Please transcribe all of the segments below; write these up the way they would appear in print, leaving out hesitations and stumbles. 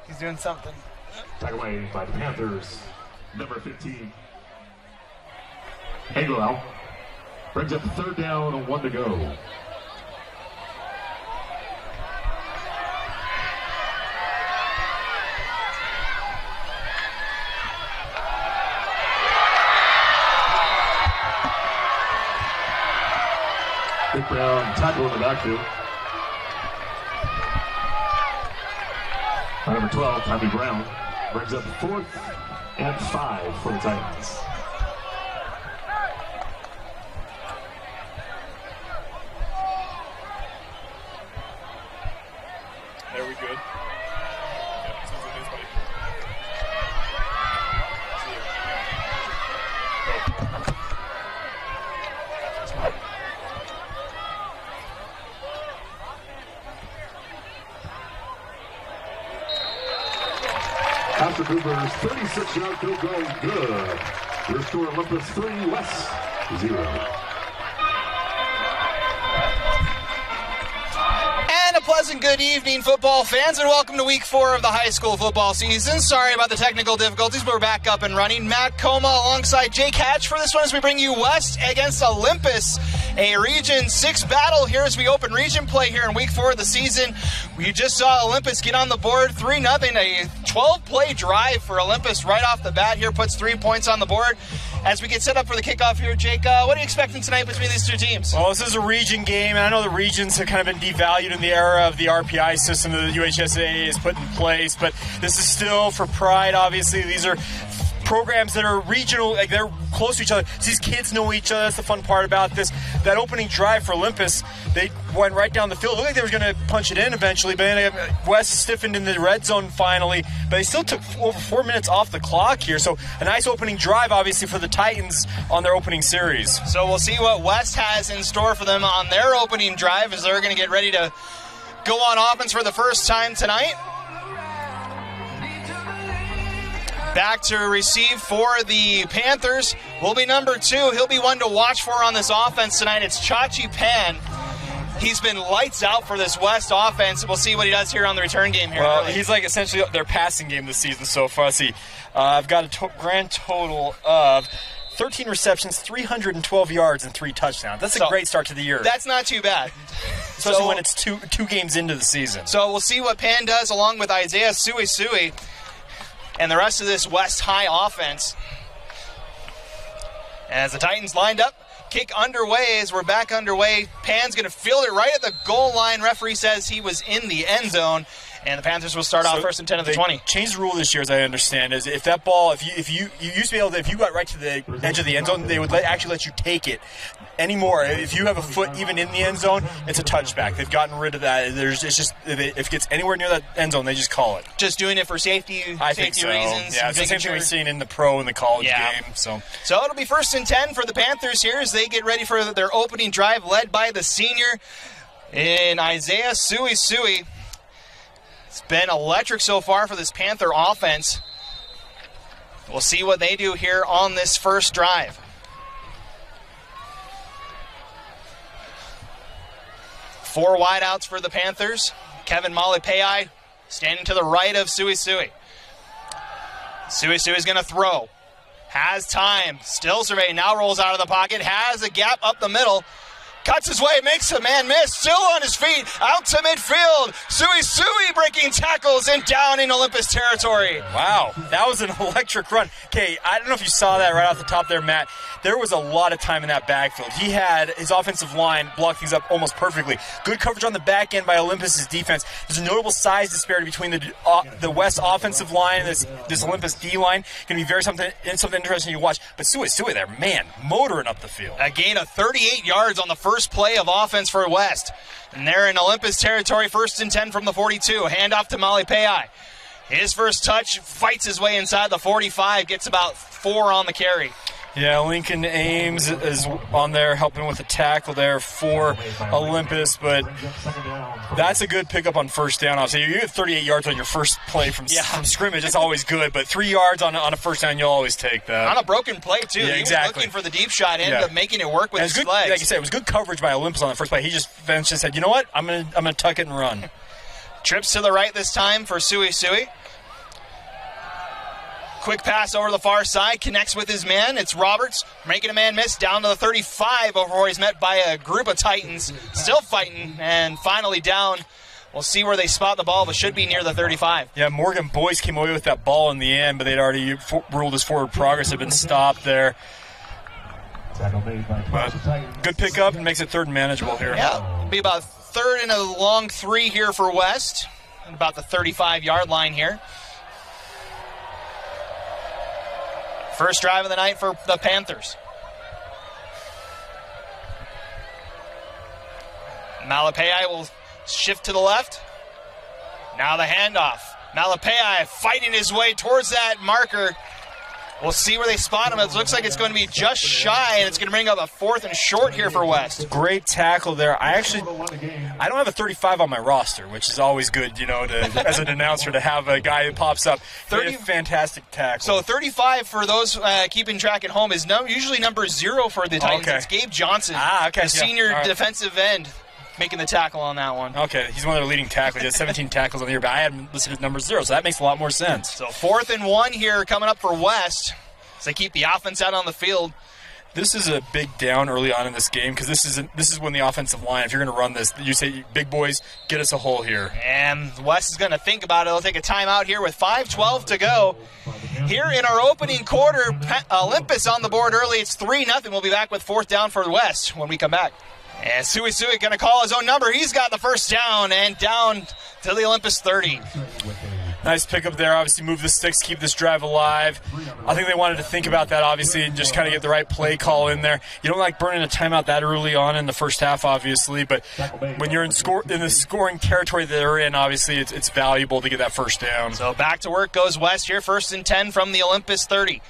He's doing something. Taken away by the Panthers. Number 15. Hagel brings up third down and 1 to go. Big Brown tackle in the backfield. Number 12, Tommy Brown, brings up 4th and 5 for the Titans. There we good. After Cooper's 36-yard field goal, good. Restore Olympus 3, West 0. And a pleasant good evening, football fans, and welcome to week 4 of the high school football season. Sorry about the technical difficulties, but we're back up and running. Matt Coma alongside Jake Hatch for this one as we bring you West against Olympus, a Region 6 battle here as we open region play here in week 4 of the season. We just saw Olympus get on the board 3-0, a 12-play drive for Olympus right off the bat here, puts 3 points on the board. As we get set up for the kickoff here, Jake, what are you expecting tonight between these two teams? Well, this is a region game, and I know the regions have kind of been devalued in the era of the RPI system that the UHSAA has put in place, but this is still for pride, obviously. These are programs that are regional, like they're close to each other. So these kids know each other. That's the fun part about this. That opening drive for Olympus, they went right down the field. It looked like they were going to punch it in eventually, but then West stiffened in the red zone finally. But they still took over 4 minutes off the clock here. So a nice opening drive, obviously, for the Titans on their opening series. So we'll see what West has in store for them on their opening drive as they're going to get ready to go on offense for the first time tonight. Back to receive for the Panthers will be number 2. He'll be one to watch for on this offense tonight. It's Chachi Pan. He's been lights out for this West offense. We'll see what he does here on the return game here. Well, he's like essentially their passing game this season so far. Let's see, I've got a grand total of 13 receptions, 312 yards, and 3 touchdowns. That's a great start to the year. That's not too bad. Especially when it's two games into the season. So we'll see what Pan does along with Isaiah Sui and the rest of this West High offense. As the Titans lined up, kick underway as we're back underway. Pan's going to field it right at the goal line. Referee says he was in the end zone. And the Panthers will start off first and 10 at the 20. Changed the rule this year, as I understand, is if that ball, if you used to be able to, if you got right to the edge of the end zone, they would actually let you take it. Anymore, if you have a foot even in the end zone, it's a touchback. They've gotten rid of that. It's just if it gets anywhere near that end zone, they just call it. Just doing it for safety reasons. Yeah, it's the same thing we've seen in the pro and the college game. So it'll be first and 10 for the Panthers here as they get ready for their opening drive, led by the senior in Isaiah Sui. It's been electric so far for this Panther offense. We'll see what they do here on this first drive. Four wideouts for the Panthers. Kevin Malipeai standing to the right of Sui. Sui's going to throw. Has time. Still surveying. Now rolls out of the pocket. Has a gap up the middle. Cuts his way, makes a man miss, still on his feet, out to midfield. Sui breaking tackles and down in Olympus territory. Wow, that was an electric run. Okay, I don't know if you saw that right off the top there, Matt. There was a lot of time in that backfield. He had his offensive line block things up almost perfectly. Good coverage on the back end by Olympus's defense. There's a notable size disparity between the West offensive line and this Olympus D line. Going to be something interesting to watch. But Sui there, man, motoring up the field. A gain of 38 yards on the first play of offense for West. And they're in Olympus territory, first and 10 from the 42. Handoff to Malipeai. His first touch, fights his way inside the 45, gets about 4 on the carry. Yeah, Lincoln Ames is on there helping with the tackle there for Olympus, but that's a good pickup on first down. I'll say you get 38 yards on your first play from scrimmage. It's always good, but 3 yards on a first down, you'll always take that. On a broken play, too. Yeah, he was looking for the deep shot, ended up making it work with his legs. Like you said, it was good coverage by Olympus on the first play. He just said, you know what, I'm gonna tuck it and run. Trips to the right this time for Sui. quick pass over the far side, connects with his man. It's Roberts making a man miss down to the 35 before he's met by a group of Titans. Still fighting and finally down. We'll see where they spot the ball, but should be near the 35. Yeah, Morgan Boyce came away with that ball in the end, but they'd already ruled his forward progress had been stopped there. But good pickup and makes it third and manageable here. Yeah, it'll be about third and a long 3 here for West. And about the 35-yard line here. First drive of the night for the Panthers. Malapei will shift to the left. Now the handoff. Malapei fighting his way towards that marker. We'll see where they spot him. It looks like it's going to be just shy, and it's going to bring up a 4th and short here for West. Great tackle there. I don't have a 35 on my roster, which is always good, as an announcer to have a guy that pops up. 30, fantastic tackle. So 35 for those keeping track at home is usually number 0 for the Titans. It's Gabe Johnson, the senior defensive end, making the tackle on that one. Okay, he's one of their leading tacklers. He has 17 tackles on the year, but I had him listed as number 0, so that makes a lot more sense. So 4th and 1 here coming up for West as they keep the offense out on the field. This is a big down early on in this game because this is when the offensive line, if you're going to run this, you say, big boys, get us a hole here. And West is going to think about it. They'll take a timeout here with 5:12 to go. Here in our opening quarter, Olympus on the board early. It's 3-0. We'll be back with 4th down for West when we come back. And Sui going to call his own number. He's got the first down and down to the Olympus 30. Nice pickup there. Obviously, move the sticks, keep this drive alive. I think they wanted to think about that, obviously, and just kind of get the right play call in there. You don't like burning a timeout that early on in the first half, obviously, but when you're in the scoring territory that they're in, obviously, it's valuable to get that first down. So back to work goes West here, 1st and 10 from the Olympus 30.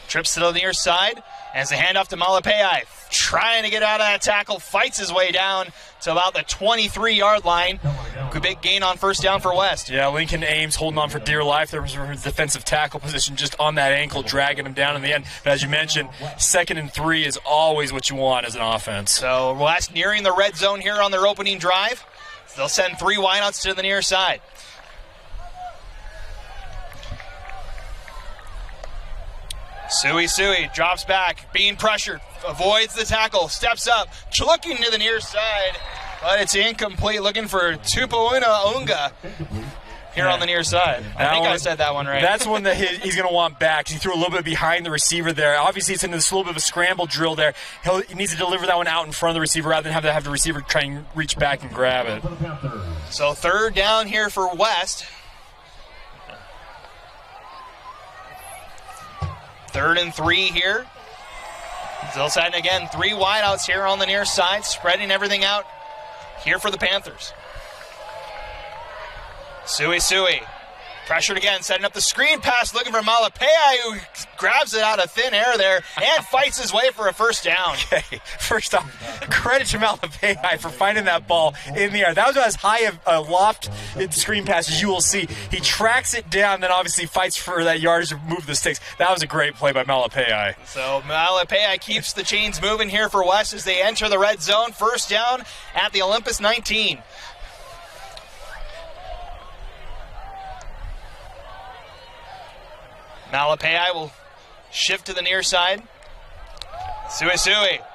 Trips to the near side as a handoff to Malapei. Trying to get out of that tackle, fights his way down to about the 23-yard line. Good big gain on first down for West. Yeah, Lincoln Ames holding on for dear life. There was his defensive tackle position just on that ankle, dragging him down in the end. But as you mentioned, 2nd and 3 is always what you want as an offense. So West nearing the red zone here on their opening drive. They'll send 3 wideouts to the near side. Sui drops back, being pressured, avoids the tackle, steps up, looking to the near side, but it's incomplete. Looking for Tupuuna Unga here on the near side. I think I said that one right. That's one that he's going to want back. He threw a little bit behind the receiver there. Obviously, it's in this little bit of a scramble drill there. He needs to deliver that one out in front of the receiver rather than have the receiver try and reach back and grab it. So 3rd down here for West. 3rd and 3 here. Zilsad again, 3 wideouts here on the near side, spreading everything out here for the Panthers. Sui. Pressured again, setting up the screen pass, looking for Malapei, who grabs it out of thin air there and fights his way for a first down. Okay, first off, credit to Malapei for finding that ball in the air. That was as high of a loft screen pass as you will see. He tracks it down, then obviously fights for that yardage to move the sticks. That was a great play by Malapei. So Malapei keeps the chains moving here for West as they enter the red zone. First down at the Olympus 19. Malapei will shift to the near side. Sui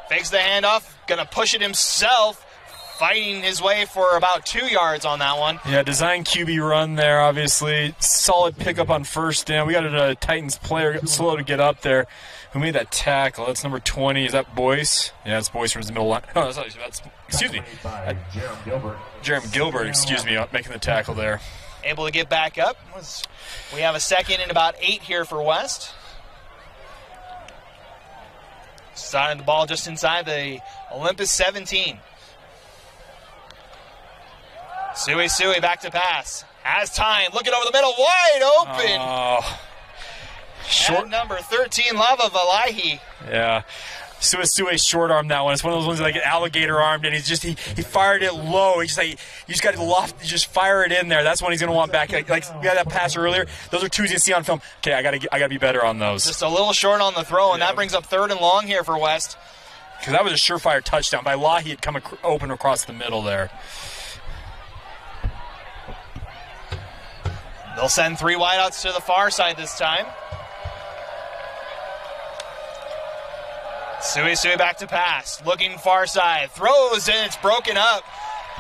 fakes the handoff, gonna push it himself, fighting his way for about 2 yards on that one. Yeah, design QB run there, obviously. Solid pickup on first down. We got a Titans player slow to get up there. Who made that tackle? That's number 20. Is that Boyce? Yeah, it's Boyce from his middle line. No, that's excuse me. Jeremy Gilbert, excuse me, making the tackle there. Able to get back up. We have a 2nd and about 8 here for West. Starting the ball just inside the Olympus 17. Sui back to pass. Has time. Looking over the middle. Wide open. Short number 13, Lava Valahi. Yeah. Sui short arm that one. It's one of those ones like an alligator armed, and he fired it low. You just got to loft, just fire it in there. That's when he's going to want back. Like we had that pass earlier. Those are 2s you see on film. Okay, I got to be better on those. Just a little short on the throw, and that brings up 3rd and long here for West. Because that was a surefire touchdown by Lahi. Had come open across the middle there. They'll send 3 wideouts to the far side this time. Sui back to pass. Looking far side. Throws and it's broken up.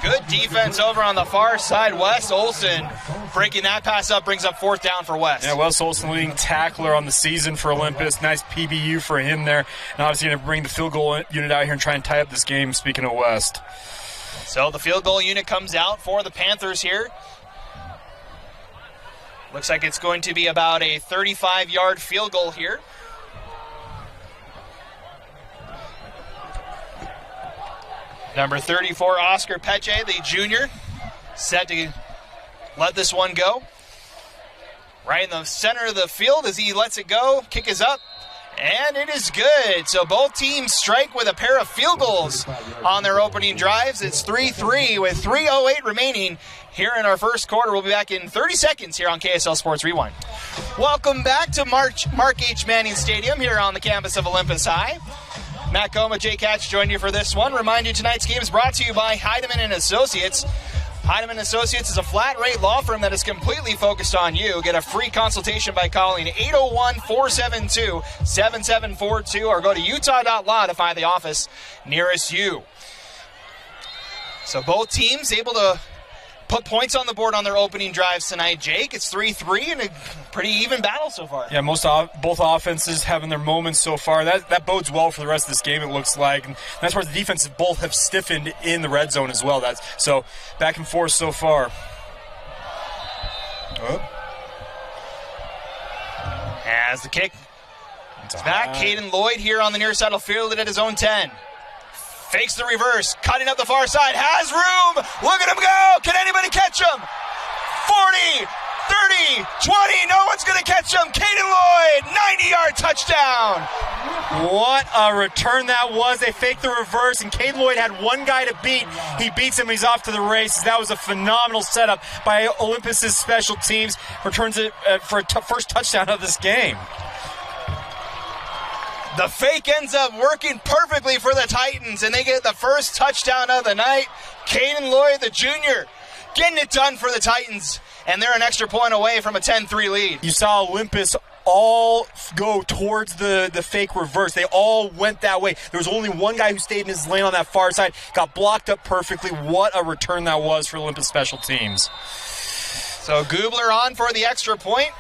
Good defense over on the far side. Wes Olson breaking that pass up, brings up 4th down for Wes. Yeah, Wes Olson leading tackler on the season for Olympus. Nice PBU for him there. And obviously going to bring the field goal unit out here and try and tie up this game, speaking of West. So the field goal unit comes out for the Panthers here. Looks like it's going to be about a 35-yard field goal here. Number 34, Oscar Peche, the junior, set to let this one go. Right in the center of the field as he lets it go. Kick is up, and it is good. So both teams strike with a pair of field goals on their opening drives. It's 3-3 with 3:08 remaining here in our first quarter. We'll be back in 30 seconds here on KSL Sports Rewind. Welcome back to Mark H. Manning Stadium here on the campus of Olympus High. Matt Coma, Jake Hatch joined you for this one. Remind you, tonight's game is brought to you by Heidemann & Associates. Heidemann & Associates is a flat-rate law firm that is completely focused on you. Get a free consultation by calling 801-472-7742 or go to utah.law to find the office nearest you. So both teams able to put points on the board on their opening drives tonight, Jake. It's 3-3 and a pretty even battle so far. Yeah, both offenses having their moments so far. That bodes well for the rest of this game, it looks like. And that's where the defenses both have stiffened in the red zone as well. So back and forth so far. As the kick is back, Caden Lloyd here on the near side will field it at his own 10. Fakes the reverse, cutting up the far side, has room, look at him go, can anybody catch him? 40, 30, 20, no one's going to catch him. Caden Lloyd, 90-yard touchdown. What a return that was. They faked the reverse, and Caden Lloyd had one guy to beat. He beats him, he's off to the races. That was a phenomenal setup by Olympus's special teams. Returns it for a first touchdown of this game. The fake ends up working perfectly for the Titans, and they get the first touchdown of the night. Caden Lloyd, the junior, getting it done for the Titans, and they're an extra point away from a 10-3 lead. You saw Olympus all go towards the fake reverse. They all went that way. There was only one guy who stayed in his lane on that far side, got blocked up perfectly. What a return that was for Olympus special teams. So Gubler on for the extra point.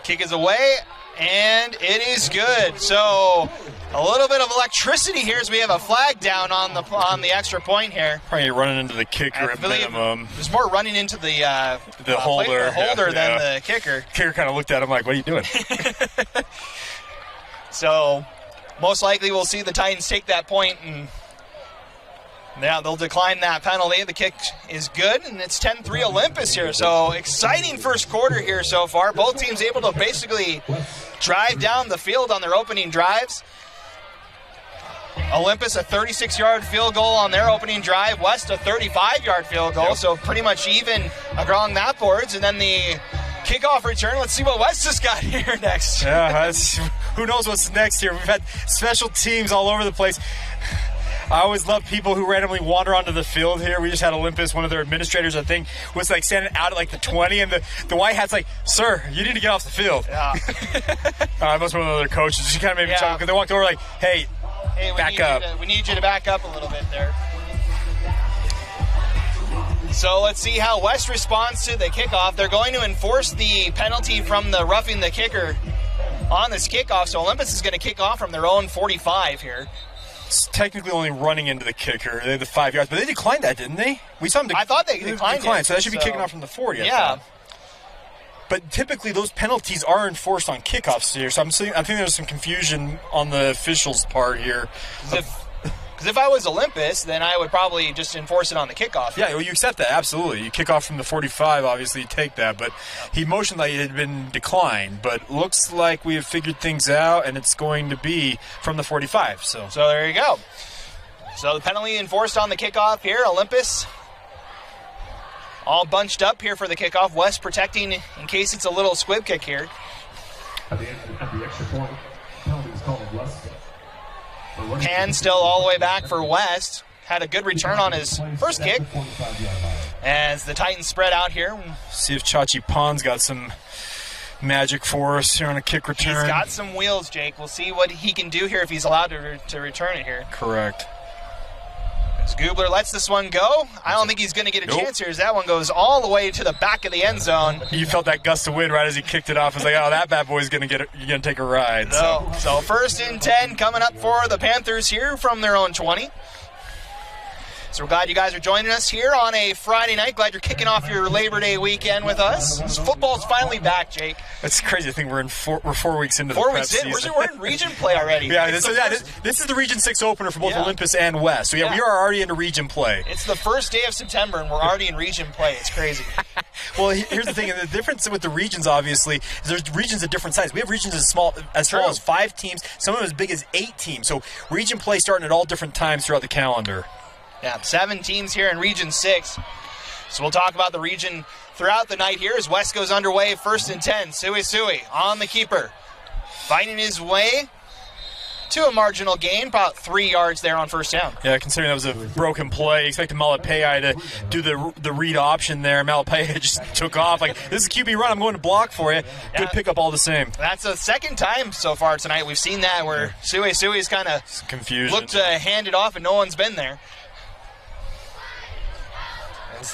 Kick is away, and it is good. So a little bit of electricity here as we have a flag down on the extra point here. Probably running into the kicker at minimum. There's more running into the holder than the kicker. Kicker kind of looked at him like, what are you doing? So most likely we'll see the Titans take that point, and now they'll decline that penalty. The kick is good, and it's 10-3 Olympus here. So exciting first quarter here so far. Both teams able to basically drive down the field on their opening drives. Olympus a 36-yard field goal on their opening drive. West a 35-yard field goal, so pretty much even along that boards. And then the kickoff return. Let's see what West has got here next. Yeah, who knows what's next here. We've had special teams all over the place. I always love people who randomly wander onto the field here. We just had Olympus, one of their administrators, I think, was like standing out at like the 20, and the white hat's like, "Sir, you need to get off the field." Yeah. Most one of the other coaches. She kind of made me chuckle because they walked over like, "Hey, back up. We need you to back up a little bit there." So let's see how West responds to the kickoff. They're going to enforce the penalty from the roughing the kicker on this kickoff. So Olympus is going to kick off from their own 45 here. It's technically only running into the kicker. They had the 5 yards, but they declined that, didn't they? We saw them. I thought they declined it. So that should be kicking off from the 40. Yeah. But typically those penalties are enforced on kickoffs here, so I think there's some confusion on the officials' part here. Because if I was Olympus, then I would probably just enforce it on the kickoff. Yeah, well, you accept that, absolutely. You kick off from the 45, obviously, you take that. But he motioned like it had been declined. But looks like we have figured things out, and it's going to be from the 45. So there you go. So the penalty enforced on the kickoff here. Olympus all bunched up here for the kickoff. West protecting in case it's a little squib kick here. At the extra point, penalty is called West. Pan still all the way back for West. Had a good return on his first kick. As the Titans spread out here. See if Chachi Pon's got some magic for us here on a kick return. He's got some wheels, Jake. We'll see what he can do here if he's allowed to return it here. Correct. As Gubler lets this one go, I don't think he's going to get a chance here as that one goes all the way to the back of the end zone. You felt that gust of wind right as he kicked it off. It's like, oh, that bad boy's going to take a ride. So 1st and 10 coming up for the Panthers here from their own 20. So we're glad you guys are joining us here on a Friday night. Glad you're kicking off your Labor Day weekend with us. Football's finally back, Jake. It's crazy. I think we're 4 weeks into the 4 prep weeks in. season. We're in region play already. Yeah, this is the Region 6 opener for both Olympus and West. So we are already into region play. It's the first day of September, and we're already in region play. It's crazy. Well, here's the thing. The difference with the regions, obviously, is there's regions of different sizes. We have regions as small as 5 teams, some of them as big as 8 teams. So region play starting at all different times throughout the calendar. Yeah, 7 teams here in Region 6. So we'll talk about the region throughout the night here as West goes underway. 1st and 10. Sui on the keeper. Finding his way to a marginal gain, about 3 yards there on 1st down. Yeah, considering that was a broken play, expected Malapai to do the read option there. Malapai just took off. Like, this is a QB run. I'm going to block for you. Good pickup all the same. That's the second time so far tonight we've seen that where Sui's kind of looked to hand it off and no one's been there.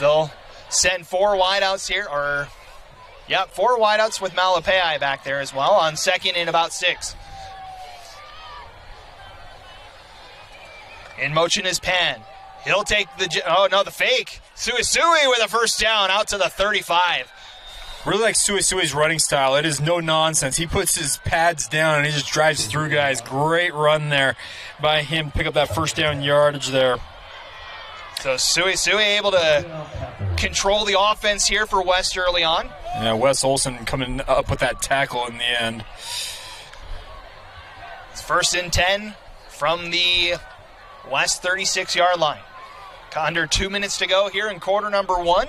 They'll send 4 wideouts here, 4 wideouts with Malapai back there as well on 2nd and about 6. In motion is Pan. He'll take the fake. Sui with a 1st down out to the 35. Really like Sui's running style. It is no nonsense. He puts his pads down and he just drives through guys. Great run there by him. Pick up that 1st down yardage there. So Sui able to control the offense here for West early on. Yeah, Wes Olson coming up with that tackle in the end. It's 1st and 10 from the West 36-yard line. Under 2 minutes to go here in quarter number 1.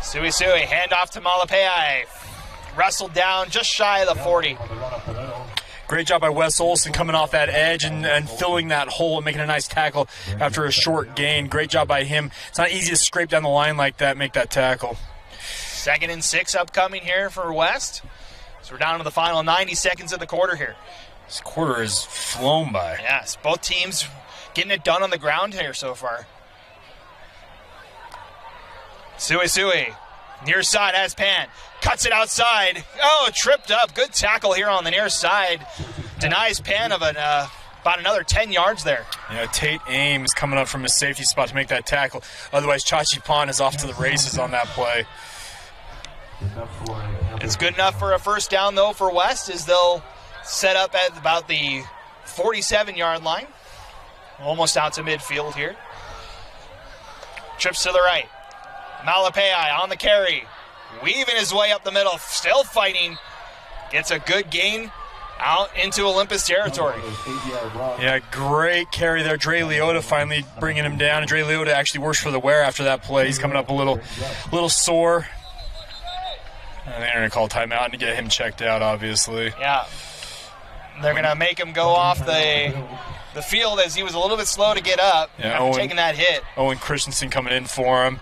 Sui handoff to Malapai. Wrestled down just shy of the 40. Great job by Wes Olson coming off that edge and filling that hole and making a nice tackle after a short gain. Great job by him. It's not easy to scrape down the line like that, make that tackle. 2nd and 6 upcoming here for West. So we're down to the final 90 seconds of the quarter here. This quarter has flown by. Yes, both teams getting it done on the ground here so far. Sui. Near side has Pan. Cuts it outside. Oh, tripped up. Good tackle here on the near side. Denies Pan of about another 10 yards there. Yeah, Tate Ames coming up from his safety spot to make that tackle. Otherwise, Chachi Pan is off to the races on that play. It's good enough for a 1st down, though, for West, as they'll set up at about the 47-yard line. Almost out to midfield here. Trips to the right. Malapai on the carry. Weaving his way up the middle. Still fighting. Gets a good gain out into Olympus territory. Yeah, great carry there. Dre Leota finally bringing him down. And Dre Leota actually works for the wear after that play. He's coming up a little sore. I think they're going to call timeout and get him checked out, obviously. Yeah. They're going to make him go off the field as he was a little bit slow to get up after taking that hit. Owen Christensen coming in for him.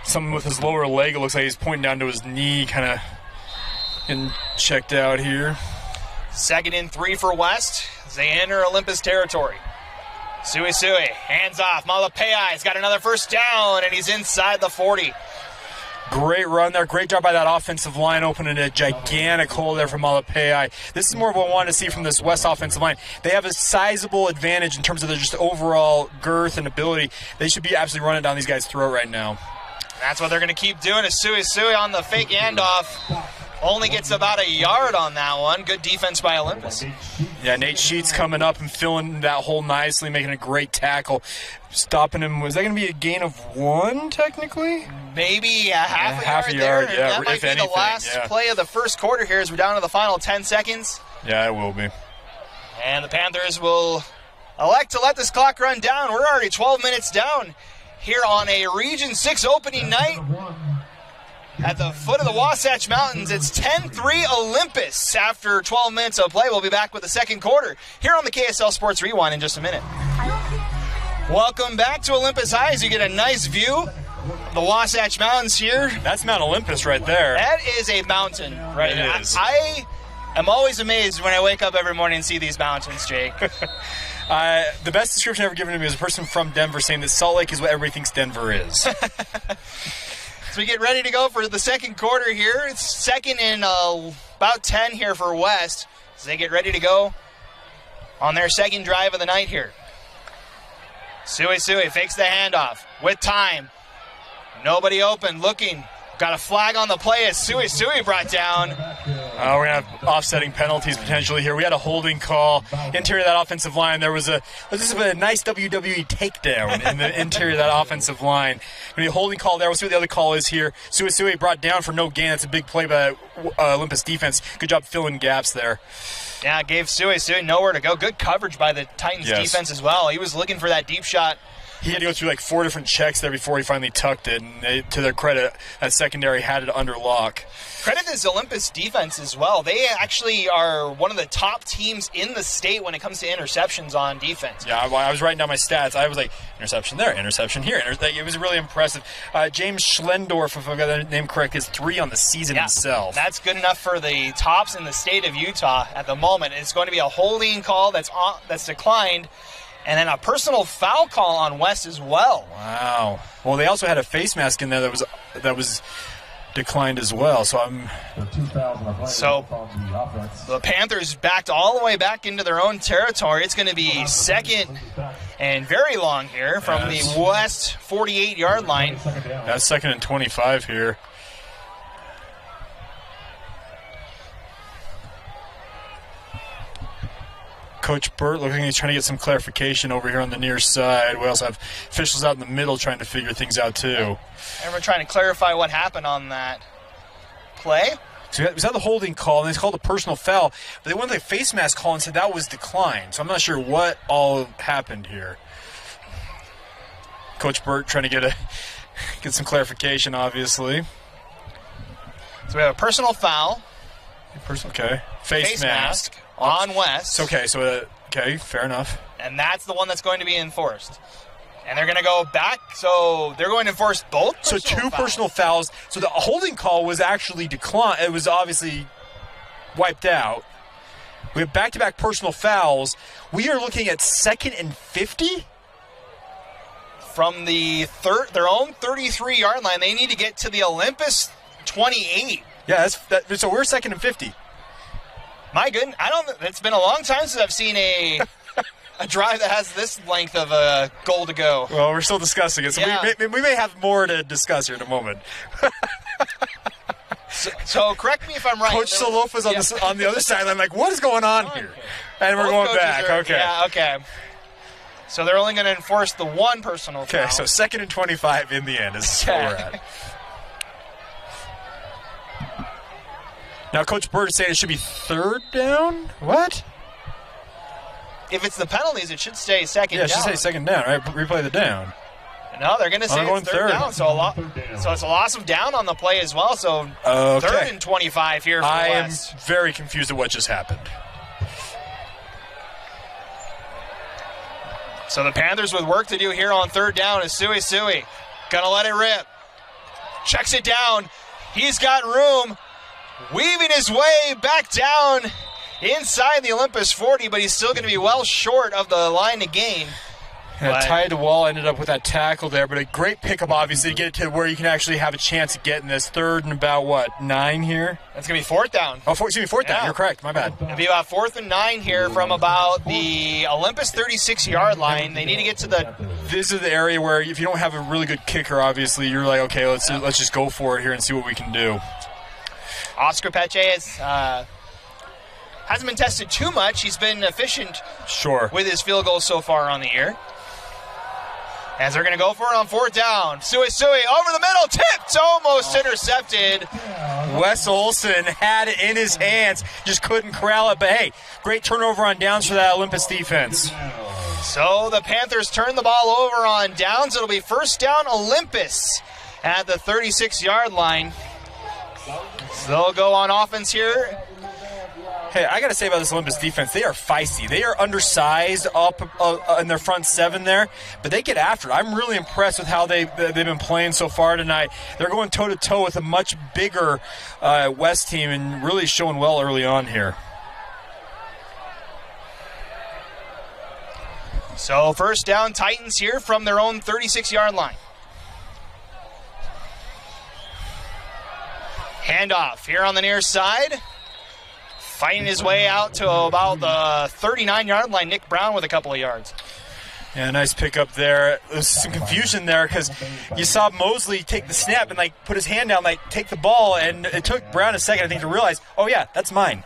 Something with his lower leg. It looks like he's pointing down to his knee, kind of getting checked out here. 2nd and 3 for West as they enter Olympus territory. Sui, hands off. Malapai's got another 1st down, and he's inside the 40. Great run there. Great job by that offensive line, opening a gigantic hole there for Malapai. This is more of what I wanted to see from this West offensive line. They have a sizable advantage in terms of their just overall girth and ability. They should be absolutely running down these guys' throat right now. That's what they're going to keep doing. Is Sui on the fake handoff. Only gets about a yard on that one. Good defense by Olympus. Yeah, Nate Sheets coming up and filling that hole nicely, making a great tackle. Stopping him. Was that going to be a gain of 1, technically? Maybe half a yard there. Yeah, that might be the last play of the 1st quarter here as we're down to the final 10 seconds. Yeah, it will be. And the Panthers will elect to let this clock run down. We're already 12 minutes down here on a Region 6 opening night. At the foot of the Wasatch Mountains, it's 10-3 Olympus after 12 minutes of play. We'll be back with the 2nd quarter here on the KSL Sports Rewind in just a minute. Welcome back to Olympus High as you get a nice view of the Wasatch Mountains here. That's Mount Olympus right there. That is a mountain, right? It is. I am always amazed when I wake up every morning and see these mountains, Jake. The best description ever given to me was a person from Denver saying that Salt Lake is what everybody thinks Denver is. So we get ready to go for the second quarter here. It's second and about 10 here for West as they get ready to go on their second drive of the night here. Sui fakes the handoff with time. Nobody open, looking. Got a flag on the play as Sui brought down. We're going to have offsetting penalties potentially here. We had a holding call. Interior of that offensive line, there was a nice WWE takedown in the interior of that offensive line. Going to be a holding call there. We'll see what the other call is here. Sui brought down for no gain. That's a big play by Olympus defense. Good job filling gaps there. Yeah, gave Sui nowhere to go. Good coverage by the Titans defense as well. He was looking for that deep shot. He had to go through like 4 different checks there before he finally tucked it. And to their credit, that secondary had it under lock. Credit this Olympus defense as well. They actually are one of the top teams in the state when it comes to interceptions on defense. Yeah, I was writing down my stats. I was like, interception there, interception here. It was really impressive. James Schlendorf, if I got that name correct, is 3 on the season himself. That's good enough for the tops in the state of Utah at the moment. It's going to be a holding call that's declined. And then a personal foul call on West as well. Wow. Well, they also had a face mask in there that was declined as well. So the Panthers backed all the way back into their own territory. It's going to be second and very long here from the West 48-yard line. That's second and 25 here. Coach Burt looking like he's trying to get some clarification over here on the near side. We also have officials out in the middle trying to figure things out too. And we're trying to clarify what happened on that play. So we had the holding call, and they called a personal foul, but they went to the face mask call and said that was declined. So I'm not sure what all happened here. Coach Burt trying to get some clarification, obviously. So we have a personal foul. Okay. Face mask. On West. Okay, fair enough. And that's the one that's going to be enforced. And they're going to go back, so they're going to enforce both personal fouls. So the holding call was actually declined. It was obviously wiped out. We have back-to-back personal fouls. We are looking at 2nd and 50? From their own 33-yard line, they need to get to the Olympus 28. Yeah, so we're 2nd and 50. My goodness, it's been a long time since I've seen a drive that has this length of a goal to go. Well, we're still discussing it, so we may have more to discuss here in a moment. so correct me if I'm right. Coach Salofa's on the other side. I'm like, what is going on here? And we're going back. Okay. Yeah, okay. So they're only going to enforce the one personal foul. Okay, so 2nd and 25 in the end is where we're at. Now, Coach Bird is saying it should be 3rd down? What? If it's the penalties, it should stay second down. Yeah, it should say 2nd down, right? Replay the down. No, they're going to say it's third down. So it's a loss of down on the play as well. So 3rd and 25 here for West. I am very confused at what just happened. So the Panthers with work to do here on 3rd down is Sui. Going to let it rip. Checks it down. He's got room. Weaving his way back down inside the Olympus 40, but he's still going to be well short of the line to gain. Tied the wall, ended up with that tackle there, but a great pickup, obviously, to get it to where you can actually have a chance of getting this 3rd and about, 9 here? That's going to be 4th down. Oh, excuse me, 4th down. You're correct. My bad. It'll be about 4th and 9 here from about the Olympus 36-yard line. They need to get to the... This is the area where if you don't have a really good kicker, obviously, you're like, okay, let's just go for it here and see what we can do. Oscar Peche hasn't been tested too much. He's been efficient with his field goals so far on the year. As they're going to go for it on 4th down. Sui over the middle, tipped, almost intercepted. Wes Olson had it in his hands, just couldn't corral it. But hey, great turnover on downs for that Olympus defense. So the Panthers turn the ball over on downs. It'll be 1st down Olympus at the 36-yard line. So they'll go on offense here Hey, I got to say about this Olympus defense, they are feisty. They are undersized up in their front seven there, but they get after it. I'm really impressed with how they've been playing so far tonight. They're going toe-to-toe with a much bigger West team and really showing well early on here. So first down, Titans here from their own 36-yard line. Handoff here on the near side. Fighting his way out to about the 39-yard line. Nick Brown with a couple of yards. Yeah, nice pickup there. There's some confusion there because you saw Mosley take the snap and put his hand down, take the ball, and it took Brown a second, I think, to realize, oh yeah, that's mine.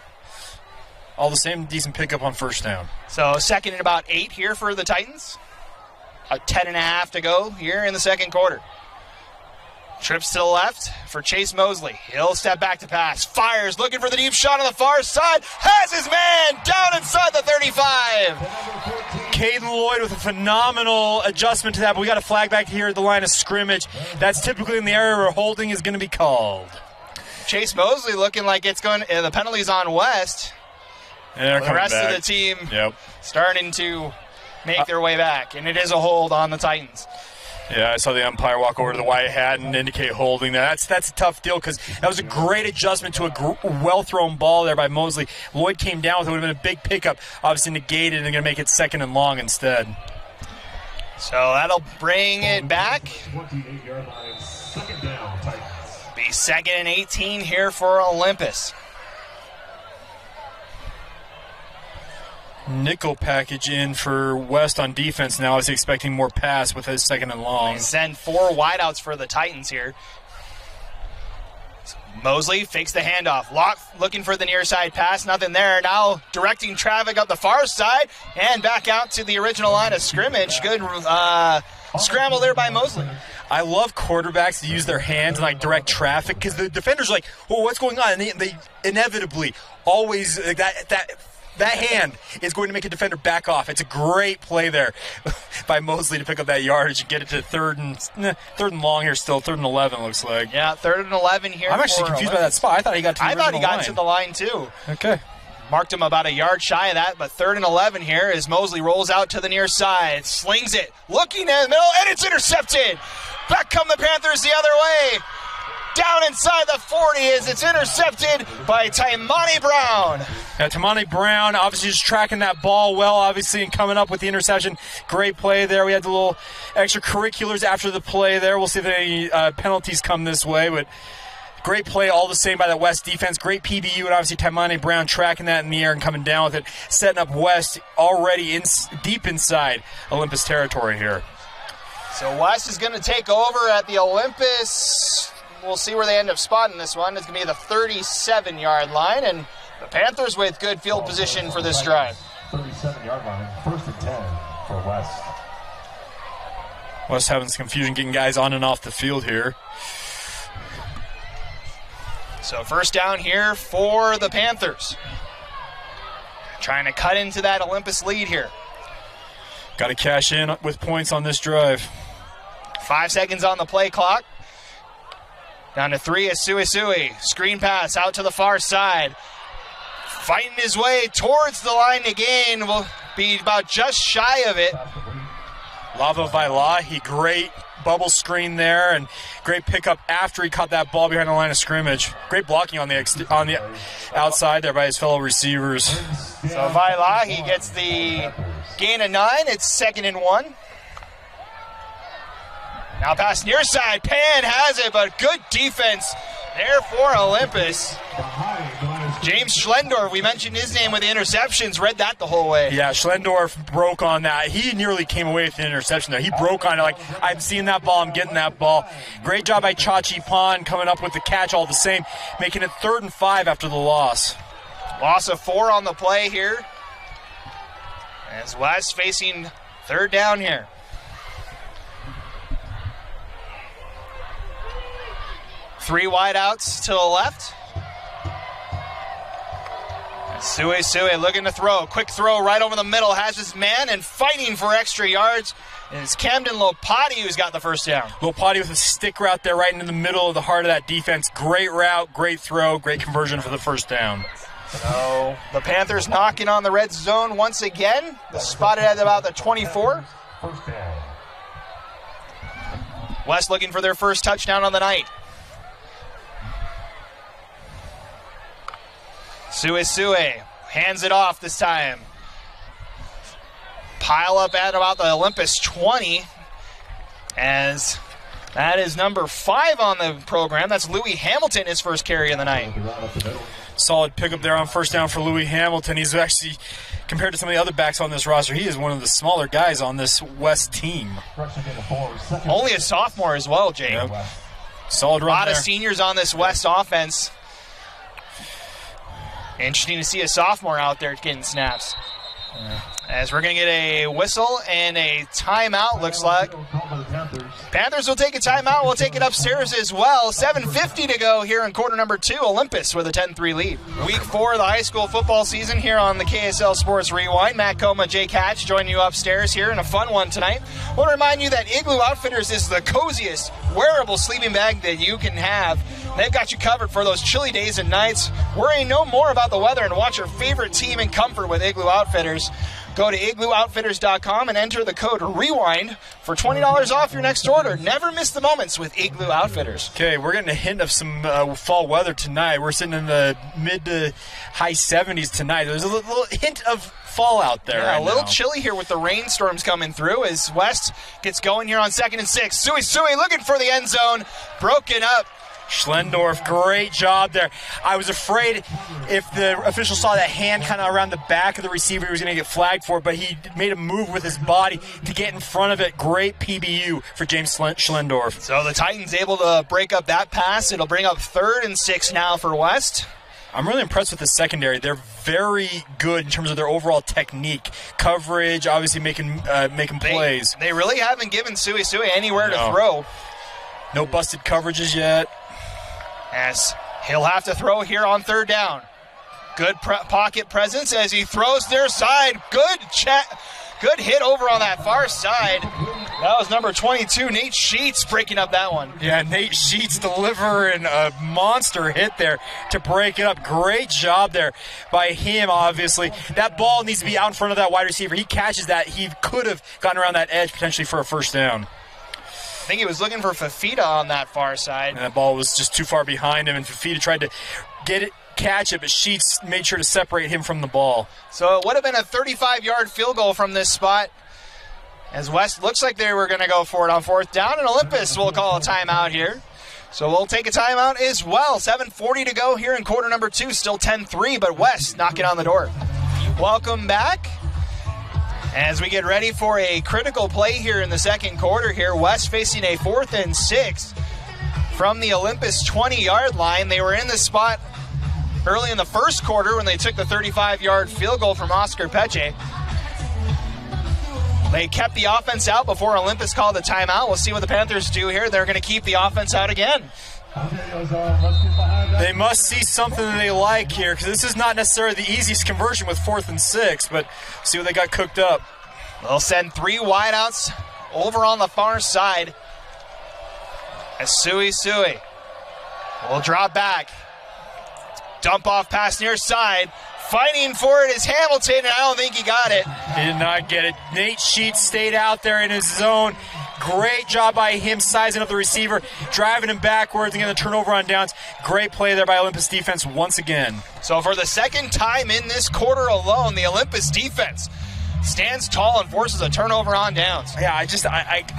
All the same, decent pickup on first down. So second and about 8 here for the Titans. A 10.5 to go here in the second quarter. Trips to the left for Chase Mosley. He'll step back to pass. Fires, looking for the deep shot on the far side. Has his man down inside the 35. Caden Lloyd with a phenomenal adjustment to that, but we got a flag back here at the line of scrimmage. That's typically in the area where holding is going to be called. Chase Mosley looking like it's going. The penalty's on West. And the rest of the team starting to make their way back, and it is a hold on the Titans. Yeah, I saw the umpire walk over to the white hat and indicate holding. That's a tough deal because that was a great adjustment to a well-thrown ball there by Mosley. Lloyd came down with it. Would have been a big pickup, obviously negated, and going to make it second and long instead. So that'll bring it back. 28-yard line, second down, Titans. Be second and 18 here for Olympus. Nickel package in for West on defense now. I was expecting more pass with his second and long. They send 4 wideouts for the Titans here. So Mosley fakes the handoff. Locke looking for the near side pass. Nothing there. Now directing traffic up the far side and back out to the original line of scrimmage. Good scramble there by Mosley. I love quarterbacks to use their hands and direct traffic because the defenders are like, "Oh, what's going on?" And they inevitably always that hand is going to make a defender back off. It's a great play there by Mosley to pick up that yardage and get it to third and long here still. 3rd and 11 looks like. Yeah, 3rd and 11 here. I'm actually confused by that spot. I thought he got to the line. I thought he got to the line too. Okay. Marked him about a yard shy of that, but 3rd and 11 here as Mosley rolls out to the near side, slings it, looking in the middle, and it's intercepted. Back come the Panthers the other way. Down inside the 40 as it's intercepted by Taimani Brown. Yeah, Taimani Brown obviously just tracking that ball well, obviously, and coming up with the interception. Great play there. We had the little extracurriculars after the play there. We'll see if any penalties come this way, but great play all the same by the West defense. Great PBU, and obviously Taimani Brown tracking that in the air and coming down with it, setting up West already deep inside Olympus territory here. So West is going to take over at the Olympus. We'll see where they end up spotting this one. It's going to be the 37-yard line, and the Panthers with good field position for this drive. 37-yard line, 1st and 10 for West. West having some confusion getting guys on and off the field here. So first down here for the Panthers. Trying to cut into that Olympus lead here. Got to cash in with points on this drive. 5 seconds on the play clock. Down to 3 is Suisui. Screen pass out to the far side. Fighting his way towards the line to gain. Will be about just shy of it. Lava Vailahi, great bubble screen there and great pickup after he caught that ball behind the line of scrimmage. Great blocking on the outside there by his fellow receivers. So Vailahi gets the gain of 9. It's 2nd and 1. Now pass near side. Pan has it, but good defense there for Olympus. James Schlendorf, we mentioned his name with the interceptions, read that the whole way. Yeah, Schlendorf broke on that. He nearly came away with the interception there. He broke on it I'm seeing that ball, I'm getting that ball. Great job by Chachi Pan coming up with the catch all the same, making it 3rd and 5 after the loss. Loss of 4 on the play here. As West facing 3rd down here. Three wideouts to the left. Suisui looking to throw. Quick throw right over the middle. Has his man and fighting for extra yards. And it's Camden Lopati who's got the first down. Lopati with a stick route there right into the middle of the heart of that defense. Great route, great throw, great conversion for the first down. So the Panthers knocking on the red zone once again. They're spotted at about the 24. West looking for their first touchdown on the night. Sue hands it off this time. Pile up at about the Olympus 20, as that is number 5 on the program. That's Louis Hamilton, his first carry of the night. Solid pickup there on first down for Louis Hamilton. He's actually, compared to some of the other backs on this roster, he is one of the smaller guys on this West team. Only a sophomore as well, Jay. Yep. Solid run. A lot there. of seniors on this West offense. Interesting to see a sophomore out there getting snaps. As we're going to get a whistle and a timeout, looks like. Panthers will take a timeout. We'll take it upstairs as well. 7:50 to go here in quarter number 2. Olympus with a 10-3 lead. Week 4 of the high school football season here on the KSL Sports Rewind. Matt Coma, Jake Hatch joining you upstairs here in a fun one tonight. I want to remind you that Igloo Outfitters is the coziest wearable sleeping bag that you can have. They've got you covered for those chilly days and nights. Worry no more about the weather and watch your favorite team in comfort with Igloo Outfitters. Go to iglooOutfitters.com and enter the code REWIND for $20 off your next order. Never miss the moments with Igloo Outfitters. Okay, we're getting a hint of some fall weather tonight. We're sitting in the mid to high 70s tonight. There's a little hint of fall out there. Yeah, right a little now. chilly here with the rainstorms coming through as West gets going here on 2nd and 6. Sui looking for the end zone. Broken up. Schlendorf, great job there. I was afraid if the official saw that hand kind of around the back of the receiver, he was going to get flagged for it, but he made a move with his body to get in front of it. Great PBU for James Schlendorf. So the Titans able to break up that pass. It'll bring up 3rd and 6 now for West. I'm really impressed with the secondary. They're very good in terms of their overall technique, coverage, obviously making plays. They really haven't given Sui anywhere to throw. No busted coverages yet. As he'll have to throw here on 3rd down. Good pocket presence as he throws their side. Good hit over on that far side. That was number 22, Nate Sheets, breaking up that one. Yeah, Nate Sheets delivering a monster hit there to break it up. Great job there by him, obviously. That ball needs to be out in front of that wide receiver. He catches that. He could have gotten around that edge potentially for a first down. I think he was looking for Fafita on that far side. And that ball was just too far behind him, and Fafita tried to catch it, but Sheets made sure to separate him from the ball. So it would have been a 35-yard field goal from this spot, as West looks like they were going to go for it on 4th down, and Olympus will call a timeout here. So we'll take a timeout as well. 7:40 to go here in quarter number 2. Still 10-3, but West knocking on the door. Welcome back. As we get ready for a critical play here in the second quarter here, West facing a 4th and 6 from the Olympus 20-yard line. They were in the spot early in the first quarter when they took the 35-yard field goal from Oscar Peche. They kept the offense out before Olympus called the timeout. We'll see what the Panthers do here. They're going to keep the offense out again. They must see something that they like here, because this is not necessarily the easiest conversion with 4th and 6, but see what they got cooked up. They'll send 3 wideouts over on the far side. As Sui will drop back. Dump off pass near side. Fighting for it is Hamilton, and I don't think he got it. He did not get it. Nate Sheets stayed out there in his zone. Great job by him sizing up the receiver, driving him backwards, and getting the turnover on downs. Great play there by Olympus defense once again. So for the second time in this quarter alone, the Olympus defense stands tall and forces a turnover on downs. Yeah, I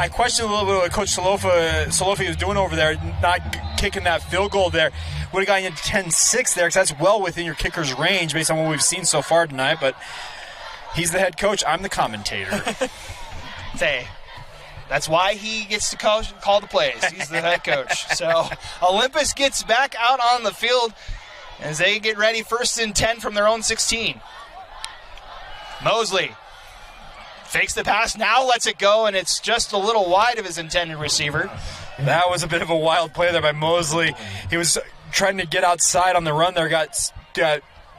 question a little bit what Coach Solofi was doing over there, not kicking that field goal there. Would have gotten you 10-6 there, because that's well within your kicker's range based on what we've seen so far tonight, but he's the head coach. I'm the commentator. Say, that's why he gets to call the plays. He's the head coach. So Olympus gets back out on the field as they get ready 1st and 10 from their own 16. Mosley fakes the pass, now lets it go, and it's just a little wide of his intended receiver. That was a bit of a wild play there by Mosley. He was trying to get outside on the run there, got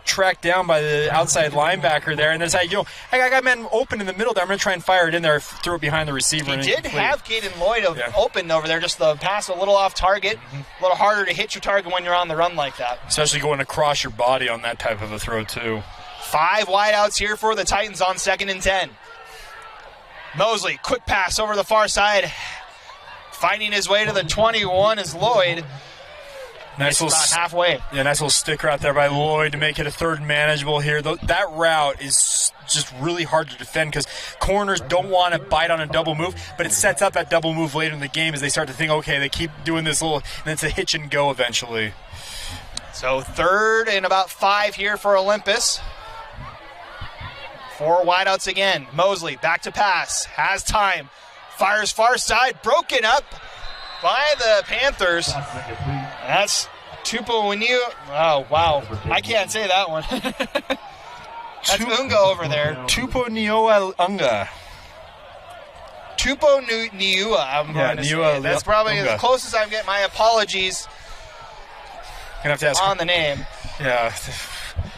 tracked down by the outside linebacker there, and there's like, I got men open in the middle there. I'm going to try and fire it in there, throw it behind the receiver. He did have Caden Lloyd open over there, just the pass a little off target, a little harder to hit your target when you're on the run like that. Especially going across your body on that type of a throw, too. 5 wideouts here for the Titans on 2nd and 10. Mosley, quick pass over the far side. Finding his way to the 21 is Lloyd. Nice little about halfway. Yeah, nice little sticker out there by Lloyd to make it a 3rd and manageable here. That route is just really hard to defend because corners don't want to bite on a double move, but it sets up that double move later in the game as they start to think, okay, they keep doing this little, and it's a hitch and go eventually. So 3rd and about 5 here for Olympus. 4 wideouts again. Mosley back to pass. Has time. Fires far side. Broken up by the Panthers. That's Tuponiua. Oh, wow. I can't say that one. That's Unga over there. Tuponiua Unga. Tuponiua, I'm going to say. That's probably as close as I get. My apologies Gonna have to ask on the name. Yeah.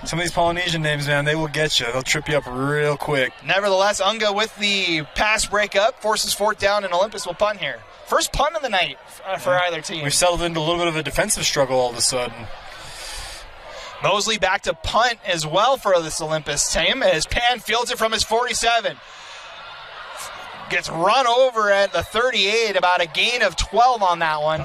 Some of these Polynesian names, man, they will get you. They'll trip you up real quick. Nevertheless, Unga with the pass breakup forces 4th down, and Olympus will punt here. First punt of the night for either team. We've settled into a little bit of a defensive struggle all of a sudden. Mosley back to punt as well for this Olympus team as Pan fields it from his 47. Gets run over at the 38, about a gain of 12 on that one.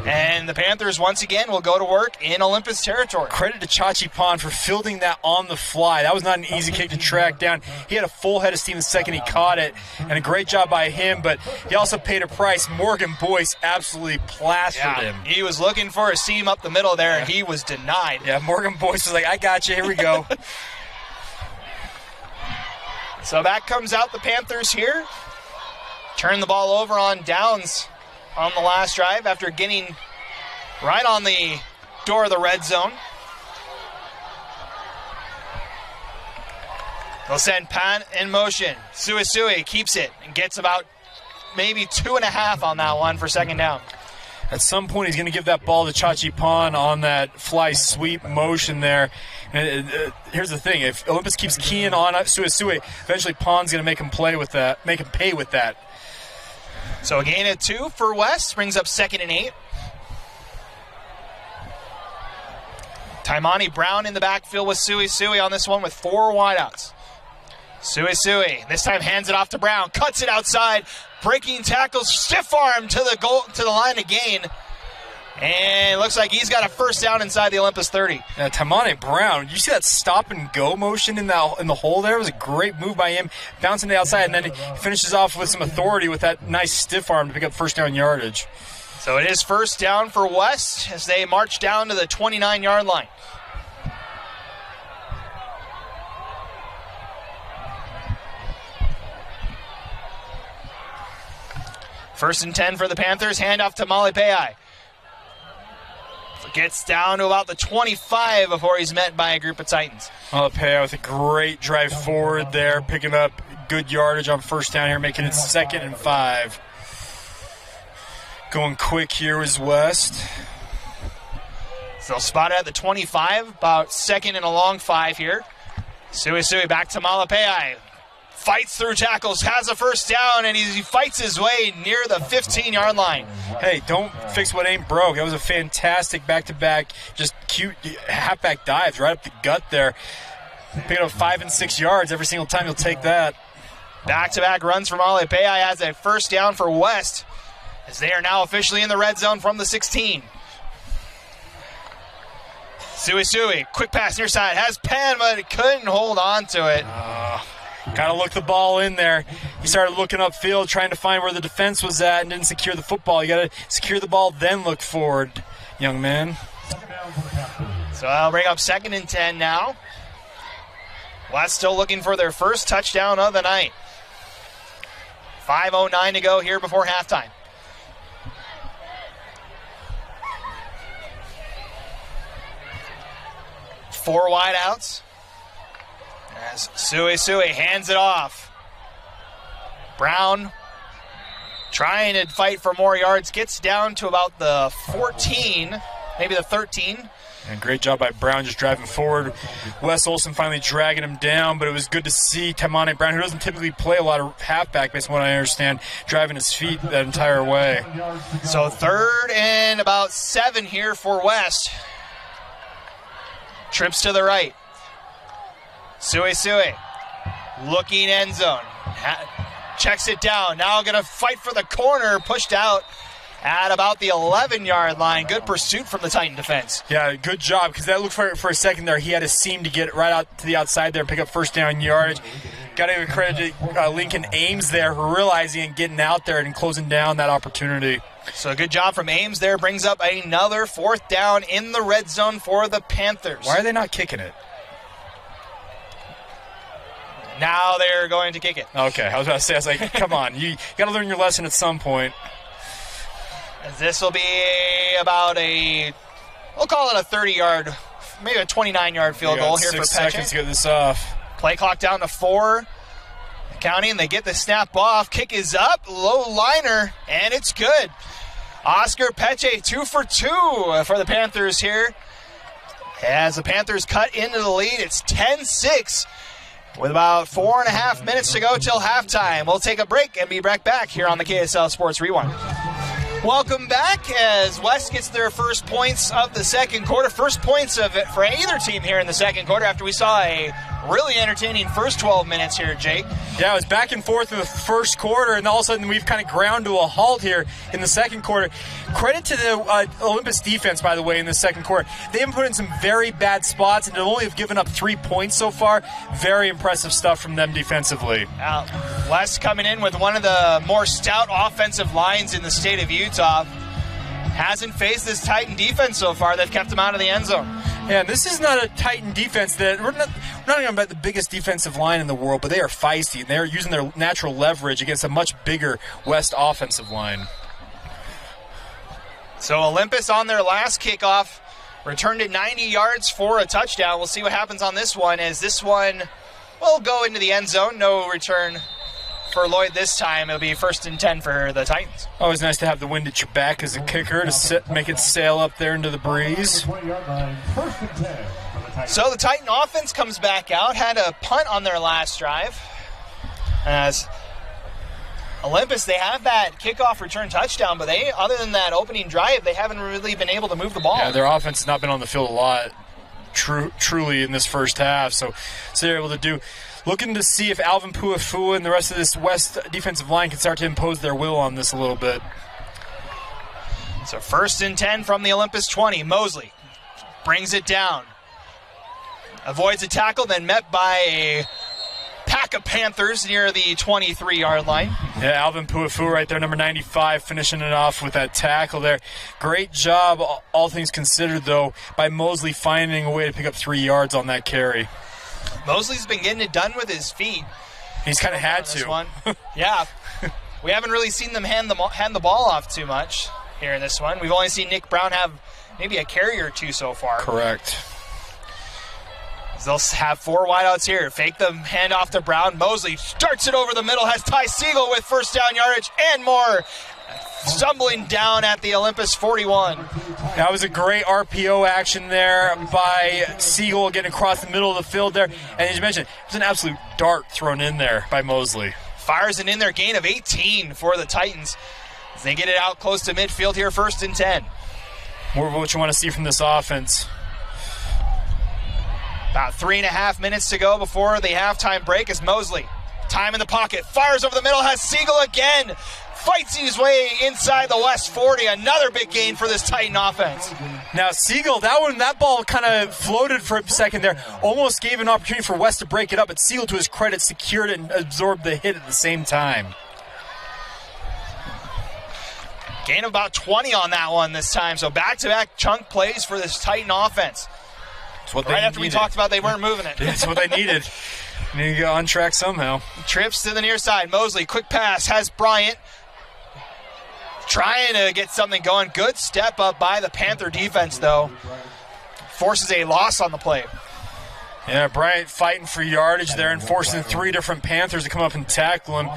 And the Panthers, once again, will go to work in Olympus territory. Credit to Chachi Pan for fielding that on the fly. That was not an easy kick to track down. He had a full head of steam the second he caught it, and a great job by him, but he also paid a price. Morgan Boyce absolutely plastered him. He was looking for a seam up the middle there, and he was denied. Yeah, Morgan Boyce was like, I got you, here we go. So back comes out the Panthers here. Turn the ball over on downs on the last drive after getting right on the door of the red zone. They'll send Pan in motion. Suisui keeps it and gets about maybe 2.5 on that one for 2nd down. At some point, he's going to give that ball to Chachi Pan on that fly sweep motion there. And here's the thing: if Olympus keeps keying on Suisui, eventually Pan's going to make him pay with that. So a gain of 2 for West brings up 2nd and 8. Taimani Brown in the backfield with Suisui on this one with 4 wideouts. Suisui this time hands it off to Brown, cuts it outside, breaking tackles, stiff arm to the goal, to the line of gain, and it looks like he's got a 1st down inside the Olympus 30. Yeah, Taimani Brown, you see that stop and go motion in the hole there? It was a great move by him, bouncing to the outside, and then he finishes off with some authority with that nice stiff arm to pick up 1st down yardage. So it is 1st down for West as they march down to the 29-yard line. First and 10 for the Panthers. Handoff to Malipeai. Gets down to about the 25 before he's met by a group of Titans. Malipeai with a great drive forward there, picking up good yardage on 1st down here, making it 2nd and 5. Going quick here is West. So they'll spot it at the 25, about 2nd and a long 5 here. Suisui back to Malipeai. Fights through tackles, has a 1st down, and he fights his way near the 15-yard line. Hey, don't fix what ain't broke. That was a fantastic back-to-back, just cute halfback dives right up the gut there. Picking up 5 and 6 yards every single time you'll take that. Back-to-back runs from Malipeai has a 1st down for West, as they are now officially in the red zone from the 16. Suisui, quick pass near side, has Pan, but couldn't hold on to it. Got to look the ball in there. He started looking upfield, trying to find where the defense was at, and didn't secure the football. You got to secure the ball, then look forward, young man. So I'll bring up 2nd and 10 now. West still looking for their 1st touchdown of the night. 5:09 to go here before halftime. Four wideouts. As Suisui hands it off. Brown trying to fight for more yards. Gets down to about the 14, maybe the 13. And great job by Brown just driving forward. Wes Olson finally dragging him down, but it was good to see Taimane Brown, who doesn't typically play a lot of halfback, based on what I understand, driving his feet that entire way. So 3rd and about 7 here for West. Trips to the right. Sui looking end zone. Checks it down. Now going to fight for the corner. Pushed out at about the 11-yard line. Good pursuit from the Titan defense. Yeah, good job, because that looked for a second there. He had a seam to get right out to the outside there and pick up first down yardage. Got to give credit to Lincoln Ames there for realizing and getting out there and closing down that opportunity. So good job from Ames there. Brings up another 4th down in the red zone for the Panthers. Why are they not kicking it? Now they're going to kick it. Okay, I was about to say, I was like, come on. You got to learn your lesson at some point. This will be about we'll call it a 30-yard, maybe a 29-yard field goal here for 6 seconds Peche. to get this off. Play clock down to 4. Counting, they get the snap off. Kick is up, low liner, and it's good. Oscar Peche, 2 for 2 for the Panthers here. As the Panthers cut into the lead, it's 10-6 with about 4.5 minutes to go till halftime. We'll take a break and be right back here on the KSL Sports Rewind. Welcome back as West gets their first points of the second quarter. First points of it for either team here in the second quarter after we saw a really entertaining first 12 minutes here, Jake. Yeah, it was back and forth in the first quarter, and all of a sudden we've kind of ground to a halt here in the second quarter. Credit to the Olympus defense, by the way, in the second quarter. They've been put in some very bad spots, and they only have given up 3 points so far. Very impressive stuff from them defensively. West coming in with one of the more stout offensive lines in the state of Utah. Hasn't faced this Titan defense so far. They've kept them out of the end zone. Yeah, this is not a Titan defense that we're not talking about the biggest defensive line in the world, but they are feisty, and they're using their natural leverage against a much bigger West offensive line. So Olympus on their last kickoff returned it 90 yards for a touchdown. We'll see what happens on this one, as this one will go into the end zone. No return for Lloyd this time. It'll be 1st and 10 for the Titans. Always nice to have the wind at your back as a kicker to make it sail up there into the breeze. So the Titan offense comes back out, had a punt on their last drive. As Olympus, they have that kickoff return touchdown, but they, other than that opening drive, they haven't really been able to move the ball. Yeah, their offense has not been on the field a lot, truly, in this first half. So they're able to do. Looking to see if Alvin Puafua and the rest of this West defensive line can start to impose their will on this a little bit. So 1st and 10 from the Olympus 20. Mosley brings it down. Avoids a tackle, then met by a pack of Panthers near the 23-yard line. Yeah, Alvin Puafua right there, number 95, finishing it off with that tackle there. Great job, all things considered, though, by Mosley finding a way to pick up 3 yards on that carry. Mosley's been getting it done with his feet. He's kind of had to. One. Yeah. We haven't really seen them hand the ball off too much here in this one. We've only seen Nick Brown have maybe a carry or 2 so far. Correct. They'll have 4 wideouts here. Fake the handoff to Brown. Mosley starts it over the middle. Has Ty Siegel with first down yardage and more. Stumbling down at the Olympus 41. That was a great RPO action there by Siegel getting across the middle of the field there. And as you mentioned, it was an absolute dart thrown in there by Mosley. Fires it in their gain of 18 for the Titans. As they get it out close to midfield here, 1st and 10. More of what you want to see from this offense. About 3.5 minutes to go before the halftime break as Mosley, time in the pocket, fires over the middle, has Siegel again. Fights his way inside the West 40. Another big gain for this Titan offense. Now, Siegel, that ball kind of floated for a second there. Almost gave an opportunity for West to break it up, but Siegel, to his credit, secured it and absorbed the hit at the same time. Gain of about 20 on that one this time. So back-to-back chunk plays for this Titan offense. Right after we talked about they weren't moving it. That's what they needed. Need to get on track somehow. Trips to the near side. Mosley, quick pass, has Bryant. Trying to get something going. Good step up by the Panther defense, though. Forces a loss on the play. Yeah, Bryant fighting for yardage there and forcing 3 different Panthers to come up and tackle him.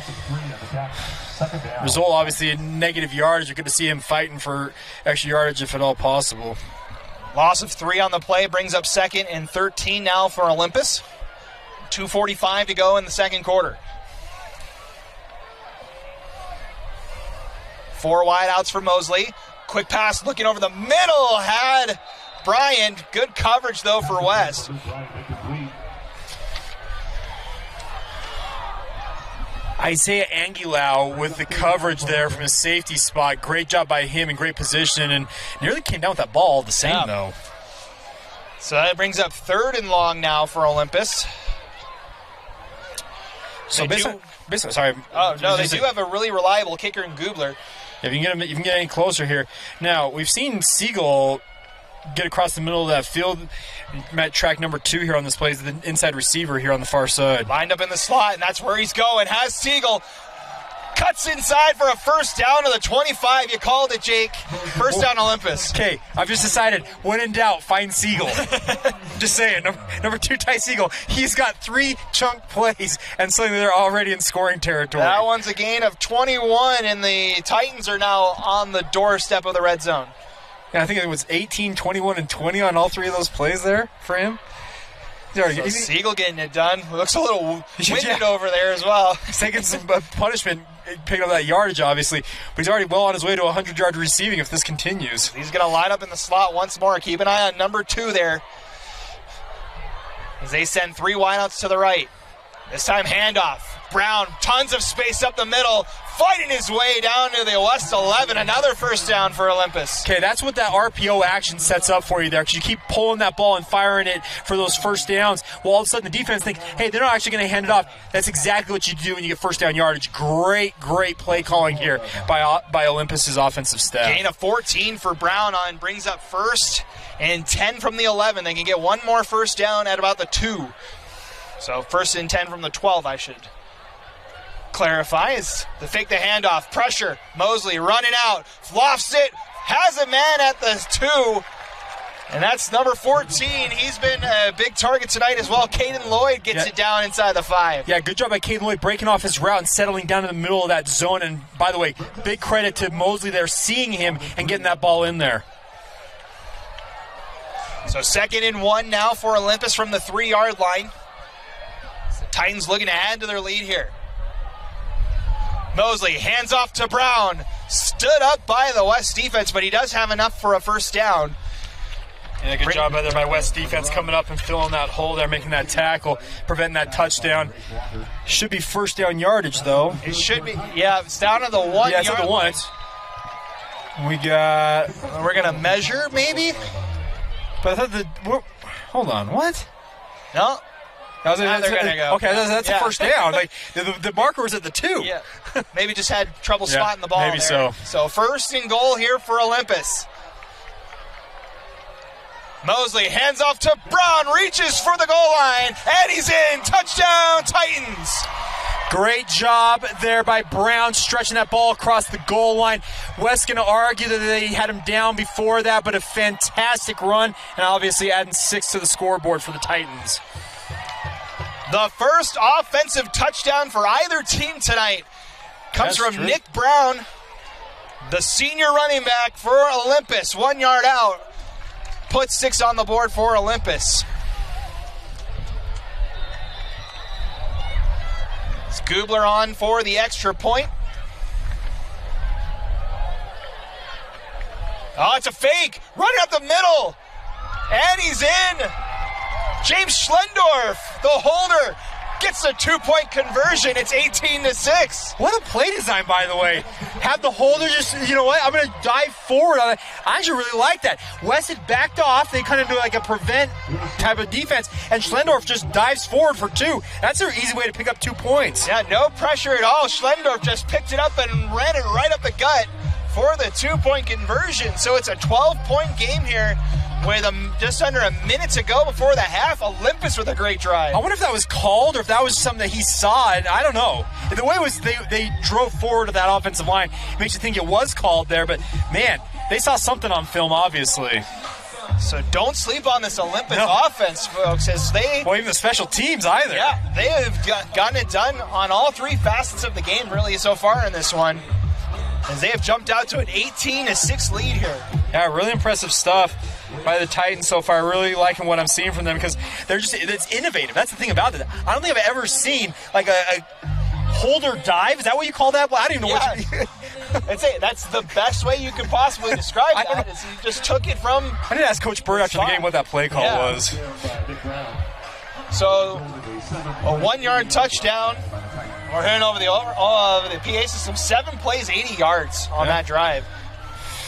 Result, obviously, a negative yardage. You're good to see him fighting for extra yardage if at all possible. Loss of 3 on the play brings up 2nd and 13 now for Olympus. 2:45 to go in the second quarter. 4 wideouts for Mosley. Quick pass looking over the middle. Had Bryant. Good coverage, though, for West. Isaiah Angulau with the coverage there from his safety spot. Great job by him in great position, and nearly came down with that ball all the same, though. So that brings up 3rd and long now for Olympus. So sorry. Oh, no, they do have a really reliable kicker in Gubler. If you can get any closer here. Now, we've seen Siegel get across the middle of that field. Met track number 2 here on this play is the inside receiver here on the far side. Lined up in the slot, and that's where he's going. Has Siegel. Cuts inside for a first down to the 25. You called it, Jake. First down, Olympus. Okay, I've just decided, when in doubt, find Siegel. Just saying. Number 2, Ty Siegel. He's got 3 chunk plays, and suddenly they're already in scoring territory. That one's a gain of 21, and the Titans are now on the doorstep of the red zone. Yeah, I think it was 18, 21, and 20 on all 3 of those plays there for him. So Siegel getting it done. Looks a little winded over there as well. He's taking some punishment, picking up that yardage, obviously. But he's already well on his way to 100-yard receiving if this continues. He's going to line up in the slot once more. Keep an eye on number 2 there. As they send 3 wideouts to the right. This time handoff. Brown, tons of space up the middle, fighting his way down to the West 11. Another first down for Olympus. Okay, that's what that RPO action sets up for you there, because you keep pulling that ball and firing it for those first downs. Well, all of a sudden the defense thinks, hey, they're not actually going to hand it off. That's exactly what you do when you get first down yardage. Great play calling here by Olympus's offensive staff. Gain of 14 for Brown on brings up 1st and 10 from the 11. They can get one more first down at about the 2. So 1st and 10 from the 12, I should clarify. Is the fake the handoff. Pressure. Mosley running out. Lofts it. Has a man at the 2. And that's number 14. He's been a big target tonight as well. Caden Lloyd gets it down inside the 5. Yeah, good job by Caden Lloyd breaking off his route and settling down in the middle of that zone. And by the way, big credit to Mosley there, seeing him and getting that ball in there. So 2nd and 1 now for Olympus from the 3-yard line. The Titans looking to add to their lead here. Mosley hands off to Brown. Stood up by the West defense, but he does have enough for a first down. Yeah, good job there by West defense coming up and filling that hole there, making that tackle, preventing that touchdown. Should be first down yardage, though. It should be. Yeah, it's down to the 1 yard. Yeah, it's at the 1. We got... We're going to measure, maybe? But I thought hold on, what? No. They're going to go. Okay, that's a first down. Like the marker was at the 2. Yeah. Maybe just had trouble spotting the ball. Maybe there. so. So 1st and goal here for Olympus. Mosley hands off to Brown, reaches for the goal line, and he's in. Touchdown, Titans. Great job there by Brown, stretching that ball across the goal line. West's going to argue that they had him down before that, but a fantastic run, and obviously adding 6 to the scoreboard for the Titans. The first offensive touchdown for either team tonight comes from Nick Brown, the senior running back for Olympus. 1 yard out. Puts 6 on the board for Olympus. It's Gubler on for the extra point. Oh, it's a fake. Running up the middle. And he's in. James Schlendorf, the holder, gets a 2-point conversion. It's 18-6. What a play design, by the way. Have the holder just, you know what, I'm going to dive forward on it. I actually really like that. West had backed off. They kind of do like a prevent type of defense, and Schlendorf just dives forward for 2. That's an easy way to pick up 2 points. Yeah, no pressure at all. Schlendorf just picked it up and ran it right up the gut for the 2-point conversion. So it's a 12-point game here with just under a minute to go before the half. Olympus with a great drive. I wonder if that was called or if that was something that he saw. And I don't know. The way it was they drove forward to that offensive line makes you think it was called there. But, man, they saw something on film, obviously. So don't sleep on this Olympus offense, folks, as they... Well, even the special teams either. Yeah, they have gotten it done on all 3 facets of the game, really, so far in this one. As they have jumped out to an 18-6 lead here. Yeah, really impressive stuff. by the Titans so far. Really liking what I'm seeing from them because it's innovative. That's the thing about it. I don't think I've ever seen like a holder dive. Is that what you call that? Well, I don't even know what you That's the best way you could possibly describe that. Is he just took it from. I did ask Coach Bird after the game what that play call was. So, a 1-yard touchdown. We're heading over the PA system. 7 plays, 80 yards on that drive.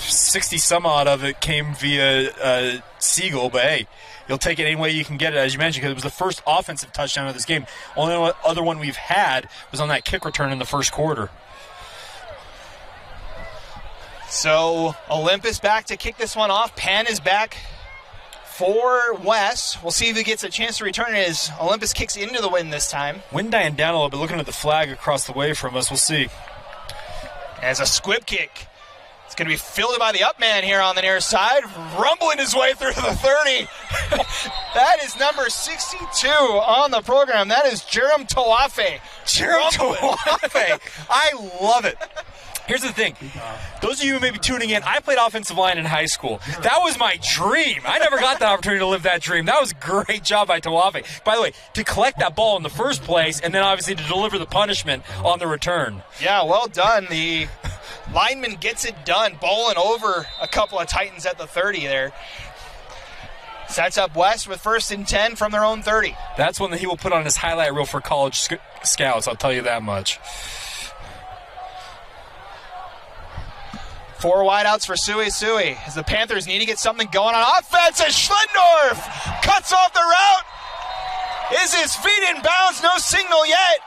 60 some odd of it came via Siegel, but hey, you'll take it any way you can get it, as you mentioned, because it was the first offensive touchdown of this game. Only other one we've had was on that kick return in the first quarter. So Olympus back to kick this one off. Pan is back for West. We'll see if he gets a chance to return it as Olympus kicks into the wind this time. Wind dying down a little bit, looking at the flag across the way from us. We'll see. As a squib kick. It's going to be fielded by the up man here on the near side, rumbling his way through the 30. That is number 62 on the program. That is Jerem Tawafe. Jerem Tawafe. I love it. Here's the thing. Those of you who may be tuning in, I played offensive line in high school. That was my dream. I never got the opportunity to live that dream. That was a great job by Tawafe. By the way, to collect that ball in the first place and then obviously to deliver the punishment on the return. Yeah, well done. The lineman gets it done, bowling over a couple of Titans at the 30 there. Sets up West with 1st and 10 from their own 30. That's one that he will put on his highlight reel for college scouts, I'll tell you that much. 4 wideouts for Sui as the Panthers need to get something going on offense as Schlendorf cuts off the route. Is his feet in bounds? No signal yet.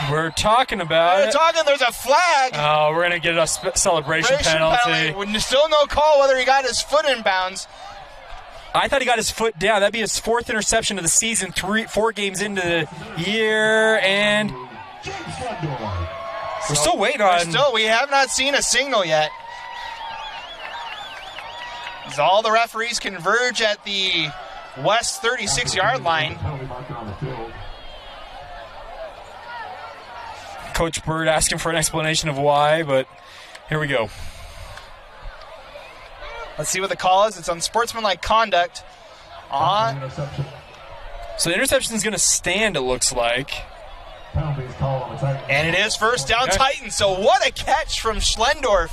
We're talking about There's a flag. Oh, we're going to get a celebration penalty. Still no call whether he got his foot in bounds. I thought he got his foot down. That'd be his 4th interception of the season, 4 games into the year, and we're still waiting on. We have not seen a signal yet. As all the referees converge at the West 36-yard line. Coach Bird asking for an explanation of why, but here we go. Let's see what the call is. It's unsportsmanlike conduct. So the interception is going to stand, it looks like. And it is 1st down Titans. So what a catch from Schlendorf.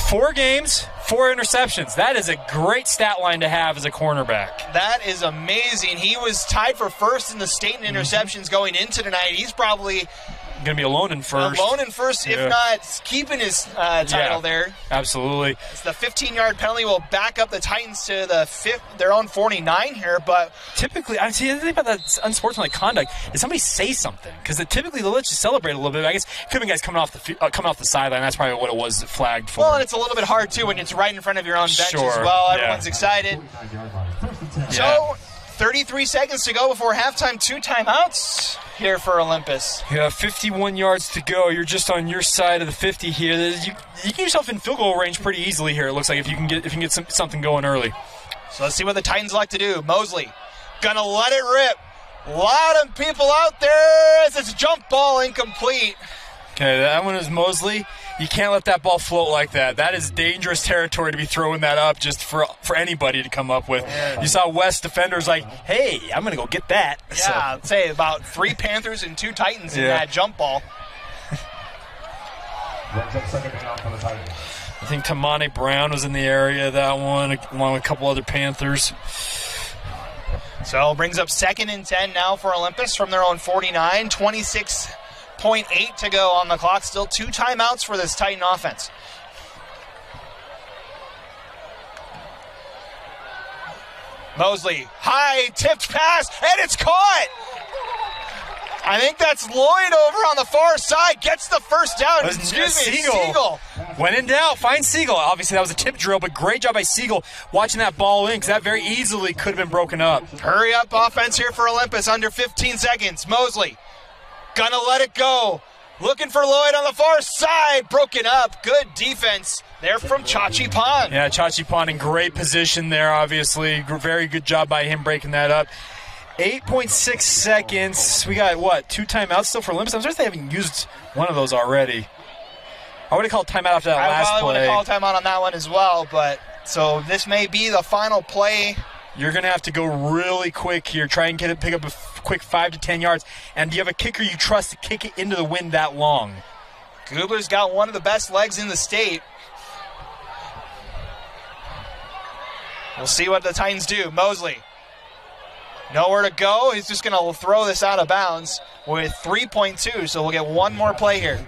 4 games, 4 interceptions. That is a great stat line to have as a cornerback. That is amazing. He was tied for 1st in the state in interceptions going into tonight. He's probably going to be alone in first. If not keeping his title there. Absolutely. It's the 15-yard penalty will back up the Titans to their own 49 here, but typically, I see the thing about that unsportsmanlike conduct is somebody say something, because typically they'll let you celebrate a little bit. I guess it could be guys coming off the sideline. That's probably what it was flagged for. Well, and it's a little bit hard too when it's right in front of your own bench as well. Everyone's excited. So 33 seconds to go before halftime. 2 timeouts here for Olympus. Yeah, 51 yards to go. You're just on your side of the 50 here. You get yourself in field goal range pretty easily here. It looks like if you can get something going early. So let's see what the Titans like to do. Mosley gonna let it rip. A lot of people out there as it's a jump ball incomplete. Okay, that one is Mosley. You can't let that ball float like that. That is dangerous territory to be throwing that up just for anybody to come up with. You saw West defenders like, hey, I'm going to go get that. Yeah, I'd say about 3 Panthers and 2 Titans in that jump ball. I think Tamani Brown was in the area, that one, along with a couple other Panthers. So brings up 2nd and 10 now for Olympus from their own 49. 26.8 to go on the clock. Still 2 timeouts for this Titan offense. Mosley, high tipped pass, and it's caught. I think that's Lloyd over on the far side. Gets the 1st down. Siegel. When in doubt, find Siegel. Obviously, that was a tip drill, but great job by Siegel watching that ball in, because that very easily could have been broken up. Hurry up offense here for Olympus. Under 15 seconds. Mosley gonna let it go. Looking for Lloyd on the far side. Broken up. Good defense there from Chachi Pond. Yeah, Chachi Pond in great position there, obviously. Very good job by him breaking that up. 8.6 seconds. We got, 2 timeouts still for Olympus? I'm surprised they haven't used one of those already. I would have called timeout after that last play. I would have called timeout on that one as well, but So this may be the final play. You're going to have to go really quick here. Try and pick up a quick 5 to 10 yards. And do you have a kicker you trust to kick it into the wind that long? Gubler's got one of the best legs in the state. We'll see what the Titans do. Mosley, nowhere to go. He's just going to throw this out of bounds with 3.2, so we'll get one more play here.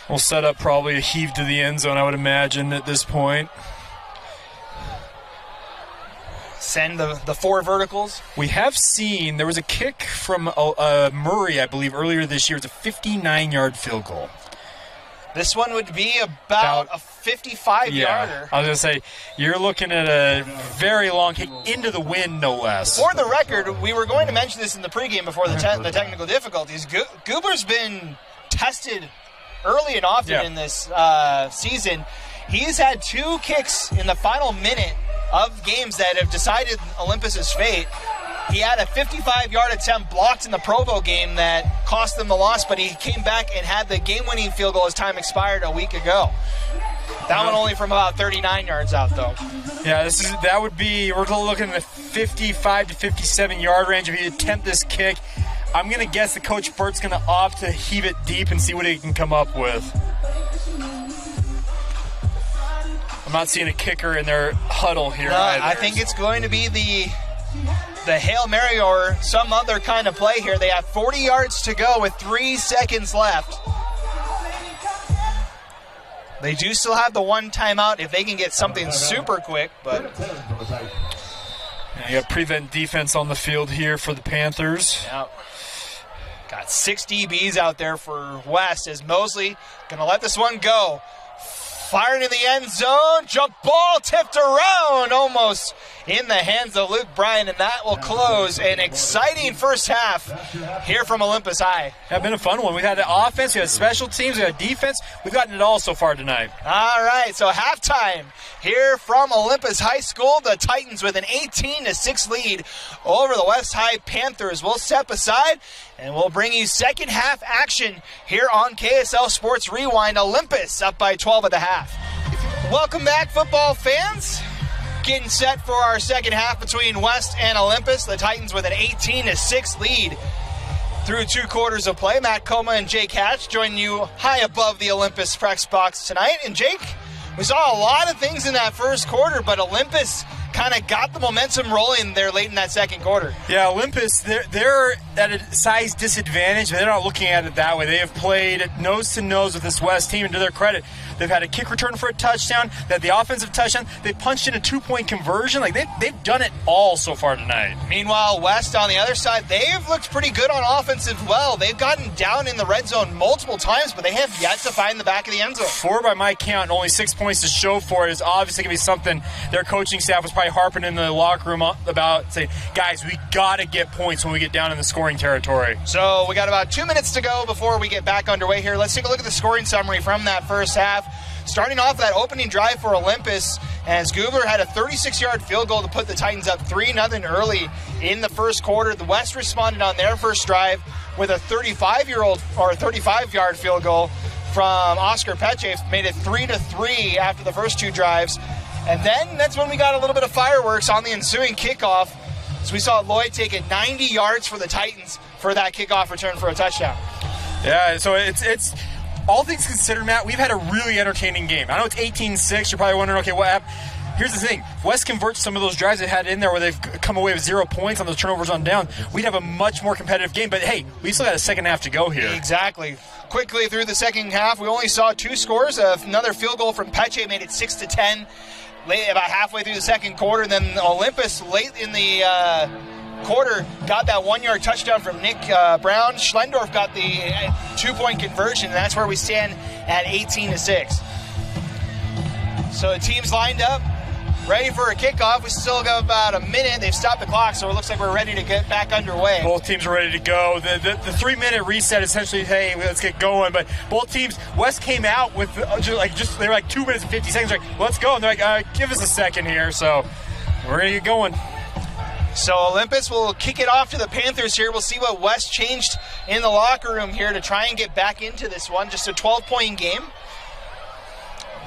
We'll set up probably a heave to the end zone, I would imagine, at this point. Send the 4 verticals. We have seen there was a kick from Murray, I believe, earlier this year. It's a 59-yard field goal. This one would be about a 55-yarder. Yeah, I was going to say, you're looking at a very long kick into the wind, no less. For the record, we were going to mention this in the pregame before the technical difficulties. Gubler's been tested early and often in this season. He's had 2 kicks in the final minute of games that have decided Olympus's fate. He had a 55-yard attempt blocked in the Provo game that cost them the loss, but he came back and had the game-winning field goal as time expired a week ago. That one only from about 39 yards out, though. Yeah, we're looking at the 55 to 57-yard range if you attempt this kick. I'm going to guess that Coach Burt's going to opt to heave it deep and see what he can come up with. I'm not seeing a kicker in their huddle here either. I think it's going to be the Hail Mary or some other kind of play here. They have 40 yards to go with 3 seconds left. They do still have the 1 timeout if they can get something super quick, but you got prevent defense on the field here for the Panthers. Yeah. Got 6 DBs out there for West as Mosley going to let this one go. Firing in the end zone, jump ball tipped around almost in the hands of Luke Bryan, and that will close an exciting first half here from Olympus High. It's been a fun one. We've had the offense, we've had special teams, we've had defense. We've gotten it all so far tonight. All right, so halftime here from Olympus High School. The Titans with an 18-6 lead over the West High Panthers. We'll step aside and we'll bring you second half action here on KSL Sports Rewind. Olympus up by 12 at the half. Welcome back, football fans. Getting set for our second half between West and Olympus. The Titans with an 18-6 lead through 2 quarters of play. Matt Coma and Jake Hatch joining you high above the Olympus press box tonight. And Jake, we saw a lot of things in that first quarter, but Olympus kind of got the momentum rolling there late in that second quarter. Yeah, Olympus, they're at a size disadvantage, but they're not looking at it that way. They have played nose-to-nose with this West team, and to their credit, they've had a kick return for a touchdown, they had the offensive touchdown, they punched in a 2-point conversion. Like, they've done it all so far tonight. Meanwhile, West on the other side, they've looked pretty good on offense as well. They've gotten down in the red zone multiple times, but they have yet to find the back of the end zone. 4 by my count, and only 6 points to show for it is obviously going to be something their coaching staff was probably harping in the locker room about, saying, guys, we got to get points when we get down in the scoring territory. So we got about 2 minutes to go before we get back underway here. Let's take a look at the scoring summary from that first half. Starting off that opening drive for Olympus, as Gubler had a 36-yard field goal to put the Titans up 3-0 early in the first quarter. The West responded on their first drive with a 35-yard field goal from Oscar Peche, made it 3-3 after the first 2 drives. And then that's when we got a little bit of fireworks on the ensuing kickoff. So we saw Lloyd take it 90 yards for the Titans for that kickoff return for a touchdown. Yeah, so it's all things considered, Matt, we've had a really entertaining game. I know it's 18-6. You're probably wondering, okay, what happened? Here's the thing. West converts some of those drives they had in there where they've come away with 0 points on those turnovers on down. We'd have a much more competitive game. But, hey, we still got a second half to go here. Exactly. Quickly through the second half, we only saw 2 scores. Another field goal from Peche made it 6-10. Late, about halfway through the second quarter. And then Olympus, late in the quarter, got that 1-yard touchdown from Nick Brown. Schlendorf got the 2-point conversion, and that's where we stand at 18-6. So the team's lined up, ready for a kickoff. We still got about a minute. They've stopped the clock, so it looks like we're ready to get back underway. Both teams are ready to go. The 3-minute reset essentially, hey, let's get going. But both teams, West came out with they were like 2 minutes and 50 seconds. Like, let's go. And they're like, give us a second here. So we're gonna get going. So Olympus will kick it off to the Panthers here. We'll see what West changed in the locker room here to try and get back into this one. Just a 12-point game.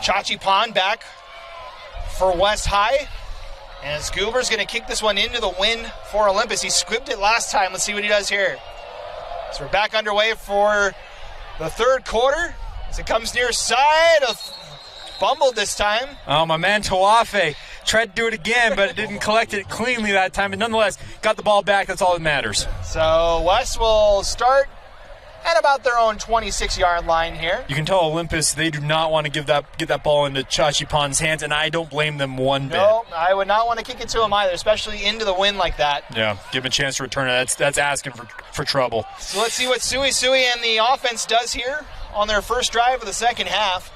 Chachi Pond back for West High. And Goober's going to kick this one into the win for Olympus. He squibbed it last time. Let's see what he does here. So we're back underway for the third quarter. As it comes near side of Bumbled this time. Oh, my man Tawafe tried to do it again, but didn't collect it cleanly that time. But nonetheless, got the ball back. That's all that matters. So West will start at about their own 26-yard line here. You can tell Olympus, they do not want to get that ball into Chachipan's hands, and I don't blame them one bit. No, I would not want to kick it to him either, especially into the wind like that. Yeah, give him a chance to return it. That's asking for trouble. So let's see what Sui and the offense does here on their first drive of the second half.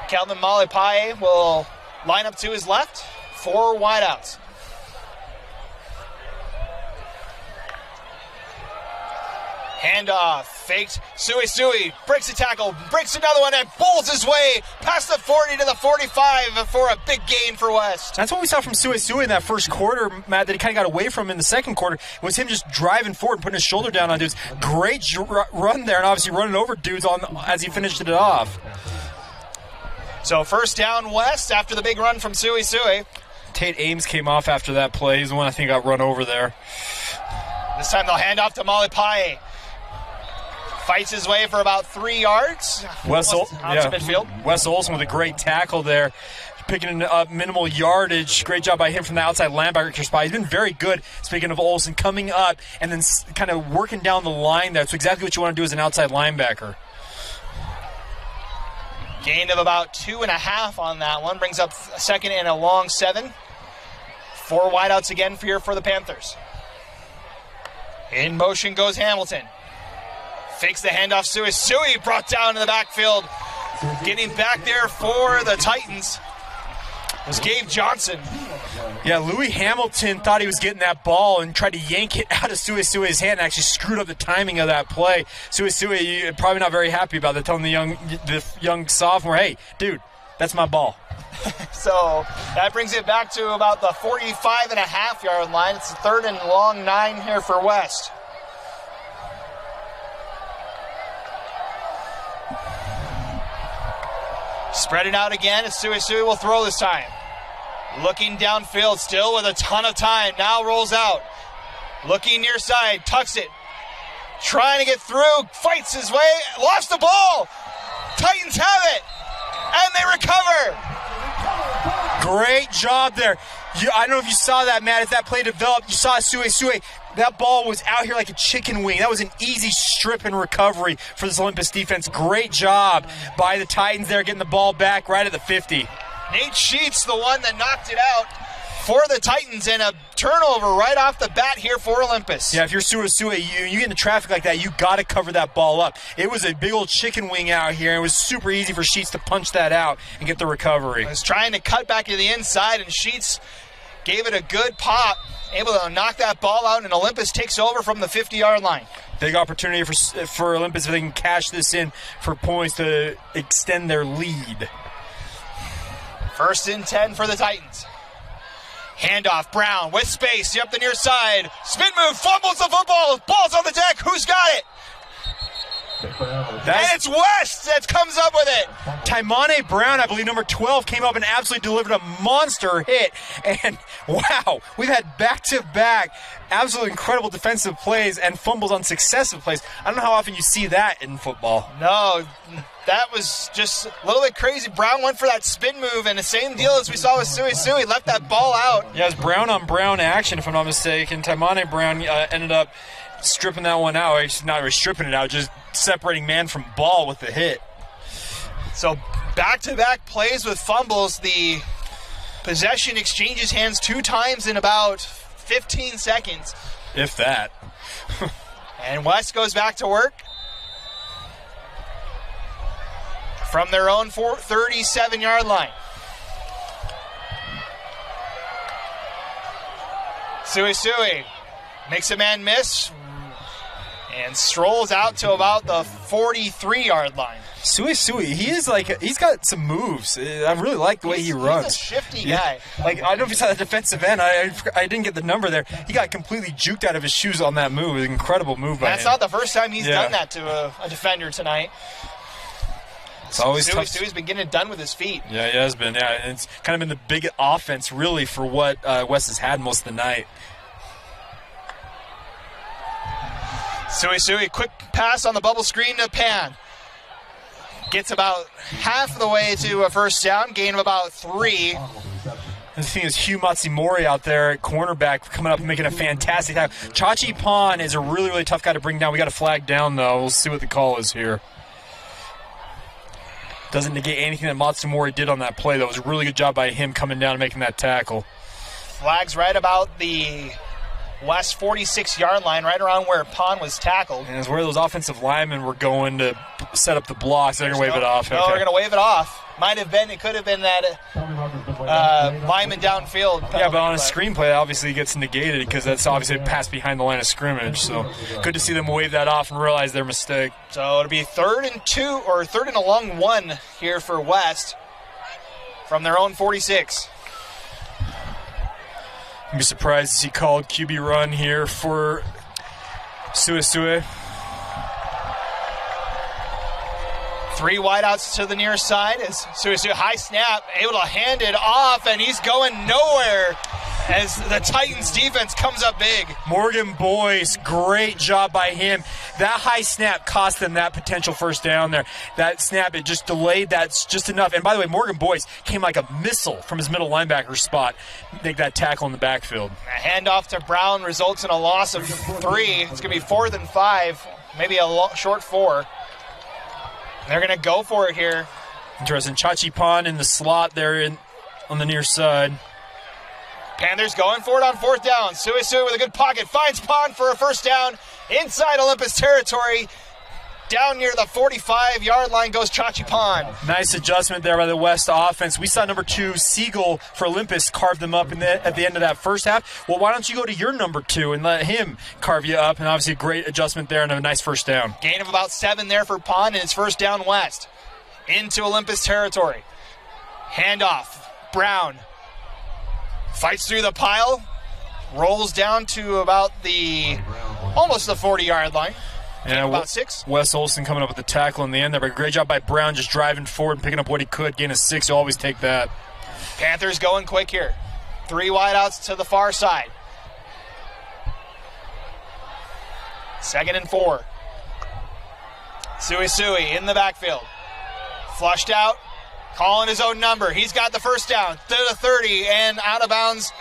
Calvin Malipae will line up to his left, 4 wideouts. Handoff, faked, Sui breaks a tackle, breaks another one, and bowls his way past the 40 to the 45 for a big gain for West. That's what we saw from Sui in that first quarter, Matt, that he kind of got away from in the second quarter. It was him just driving forward and putting his shoulder down on dudes. Great run there, and obviously running over dudes as he finished it off. So first down West after the big run from Sui. Tate Ames came off after that play. He's the one I think got run over there. This time they'll hand off to Malipae. Fights his way for about 3 yards. Wes Olson with a great tackle there, picking up minimal yardage. Great job by him from the outside linebacker spot. He's been very good, speaking of Olson, coming up and then kind of working down the line there. That's exactly what you want to do as an outside linebacker. Gain of about 2.5 on that one. Brings up a second and a long 7. 4 wideouts again for the Panthers. In motion goes Hamilton. Fakes the handoff. Sui brought down in the backfield. Getting back there for the Titans was Gabe Johnson. Yeah, Louis Hamilton thought he was getting that ball and tried to yank it out of Sui's hand and actually screwed up the timing of that play. Sui, probably not very happy about that, telling the young sophomore, hey, dude, that's my ball. So that brings it back to about the 45.5-yard line. It's the 3rd and long 9 here for West. Spread it out again as Sui will throw this time. Looking downfield still with a ton of time. Now rolls out. Looking near side. Tucks it. Trying to get through. Fights his way. Lost the ball. Titans have it. And they recover. Great job there. I don't know if you saw that, Matt, as that play developed. You saw Sui. That ball was out here like a chicken wing. That was an easy strip and recovery for this Olympus defense. Great job by the Titans there, getting the ball back right at the 50. Nate Sheets, the one that knocked it out for the Titans, and a turnover right off the bat here for Olympus. Yeah, if you're Sui, you get into traffic like that, you got to cover that ball up. It was a big old chicken wing out here. It was super easy for Sheets to punch that out and get the recovery. He was trying to cut back to the inside, and Sheets gave it a good pop, able to knock that ball out, and Olympus takes over from the 50-yard line. Big opportunity for Olympus if they can cash this in for points to extend their lead. 1st and 10 for the Titans. Handoff, Brown with space, up the near side. Spin move, fumbles the football. Ball's on the deck. Who's got it? And it's West that comes up with it. Taimane Brown, I believe, number 12, came up and absolutely delivered a monster hit. And, wow, we've had back-to-back absolutely incredible defensive plays and fumbles on successive plays. I don't know how often you see that in football. No, that was just a little bit crazy. Brown went for that spin move, and the same deal as we saw with Sui. Left that ball out. Yeah, it was Brown-on-Brown action, if I'm not mistaken. Taimane Brown ended up stripping that one out. He's not really stripping it out, just separating man from ball with the hit. So back-to-back plays with fumbles. The possession exchanges hands 2 times in about 15 seconds. If that. And West goes back to work from their own 37-yard line. Sui makes a man miss and strolls out to about the 43-yard line. Sui, he's got some moves. I really like the way he runs. He's a shifty guy. Like, I don't know if you saw that defensive end. I didn't get the number there. He got completely juked out of his shoes on that move. It was an incredible move by him. That's not the first time he's done that to a defender tonight. It's always tough. Stewie's been getting it done with his feet. Yeah, he has been. Yeah, and it's kind of been the big offense, really, for what West has had most of the night. Suey, quick pass on the bubble screen to Pan. Gets about half of the way to a first down, gain of about 3. The thing is, Hugh Matsumori out there at cornerback coming up and making a fantastic tackle. Chachi Pan is a really, really tough guy to bring down. We got a flag down, though. We'll see what the call is here. Doesn't negate anything that Matsumori did on that play, though. It was a really good job by him coming down and making that tackle. Flags right about the West 46-yard line, right around where Pan was tackled. And it's where those offensive linemen were going to set up the blocks. They're going to wave it off. No, okay. They're going to wave it off. It could have been that lineman downfield penalty. Yeah, but on a screenplay, obviously it gets negated because that's obviously a pass behind the line of scrimmage. So good to see them wave that off and realize their mistake. So it'll be 3rd and 2, or 3rd and a long 1 here for West from their own 46. I'd be surprised to see called QB run here for Suey. 3 wideouts to the near side as Suey high snap, able to hand it off, and he's going nowhere as the Titans defense comes up big. Morgan Boyce, great job by him. That high snap cost them that potential first down there. That snap, it just delayed. That's just enough. And by the way, Morgan Boyce came like a missile from his middle linebacker spot, make that tackle in the backfield. A handoff to Brown results in a loss of 3. It's going to be 4th and 5, maybe a short 4. They're going to go for it here. Interesting. Chachi Pan in the slot there on the near side. Panthers going for it on 4th down. Suey with a good pocket. Finds Pan for a first down inside Olympus territory. Down near the 45-yard line goes Chachi Pan. Nice adjustment there by the West offense. We saw number 2, Siegel, for Olympus, carve them up at the end of that first half. Well, why don't you go to your number 2 and let him carve you up? And obviously a great adjustment there and a nice first down. Gain of about 7 there for Pan, and it's first down West. Into Olympus territory. Handoff. Brown fights through the pile. Rolls down to about almost the 40-yard line. Yeah, about 6. Wes Olson coming up with the tackle in the end there, but great job by Brown just driving forward and picking up what he could. Gain of 6, you always take that. Panthers going quick here. 3 wideouts to the far side. 2nd and 4. Suey in the backfield. Flushed out. Calling his own number. He's got the first down to the 30 and out of bounds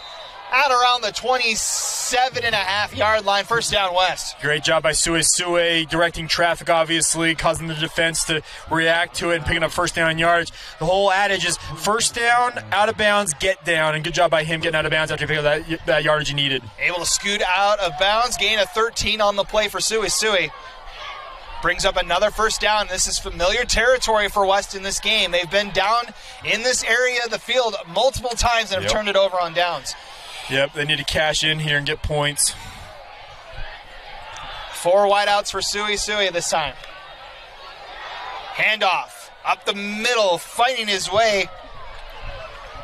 at around the 27.5-yard line. First down West. Great job by Suey directing traffic, obviously, causing the defense to react to it and picking up first down yards. The whole adage is first down, out of bounds, get down. And good job by him getting out of bounds after he picked up that yardage he needed. Able to scoot out of bounds. Gain of 13 on the play for Suey. Brings up another first down. This is familiar territory for West in this game. They've been down in this area of the field multiple times and have turned it over on downs. Yep, they need to cash in here and get points. 4 wideouts for Suey this time. Handoff up the middle, fighting his way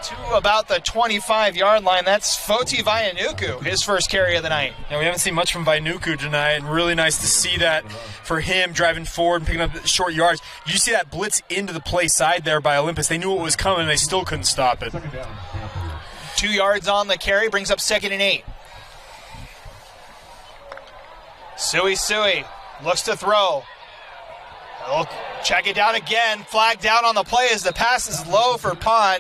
to about the 25-yard line. That's Foti Vaianuku, his first carry of the night. Yeah, we haven't seen much from Vaianuku tonight, and really nice to see that for him driving forward and picking up short yards. You see that blitz into the play side there by Olympus. They knew what was coming, and they still couldn't stop it. 2 yards on the carry, brings up 2nd and 8. Suey looks to throw. They'll check it down again. Flag down on the play as the pass is low for Pan.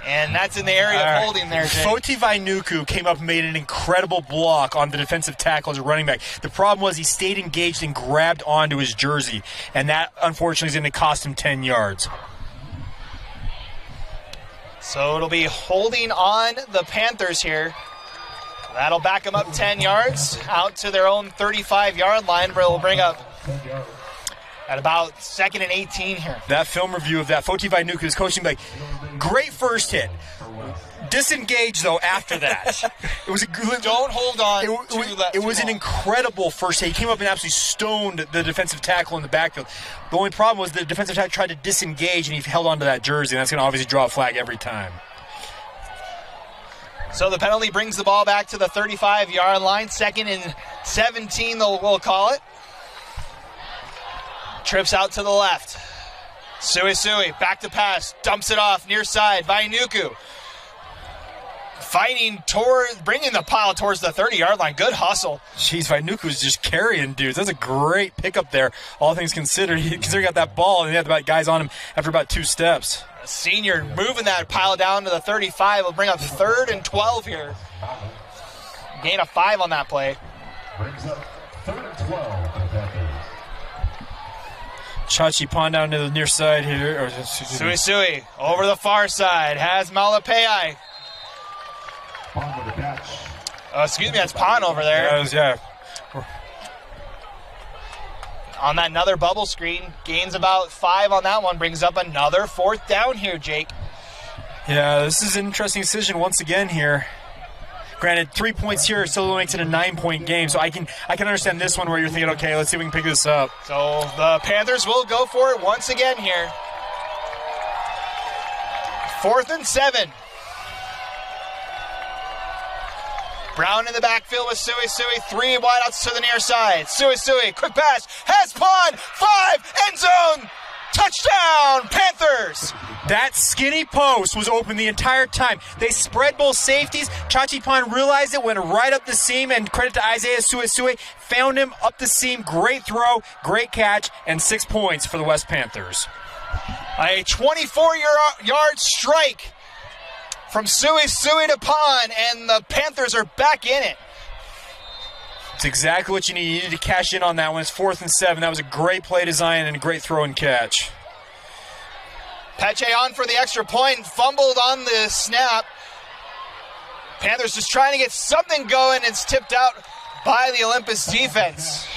And that's in the area of holding there, Jay. Foti Vaianuku came up and made an incredible block on the defensive tackle as a running back. The problem was he stayed engaged and grabbed onto his jersey. And that, unfortunately, is going to cost him 10 yards. So it'll be holding on the Panthers here. That'll back them up 10 yards out to their own 35-yard line, where it'll bring up at about 2nd and 18 here. That film review of that, Foti Vaianuku is coaching like, great first hit. Disengage, though, after that. It was Don't hold on It was an incredible first hit. He came up and absolutely stoned the defensive tackle in the backfield. The only problem was the defensive tackle tried to disengage, and he held onto that jersey, and that's going to obviously draw a flag every time. So the penalty brings the ball back to the 35-yard line. 2nd and 17, we'll call it. Trips out to the left. Suisui, back to pass, dumps it off near side. Vainuku fighting bringing the pile towards the 30-yard line. Good hustle. Jeez, Vainuku's just carrying dudes. That's a great pickup there, all things considered. He got that ball, and he had about guys on him after about 2 steps. A senior moving that pile down to the 35 will bring up 3rd and 12 here. Gain of 5 on that play. Brings up 3rd and 12 for the Panthers. Chachi Pond down to the near side here. Suisui over the far side has Malapai. Pond with a catch. Excuse me, that's Pond over there. Yeah. On that another bubble screen, gains about 5 on that one, brings up another 4th down here, Jake. Yeah, this is an interesting decision once again here. Granted, 3 points here still makes it a 9-point game, so I can understand this one where you're thinking, okay, let's see if we can pick this up. So the Panthers will go for it once again here. 4th and 7. Brown in the backfield with Suisui. 3 wideouts to the near side. Suisui, quick pass, has Pond, 5, end zone, touchdown, Panthers! That skinny post was open the entire time. They spread both safeties. Chachi Pond realized it, went right up the seam, and credit to Isaiah Suisui, found him up the seam. Great throw, great catch, and 6 points for the West Panthers. A 24-yard strike from Suisui to Pond, and the Panthers are back in it. It's exactly what you need. You needed to cash in on that one. It's 4th and 7. That was a great play design and a great throw and catch. Peche on for the extra point, fumbled on the snap. Panthers just trying to get something going. It's tipped out by the Olympus defense.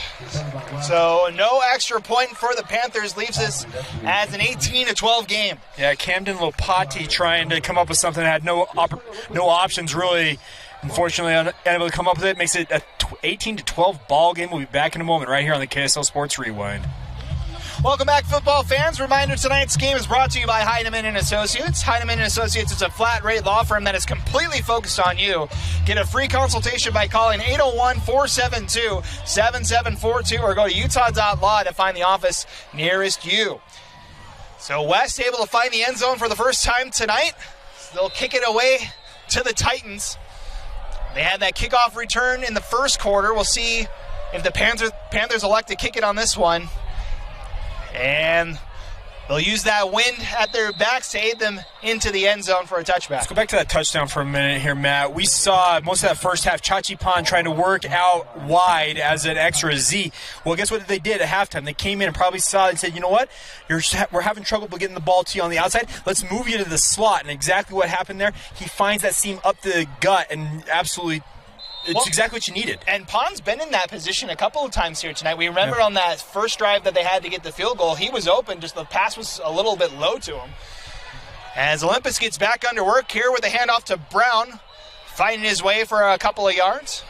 So no extra point for the Panthers, leaves us as an 18-12 game. Yeah, Camden Lopati trying to come up with something that had no options really. Unfortunately, unable to come up with it. Makes it a 18-12 ball game. We'll be back in a moment right here on the KSL Sports Rewind. Welcome back, football fans. Reminder, tonight's game is brought to you by Heinemann & Associates. Heinemann & Associates is a flat-rate law firm that is completely focused on you. Get a free consultation by calling 801-472-7742 or go to utah.law to find the office nearest you. So West able to find the end zone for the first time tonight. They'll kick it away to the Titans. They had that kickoff return in the first quarter. We'll see if the Panthers elect to kick it on this one. And they'll use that wind at their backs to aid them into the end zone for a touchback. Let's go back to that touchdown for a minute here, Matt. We saw most of that first half Chachi Pond trying to work out wide as an extra Z. Well, guess what they did at halftime? They came in and probably saw it and said, you know what? We're having trouble getting the ball to you on the outside. Let's move you to the slot. And exactly what happened there, he finds that seam up the gut and absolutely – it's exactly what you needed. And Pond's been in that position a couple of times here tonight. We remember on that first drive that they had to get the field goal, he was open, just the pass was a little bit low to him. As Olympus gets back under work here with a handoff to Brown, fighting his way for a couple of yards.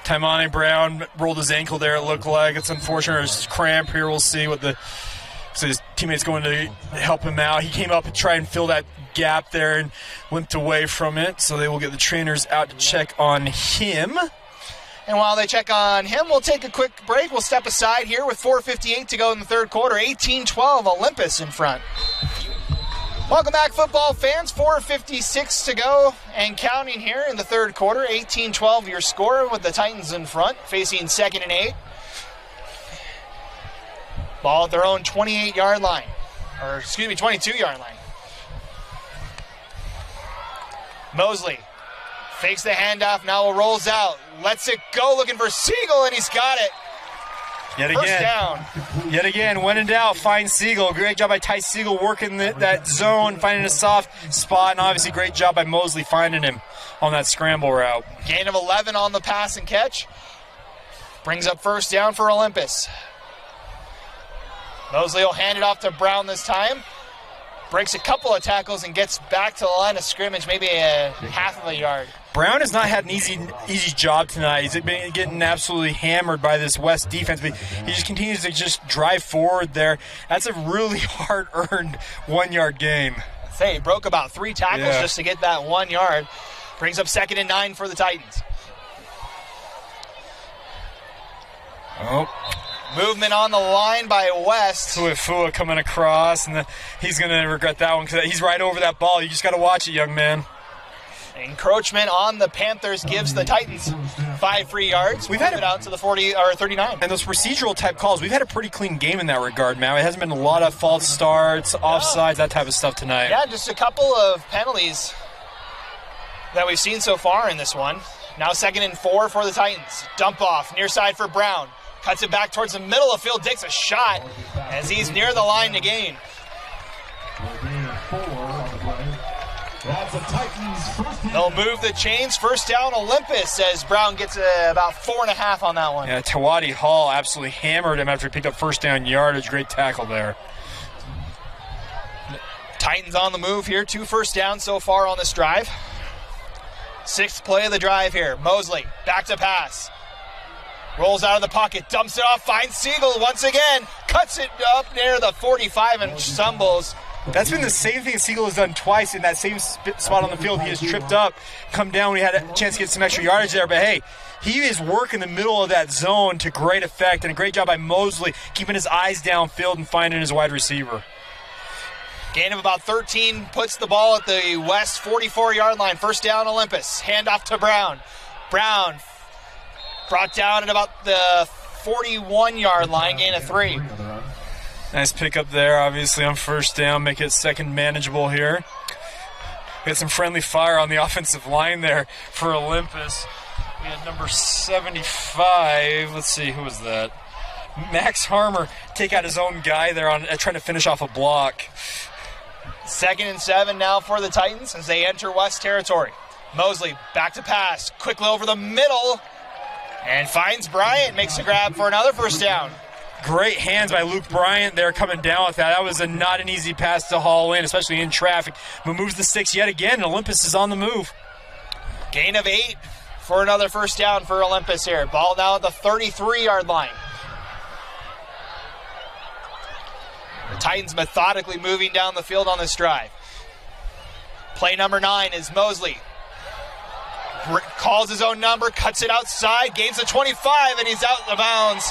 Taimane Brown rolled his ankle there, it looked like. It's unfortunate. There's cramp here. We'll see what so his teammates going to help him out. He came up and tried and fill that gap there and limped away from it, so they will get the trainers out to check on him. And while they check on him, we'll take a quick break. We'll step aside here with 4:58 to go in the third quarter. 18-12, Olympus in front. Welcome back, football fans. 4:56 to go and counting here in the third quarter. 18-12 your score with the Titans in front, facing 2nd and 8. Ball at their own 28-yard line. Or, 22-yard line. Mosley fakes the handoff, now rolls out, lets it go, looking for Siegel, and he's got it. First down. Yet again, when in doubt, find Siegel. Great job by Ty Siegel working that zone, finding a soft spot, and obviously great job by Mosley finding him on that scramble route. Gain of 11 on the pass and catch. Brings up first down for Olympus. Mosley will hand it off to Brown this time. Breaks a couple of tackles and gets back to the line of scrimmage, maybe a half of a yard. Brown has not had an easy job tonight. He's been getting absolutely hammered by this West defense, but he just continues to just drive forward there. That's a really hard-earned 1-yard gain. He broke about 3 tackles just to get that 1 yard. Brings up 2nd and 9 for the Titans. Oh, Movement on the line by West. Fua coming across, and he's going to regret that one because he's right over that ball. You just got to watch it, young man. Encroachment on the Panthers gives the Titans 5 free yards. We've had it out to the 40 or 39. And those procedural type calls, we've had a pretty clean game in that regard, man. It hasn't been a lot of false starts, offsides, that type of stuff tonight. Yeah, just a couple of penalties that we've seen so far in this one. Now 2nd and 4 for the Titans. Dump off, near side for Brown. Cuts it back towards the middle of field, takes a shot as he's near the line to gain. They'll move the chains. First down, Olympus, as Brown gets about 4.5 on that one. Yeah, Tawadi Hall absolutely hammered him after he picked up first down yardage. Great tackle there. Titans on the move here. 2 first downs so far on this drive. 6th play of the drive here. Mosley, back to pass. Rolls out of the pocket, dumps it off, finds Siegel once again, cuts it up near the 45 and stumbles. That's been the same thing Siegel has done twice in that same spot on the field. He has tripped up, come down when he had a chance to get some extra yardage there. But, hey, he is working the middle of that zone to great effect, and a great job by Mosley keeping his eyes downfield and finding his wide receiver. Gain of about 13 puts the ball at the West 44-yard line. First down, Olympus. Handoff to Brown. Brown brought down at about the 41-yard line, gain of 3. Nice pickup there, obviously, on first down. Make it second manageable here. Get some friendly fire on the offensive line there for Olympus. We had number 75. Let's see, who was that? Max Harmer take out his own guy there on trying to finish off a block. 2nd and 7 now for the Titans as they enter West territory. Mosley back to pass, quickly over the middle, and finds Bryant, makes a grab for another first down. Great hands by Luke Bryant there coming down with that. That was not an easy pass to haul in, especially in traffic. But moves the 6 yet again, and Olympus is on the move. Gain of 8 for another first down for Olympus here. Ball now at the 33-yard line. The Titans methodically moving down the field on this drive. Play number 9 is Mosley. Calls his own number, cuts it outside, gains the 25, and he's out of bounds.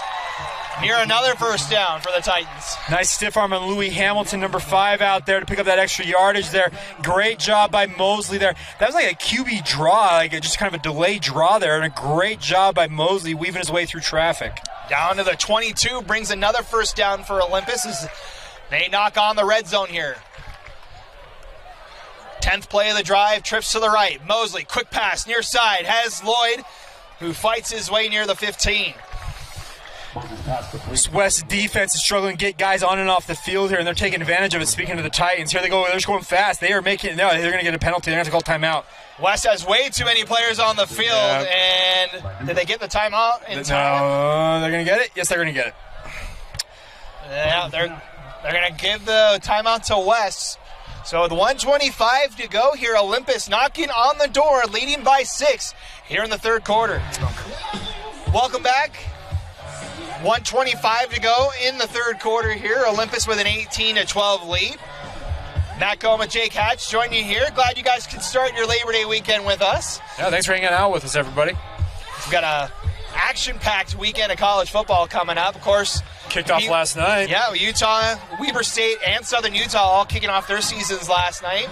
Near another first down for the Titans. Nice stiff arm on Louis Hamilton, number 5, out there to pick up that extra yardage there. Great job by Mosley there. That was like a QB draw, like just kind of a delayed draw there, and a great job by Mosley weaving his way through traffic. Down to the 22, brings another first down for Olympus as they knock on the red zone here. 10th play of the drive, trips to the right. Mosley, quick pass, near side, has Lloyd, who fights his way near the 15. This West defense is struggling to get guys on and off the field here, and they're taking advantage of it. Speaking of the Titans, here they go. They're just going fast. They are making no. They're going to get a penalty. They're going to have to call timeout. West has way too many players on the field, and did they get the timeout in time? No, they're going to get it. Yes, they're going to get it. Yeah, they're going to give the timeout to West. So with 1:25 to go here, Olympus knocking on the door, leading by 6 here in the third quarter. Welcome back. 1:25 to go in the third quarter here. Olympus with an 18-12 lead. Matt Coma, Jake Hatch join you here. Glad you guys could start your Labor Day weekend with us. Yeah, thanks for hanging out with us, everybody. We've got a action-packed weekend of college football coming up. Of course, kicked off last night. Yeah, Utah, Weber State, and Southern Utah all kicking off their seasons last night.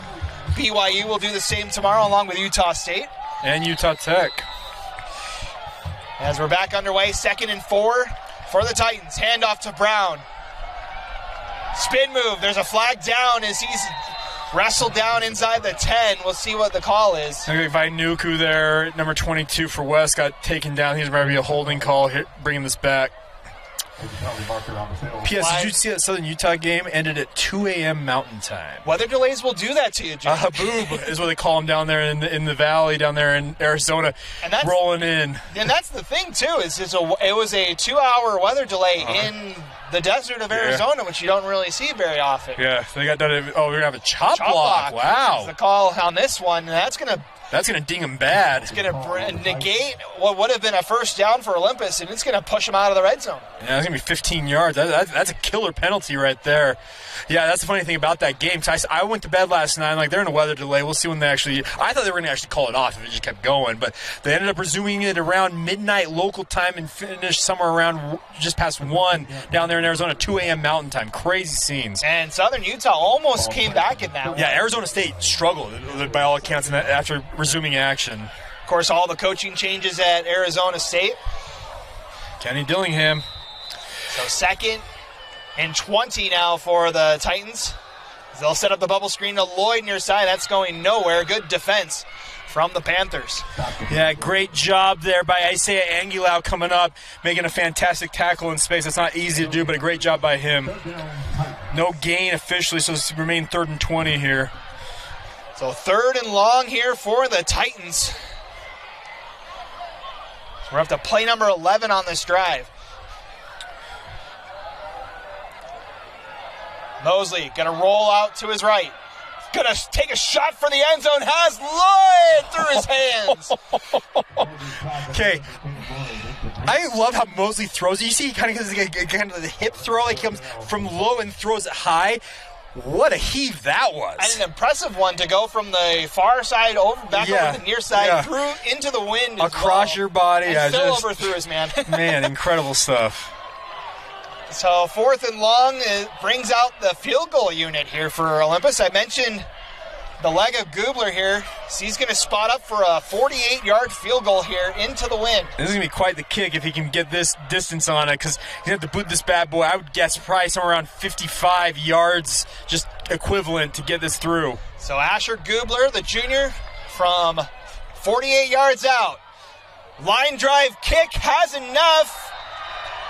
BYU will do the same tomorrow along with Utah State. And Utah Tech. As we're back underway, 2nd and 4 for the Titans. Handoff to Brown. Spin move. There's a flag down as he's wrestled down inside the 10. We'll see what the call is. Vainuku there, number 22 for West, got taken down. He's going to be a holding call here, bringing this back. P.S. Did you see that Southern Utah game ended at 2 a.m. Mountain Time? Weather delays will do that to you, Jim. Haboob is what they call them down there in the valley, down there in Arizona, and rolling in. And that's the thing, too, is it was a 2-hour weather delay in the desert of Arizona, which you don't really see very often. Yeah, they got done. Oh, we're going to have a chop block. Wow. Is the call on this one. That's going to ding them bad. It's going to negate what would have been a first down for Olympus, and it's going to push them out of the red zone. Yeah, it's going to be 15 yards. That's a killer penalty right there. Yeah, that's the funny thing about that game. I went to bed last night. Like, they're in a weather delay. We'll see when they actually. I thought they were going to actually call it off if it just kept going, but they ended up resuming it around midnight local time and finished somewhere around just past 1 down there in Arizona, 2 a.m. Mountain Time. Crazy scenes. And Southern Utah almost came back in that one. Yeah, Arizona State struggled by all accounts after resuming action. Of course, all the coaching changes at Arizona State. Kenny Dillingham. So 2nd and 20 now for the Titans. They'll set up the bubble screen to Lloyd near side. That's going nowhere. Good defense from the Panthers. Yeah, great job there by Isaiah Angulau coming up, making a fantastic tackle in space. It's not easy to do, but a great job by him. No gain officially, so it's remain 3rd and 20 here. So 3rd and long here for the Titans. So we're up to play number 11 on this drive. Mosley going to roll out to his right. Going to take a shot for the end zone. Has Lloyd through his hands. Okay. I love how Mosley throws it. You see he kind of does the hip throw. Like he comes from low and throws it high. What a heave that was. And an impressive one to go from the far side back over the near side, through into the wind. Across your body. And still overthrew his man. Man, incredible stuff. So 4th and long, it brings out the field goal unit here for Olympus. I mentioned the leg of Gubler here. So he's going to spot up for a 48-yard field goal here into the wind. This is going to be quite the kick if he can get this distance on it, because he's going to have to boot this bad boy. I would guess probably somewhere around 55 yards, just equivalent to get this through. So Asher Gubler, the junior, from 48 yards out. Line drive kick has enough.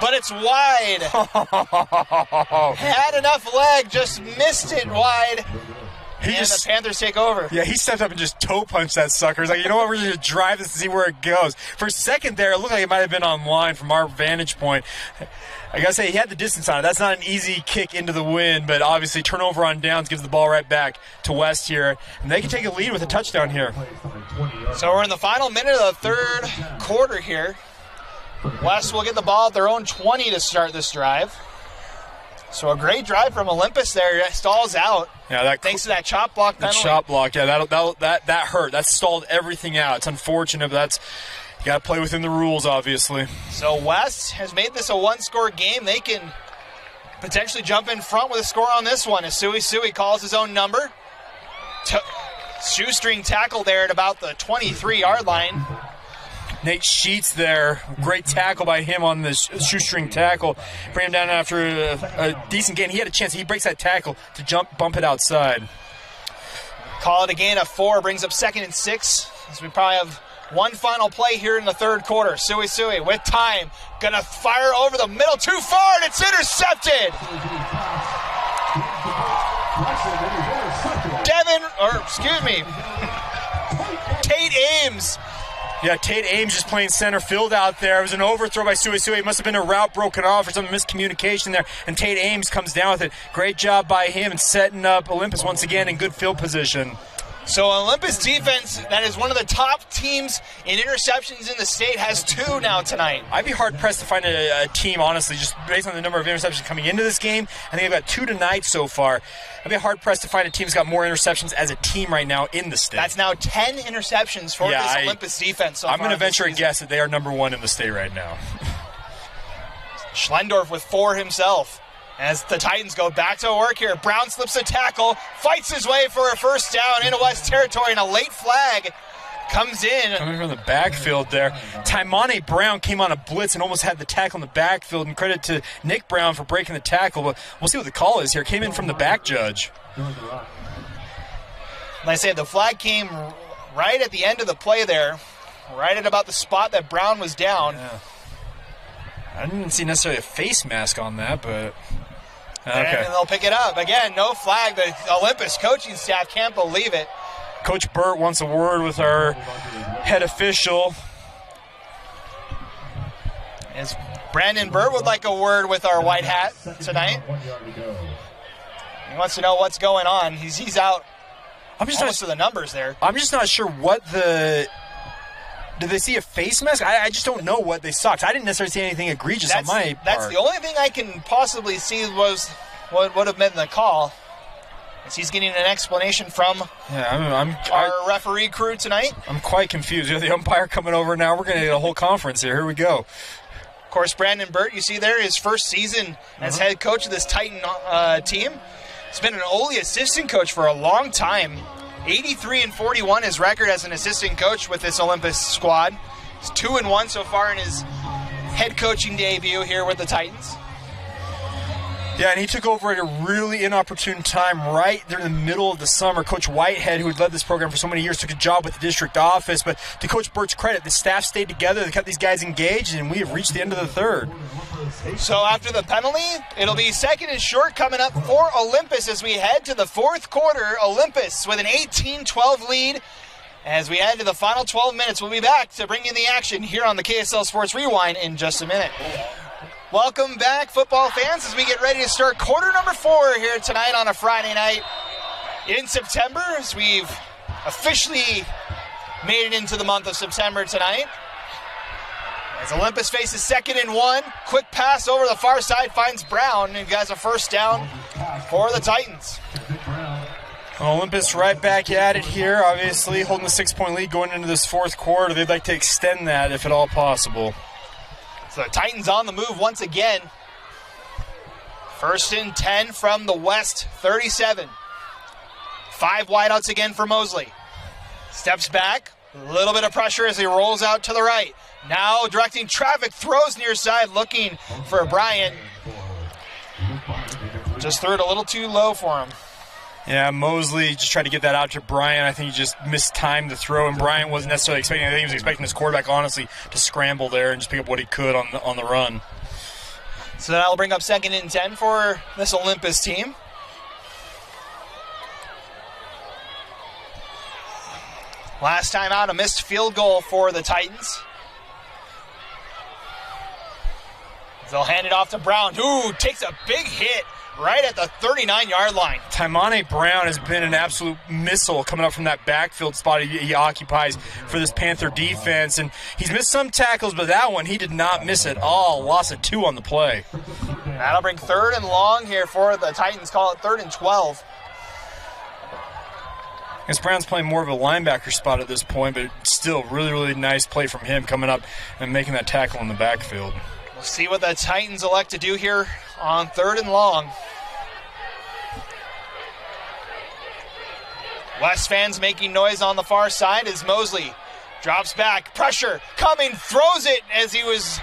But it's wide. Had enough leg, just missed it wide. The Panthers take over. Yeah, he stepped up and just toe punched that sucker. He's like, you know what, we're going to drive this and see where it goes. For a second there, it looked like it might have been online from our vantage point. I got to say, he had the distance on it. That's not an easy kick into the wind, but obviously turnover on downs gives the ball right back to West here. And they can take a lead with a touchdown here. So we're in the final minute of the 3rd quarter here. West will get the ball at their own 20 to start this drive. So a great drive from Olympus there. Stalls out. Yeah, thanks to that chop block penalty. That chop block, yeah, that hurt. That stalled everything out. It's unfortunate, but you got to play within the rules, obviously. So West has made this a one-score game. They can potentially jump in front with a score on this one as Sui calls his own number. Shoestring tackle there at about the 23-yard line. Nate Sheets there. Great tackle by him on the shoestring tackle. Bring him down after a decent gain. He had a chance. He breaks that tackle to bump it outside. Call it a gain of 4. Brings up 2nd and 6. As we probably have one final play here in the 3rd quarter. Sui with time. Going to fire over the middle. Too far, and it's intercepted. Tate Ames. Yeah, Tate Ames just playing center field out there. It was an overthrow by Sui. It must have been a route broken off or some miscommunication there. And Tate Ames comes down with it. Great job by him and setting up Olympus once again in good field position. So Olympus defense, that is one of the top teams in interceptions in the state, has 2 now tonight. I'd be hard-pressed to find a team, honestly, just based on the number of interceptions coming into this game. I think they've got 2 tonight so far. I'd be hard-pressed to find a team that's got more interceptions as a team right now in the state. That's now 10 interceptions for this Olympus defense so I'm going to venture a guess that they are number 1 in the state right now. Schlendorf with 4 himself. As the Titans go back to work here, Brown slips a tackle, fights his way for a first down into West territory, and a late flag comes in. Coming from the backfield there. Taimane Brown came on a blitz and almost had the tackle in the backfield, and credit to Nick Brown for breaking the tackle, but we'll see what the call is here. Came in from the back judge. Like I said, the flag came right at the end of the play there, right at about the spot that Brown was down. Yeah. I didn't see necessarily a face mask on that, but... Okay. And they'll pick it up. Again, no flag. The Olympus coaching staff can't believe it. Coach Burt wants a word with our head official. As Brandon Burt would like a word with our white hat tonight. He wants to know what's going on. He's out. I'm just almost to the numbers there. I'm just not sure what the. Did they see a face mask? I just don't know what they saw. I didn't necessarily see anything egregious on my part. That's the only thing I can possibly see was what would have been the call. As he's getting an explanation from our referee crew tonight. I'm quite confused. We have the umpire coming over now. We're going to get a whole conference here. Here we go. Of course, Brandon Burt, you see there, his first season as head coach of this Titan team. He's been an Ole assistant coach for a long time. 83-41 his record as an assistant coach with this Olympus squad. He's 2-1 so far in his head coaching debut here with the Titans. Yeah, and he took over at a really inopportune time right there in the middle of the summer. Coach Whitehead, who had led this program for so many years, took a job with the district office. But to Coach Burt's credit, the staff stayed together. They kept these guys engaged, and we have reached the end of the third. So after the penalty, it'll be second and short coming up for Olympus as we head to the fourth quarter. Olympus with an 18-12 lead. As we head to the final 12 minutes, we'll be back to bring you the action here on the KSL Sports Rewind in just a minute. Welcome back, football fans, as we get ready to start quarter number 4 here tonight on a Friday night in September, as we've officially made it into the month of September tonight. As Olympus faces 2nd and 1, quick pass over the far side finds Brown and gets a first down for the Titans. Olympus right back at it here, obviously holding a 6-point lead going into this fourth quarter. They'd like to extend that if at all possible. So the Titans on the move once again. 1st and 10 from the West 37. 5 wideouts again for Mosley. Steps back, a little bit of pressure as he rolls out to the right. Now directing traffic, throws near side, looking for Bryant. Just threw it a little too low for him. Yeah, Mosley just tried to get that out to Bryant. I think he just mistimed the throw, and Bryant wasn't necessarily expecting anything. He was expecting his quarterback, honestly, to scramble there and just pick up what he could on the run. So that'll bring up 2nd and 10 for this Olympus team. Last time out, a missed field goal for the Titans. They'll hand it off to Brown, who takes a big hit right at the 39-yard line. Taimane Brown has been an absolute missile coming up from that backfield spot he occupies for this Panther defense. And he's missed some tackles, but that one he did not miss at all. Loss of 2 on the play. That'll bring 3rd and long here for the Titans. Call it 3rd and 12. Because Brown's playing more of a linebacker spot at this point, but still really, really nice play from him coming up and making that tackle in the backfield. We'll see what the Titans elect to do here on 3rd and long. West fans making noise on the far side as Mosley drops back. Pressure coming, throws it as he was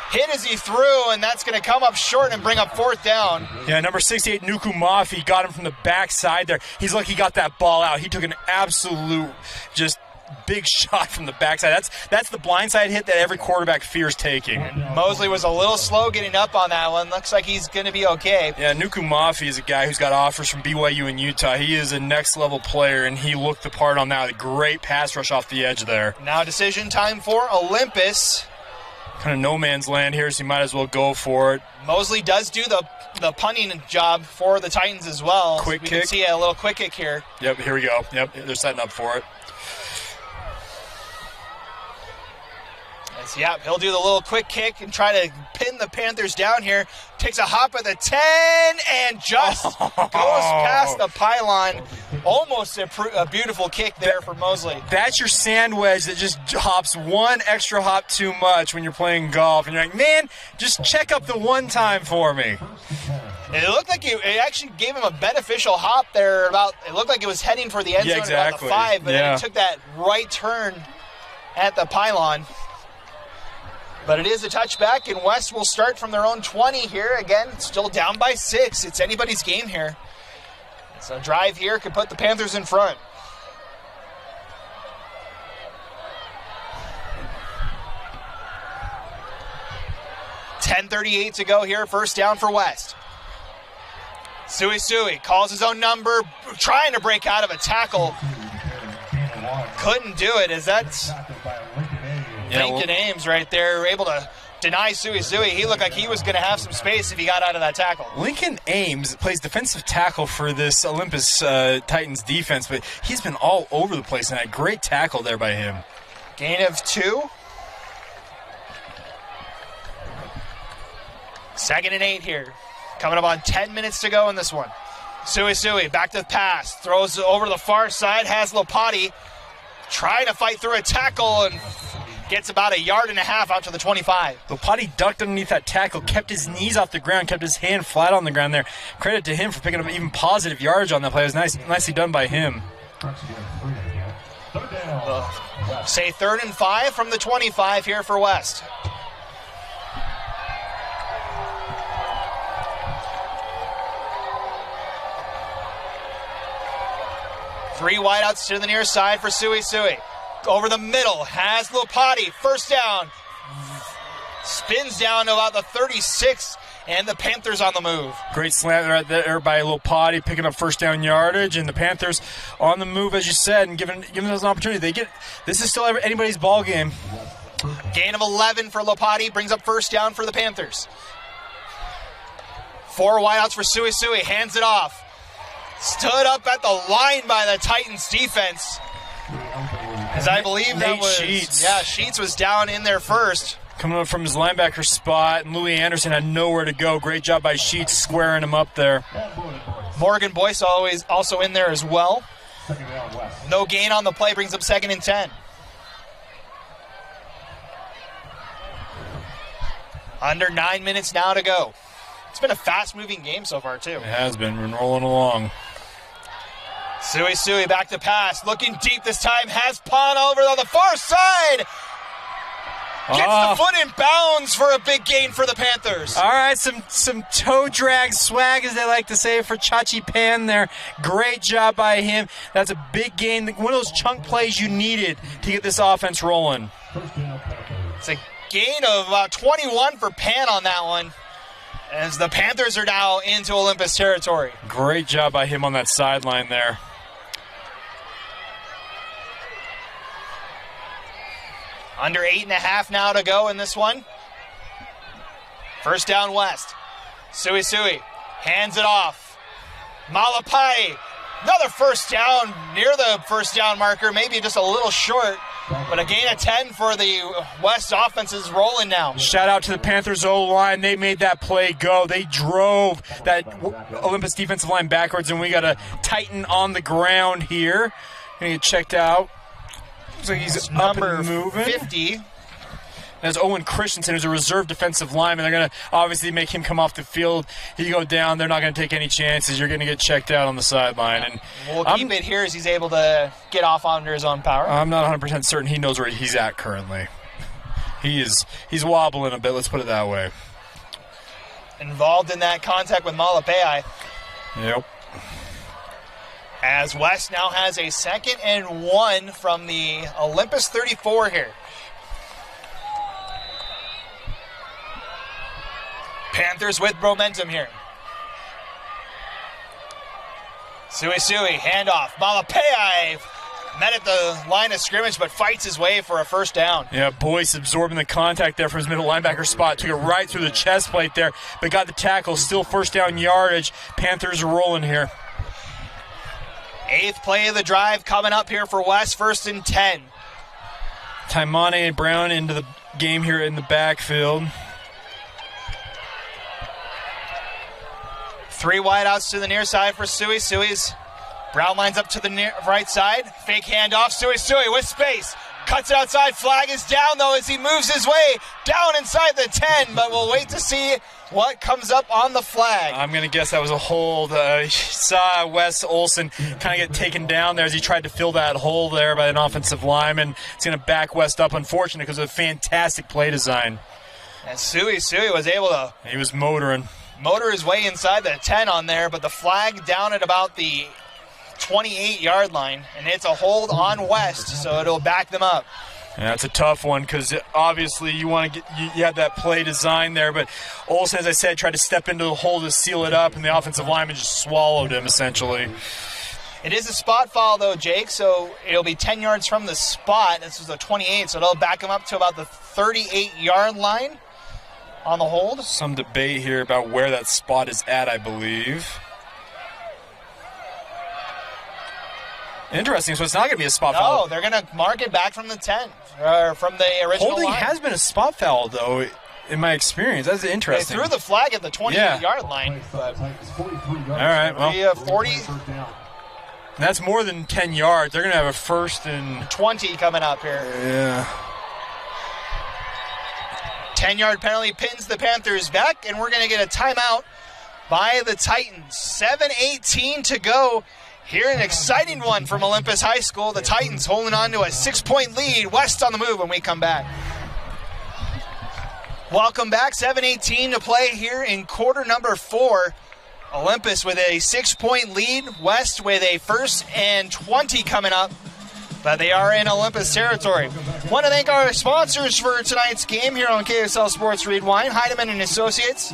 hit as he threw, and that's going to come up short and bring up 4th down. Yeah, number 68, Nuku Mafi, got him from the backside there. He's lucky he got that ball out. He took an absolute just big shot from the backside. That's the blindside hit that every quarterback fears taking. Mosley was a little slow getting up on that one. Looks like he's going to be okay. Yeah, Nuku Mafi is a guy who's got offers from BYU and Utah. He is a next-level player, and he looked the part on that. A great pass rush off the edge there. Now decision time for Olympus. Kind of no man's land here, so you might as well go for it. Mosley does do the punting job for the Titans as well. Quick kick. We can see a little quick kick here. Yep, here we go. Yep, they're setting up for it. Yep, he'll do the little quick kick and try to pin the Panthers down here. Takes a hop at the 10 and just goes past the pylon. Almost a beautiful kick there for Mosley. That's your sand wedge that just hops one extra hop too much when you're playing golf. And you're like, man, just check up the one time for me. It looked like it actually gave him a beneficial hop there. It looked like it was heading for the end zone about the 5, but then it took that right turn at the pylon. But it is a touchback, and West will start from their own 20 here. Again, still down by 6. It's anybody's game here. So a drive here could put the Panthers in front. .10:38 to go here. First down for West. Sui calls his own number, trying to break out of a tackle. Couldn't do it, as that's Lincoln Ames right there, able to deny Sui. He looked like he was going to have some space if he got out of that tackle. Lincoln Ames plays defensive tackle for this Olympus Titans defense, but he's been all over the place, and a great tackle there by him. Gain of 2. 2nd and 8 here. Coming up on 10 minutes to go in this one. Sui back to the pass. Throws it over to the far side. Has Lopati trying to fight through a tackle and gets about 1.5 yards out to the 25. Lopati ducked underneath that tackle, kept his knees off the ground, kept his hand flat on the ground there. Credit to him for picking up even positive yardage on that play. It was nicely done by him. Say 3rd and 5 from the 25 here for West. Three wideouts to the near side for Sui. Over the middle, has Lopati. First down. Spins down to about the 36, and the Panthers on the move. Great slant right there by Lopati, picking up first down yardage, and the Panthers on the move, as you said, and giving us an opportunity. This is still anybody's ball game. Gain of 11 for Lopati, brings up first down for the Panthers. 4 wideouts for Sui. Hands it off. Stood up at the line by the Titans defense. As I believe that was Sheets. Yeah, Sheets was down in there first. Coming up from his linebacker spot, and Louis Anderson had nowhere to go. Great job by Sheets squaring him up there. Morgan Boyce also in there as well. No gain on the play, brings up 2nd and 10. Under 9 minutes now to go. It's been a fast-moving game so far, too. It has been. We're rolling along. Sui back to pass. Looking deep this time. Has Pon over on the far side. Gets the foot in bounds for a big gain for the Panthers. All right, some toe drag swag, as they like to say, for Chachi Pan there. Great job by him. That's a big gain. One of those chunk plays you needed to get this offense rolling. It's a gain of about 21 for Pan on that one, as the Panthers are now into Olympus territory. Great job by him on that sideline there. Under 8.5 now to go in this one. First down West. Sui hands it off. Malapai, another first down, near the first down marker, maybe just a little short, but a gain of 10 for the West offense is rolling now. Shout out to the Panthers O-line. They made that play go. They drove that Olympus defensive line backwards, and we got a Titan on the ground here. Gonna get checked out. Looks like he's up and moving. 50. There's Owen Christensen, who's a reserve defensive lineman. They're going to obviously make him come off the field. He go down. They're not going to take any chances. You're going to get checked out on the sideline. And we'll keep it here as he's able to get off under his own power. I'm not 100% certain he knows where he's at currently. He's wobbling a bit, let's put it that way. Involved in that contact with Malapai. Yep. As West now has a 2nd and 1 from the Olympus 34 here. Panthers with momentum here. Sui, handoff. Malapai met at the line of scrimmage, but fights his way for a first down. Yeah, Boyce absorbing the contact there from his middle linebacker spot. Took it right through the chest plate there, but got the tackle. Still first down yardage. Panthers are rolling here. 8th play of the drive coming up here for West, 1st and 10. Taimane Brown into the game here in the backfield. 3 wideouts to the near side for Sui. Brown lines up to the right side. Fake handoff. Sui with space. Cuts it outside. Flag is down, though, as he moves his way down inside the 10, but we'll wait to see what comes up on the flag. I'm going to guess that was a hold. Saw Wes Olson kind of get taken down there as he tried to fill that hole there by an offensive lineman. It's going to back West up, unfortunately, because of a fantastic play design. And Sui was able to... He was motor his way inside the 10 on there, but the flag down at about the 28-yard line, and it's a hold on West, so it'll back them up. Yeah, it's a tough one because obviously you want to get you had that play design there, but Olsen, as I said, tried to step into the hole to seal it up, and the offensive lineman just swallowed him essentially. It is a spot foul though, Jake, so it'll be 10 yards from the spot. This is a 28, so it'll back him up to about the 38-yard line. on the hold. Some debate here about where that spot is at, I believe. Interesting, so it's not going to be a spot foul. No, they're going to mark it back from the 10, or from the original Holding line. has been a spot foul, though, in my experience. That's interesting. They threw the flag at the 20-yard line. But all right, well. 40. That's more than 10 yards. They're going to have a 1st and 20 coming up here. Yeah. 10-yard penalty pins the Panthers back, and we're going to get a timeout by the Titans. 7:18 to go. Here, an exciting one from Olympus High School. The Titans holding on to a 6-point lead. West on the move when we come back. Welcome back. 7:18 to play here in quarter number 4. Olympus with a 6-point lead. West with a 1st and 20 coming up. But they are in Olympus territory. Want to thank our sponsors for tonight's game here on KSL Sports Rewind. Heidemann and Associates,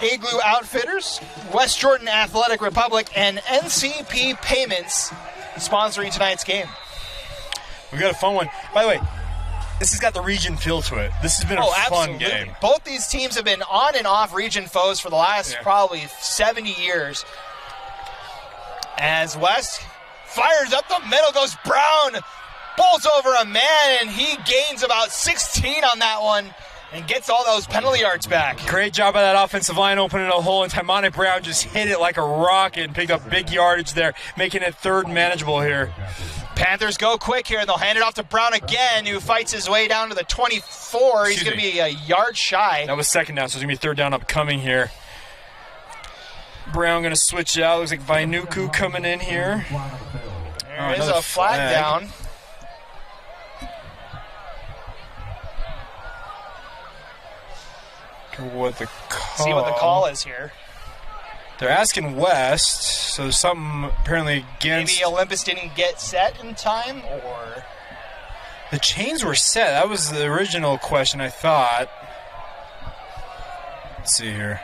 Igloo Outfitters, West Jordan Athletic Republic, and NCP Payments sponsoring tonight's game. We got a fun one. By the way, this has got the region feel to it. This has been a fun game. Both these teams have been on and off region foes for the last probably 70 years. As West fires up the middle, goes Brown, bowls over a man, and he gains about 16 on that one and gets all those penalty yards back. Great job by that offensive line opening a hole, and Taimane Brown just hit it like a rocket and picked up big yardage there, making it 3rd and manageable here. Panthers go quick here, and they'll hand it off to Brown again, who fights his way down to the 24. He's going to be a yard shy. That was 2nd down, so it's going to be 3rd down upcoming here. Brown going to switch out. Looks like Vainuku coming in here. There is a flag down. What the call? See what the call is here. They're asking West, so something apparently against. Maybe Olympus didn't get set in time, or the chains were set. That was the original question, I thought. Let's see here.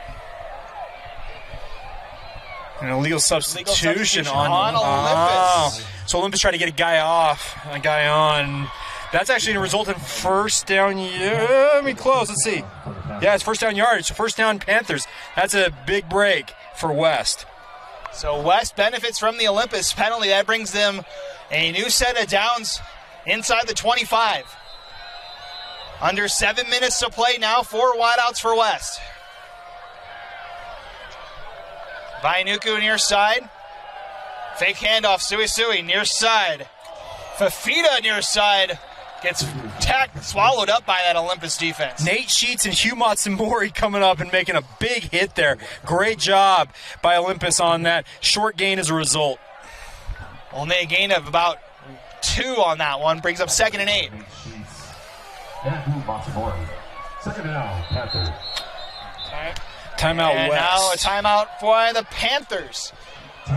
An illegal substitution on Olympus. So Olympus tried to get a guy on. That's actually going to result in 1st down. Yeah, I mean, close. Let's see. Yeah, it's 1st down yardage. So 1st down Panthers. That's a big break for West. So West benefits from the Olympus penalty. That brings them a new set of downs inside the 25. Under 7 minutes to play now. 4 wideouts for West. Vainuku near side. Fake handoff. Sui near side. Fafita near side. Gets swallowed up by that Olympus defense. Nate Sheets and Hugh Matsumori coming up and making a big hit there. Great job by Olympus on that. Short gain as a result. Only a gain of about 2 on that one. Brings up 2nd and 8. And Hugh Matsumori. 2nd down, Panthers. Timeout and West. Now a timeout for the Panthers.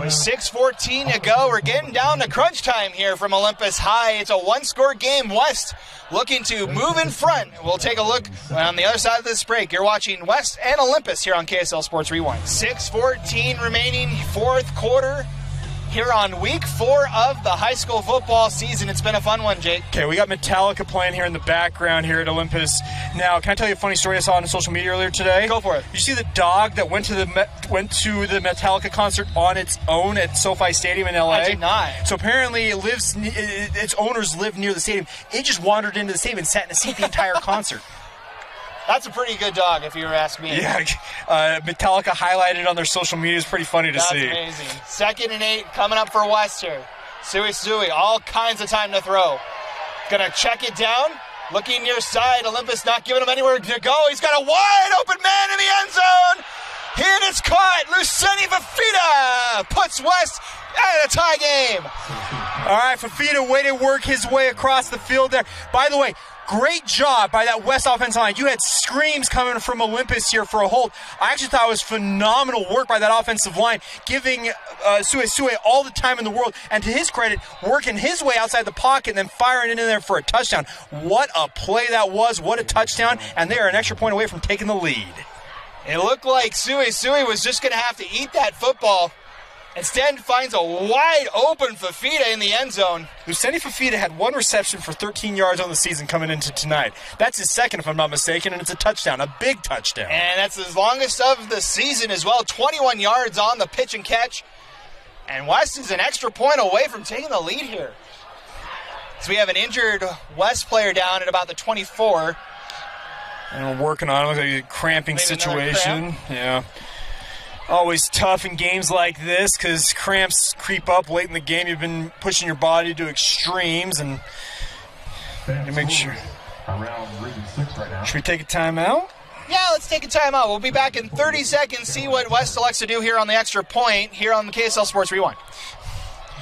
With 6:14 to go, we're getting down to crunch time here from Olympus High. It's a 1-score game. West looking to move in front. We'll take a look on the other side of this break. You're watching West and Olympus here on KSL Sports Rewind. 6:14 remaining, 4th quarter here on week 4 of the high school football season. It's been a fun one, Jake. Okay, we got Metallica playing here in the background here at Olympus. Now, can I tell you a funny story I saw on social media earlier today? Go for it. You see the dog that went to the Metallica concert on its own at SoFi Stadium in LA? I did not. So apparently its owners live near the stadium. It just wandered into the stadium and sat in a seat the entire concert. That's a pretty good dog, if you were asking me. Yeah, Metallica highlighted on their social media is pretty funny to see. That's amazing. 2nd and 8 coming up for West here. Sui, all kinds of time to throw. Gonna check it down. Looking near side. Olympus not giving him anywhere to go. He's got a wide open man in the end zone. And it's caught. Luceni Fafita puts West at a tie game. All right, Fafita way to work his way across the field there. By the way, great job by that West offensive line. You had screams coming from Olympus here for a hold. I actually thought it was phenomenal work by that offensive line, giving Sui all the time in the world, and to his credit, working his way outside the pocket and then firing it in there for a touchdown. What a play that was. What a touchdown, and they are an extra point away from taking the lead. It looked like Sui was just going to have to eat that football. Instead finds a wide open Fafita in the end zone. Luceni Fafita had 1 reception for 13 yards on the season coming into tonight. That's his second, if I'm not mistaken, and it's a touchdown, a big touchdown. And that's his longest of the season as well, 21 yards on the pitch and catch. And West is an extra point away from taking the lead here. So we have an injured West player down at about the 24. And we're working on it. Looks like a cramping Maybe situation. Yeah. Always tough in games like this because cramps creep up late in the game. You've been pushing your body to extremes, and you make sure. Around region 6 right now. Should we take a timeout? Yeah, let's take a timeout. We'll be back in 30 seconds, see what West elects to do here on the extra point here on the KSL Sports Rewind.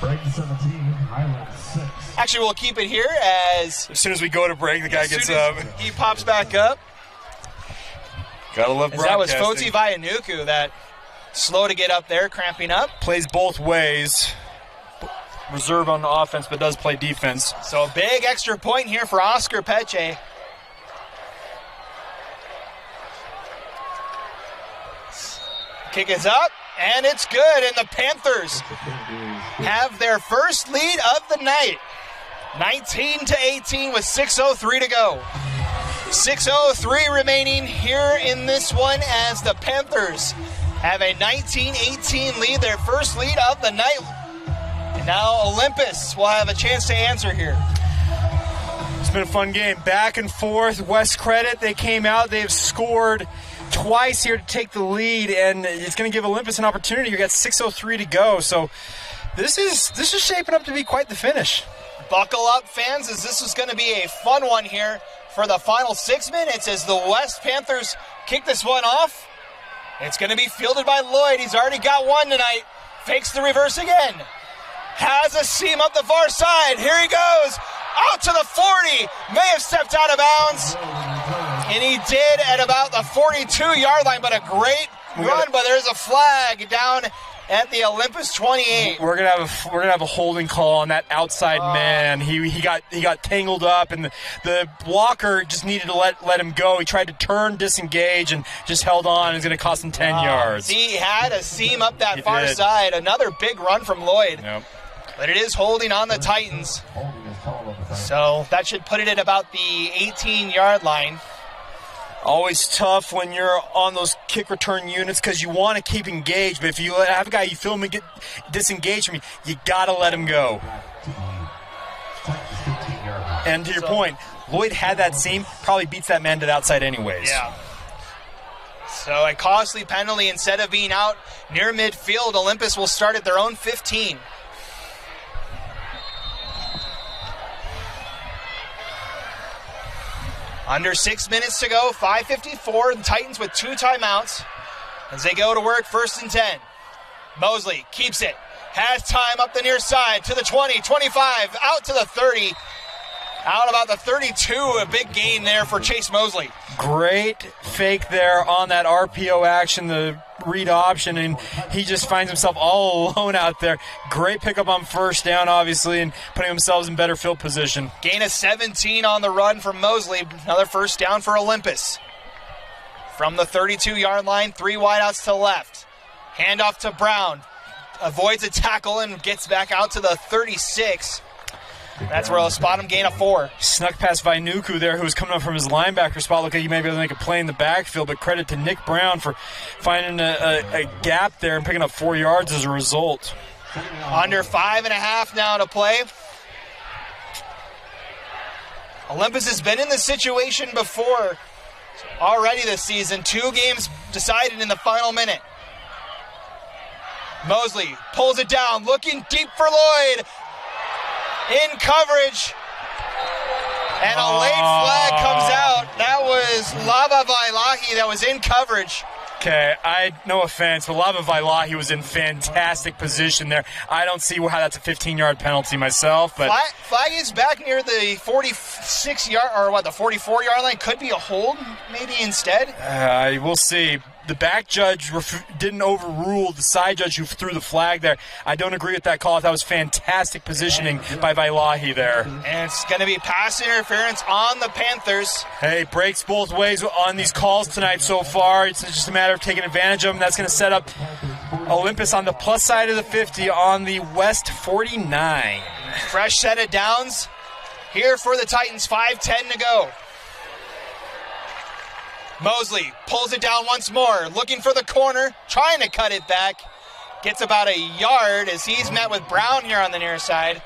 Break 17, Highland 6. Actually, we'll keep it here as soon as we go to break, the guy gets up. He pops back up. Gotta love broadcasting. That was Foti Vayanuku that slow to get up there, cramping up. Plays both ways. Reserve on the offense, but does play defense. So a big extra point here for Oscar Peche. Kick is up, and it's good. And the Panthers have their first lead of the night. 19-18 with 6:03 to go. 6:03 remaining here in this one as the Panthers have a 19-18 lead, their first lead of the night. And now Olympus will have a chance to answer here. It's been a fun game. Back and forth. West credit. They came out. They've scored twice here to take the lead, and it's going to give Olympus an opportunity. You got 6:03 to go. So this is shaping up to be quite the finish. Buckle up, fans, as this is going to be a fun one here for the final 6 minutes as the West Panthers kick this one off. It's going to be fielded by Lloyd. He's already got one tonight. Fakes the reverse again. Has a seam up the far side. Here he goes. Out to the 40. May have stepped out of bounds. And he did at about the 42-yard line, but a great run. But there's a flag down at the Olympus 28. We're gonna have a holding call on that outside man. He got tangled up, and the blocker just needed to let him go. He tried to turn, disengage, and just held on. It's gonna cost him 10 yards. He had a seam up that far side. Another big run from Lloyd. Yep. But it is holding on the Titans. So that should put it at about the 18-yard line. Always tough when you're on those kick return units because you want to keep engaged. But if you have a guy you feel him get disengaged from you got to let him go. And to your point, Lloyd had that seam, probably beats that man to the outside anyways. Yeah. So a costly penalty. Instead of being out near midfield, Olympus will start at their own 15. Under 6 minutes to go, 5:54. The Titans with 2 timeouts as they go to work, 1st and 10. Mosley keeps it. Has time up the near side to the 20, 25, out to the 30. Out about the 32, a big gain there for Chase Mosley. Great fake there on that RPO action, the read option, and he just finds himself all alone out there. Great pickup on 1st down, obviously, and putting themselves in better field position. Gain of 17 on the run from Mosley. Another 1st down for Olympus. From the 32-yard line, 3 wideouts to the left. Handoff to Brown. Avoids a tackle and gets back out to the 36. That's where they'll spot him, gain of 4. Snuck past Vainuku there, who was coming up from his linebacker spot. Looked like he may be able to make a play in the backfield, but credit to Nick Brown for finding a gap there and picking up 4 yards as a result. Under 5.5 now to play. Olympus has been in this situation before already this season. 2 games decided in the final minute. Mosley pulls it down, looking deep for Lloyd. In coverage, and a late flag comes out. That was Lava Vailahi that was in coverage. Okay, no offense, but Lava Vailahi was in fantastic position there. I don't see how that's a 15-yard penalty myself, but flag is back near the 46-yard or the 44-yard line. Could be a hold, maybe instead. We'll see. The back judge didn't overrule the side judge who threw the flag there. I don't agree with that call. That was fantastic positioning by Vailahi there. And it's going to be pass interference on the Panthers. Hey, breaks both ways on these calls tonight so far. It's just a matter of taking advantage of them. That's going to set up Olympus on the plus side of the 50 on the West 49. Fresh set of downs here for the Titans, 5:10 to go. Mosley pulls it down once more, looking for the corner, trying to cut it back. Gets about a yard as he's met with Brown here on the near side.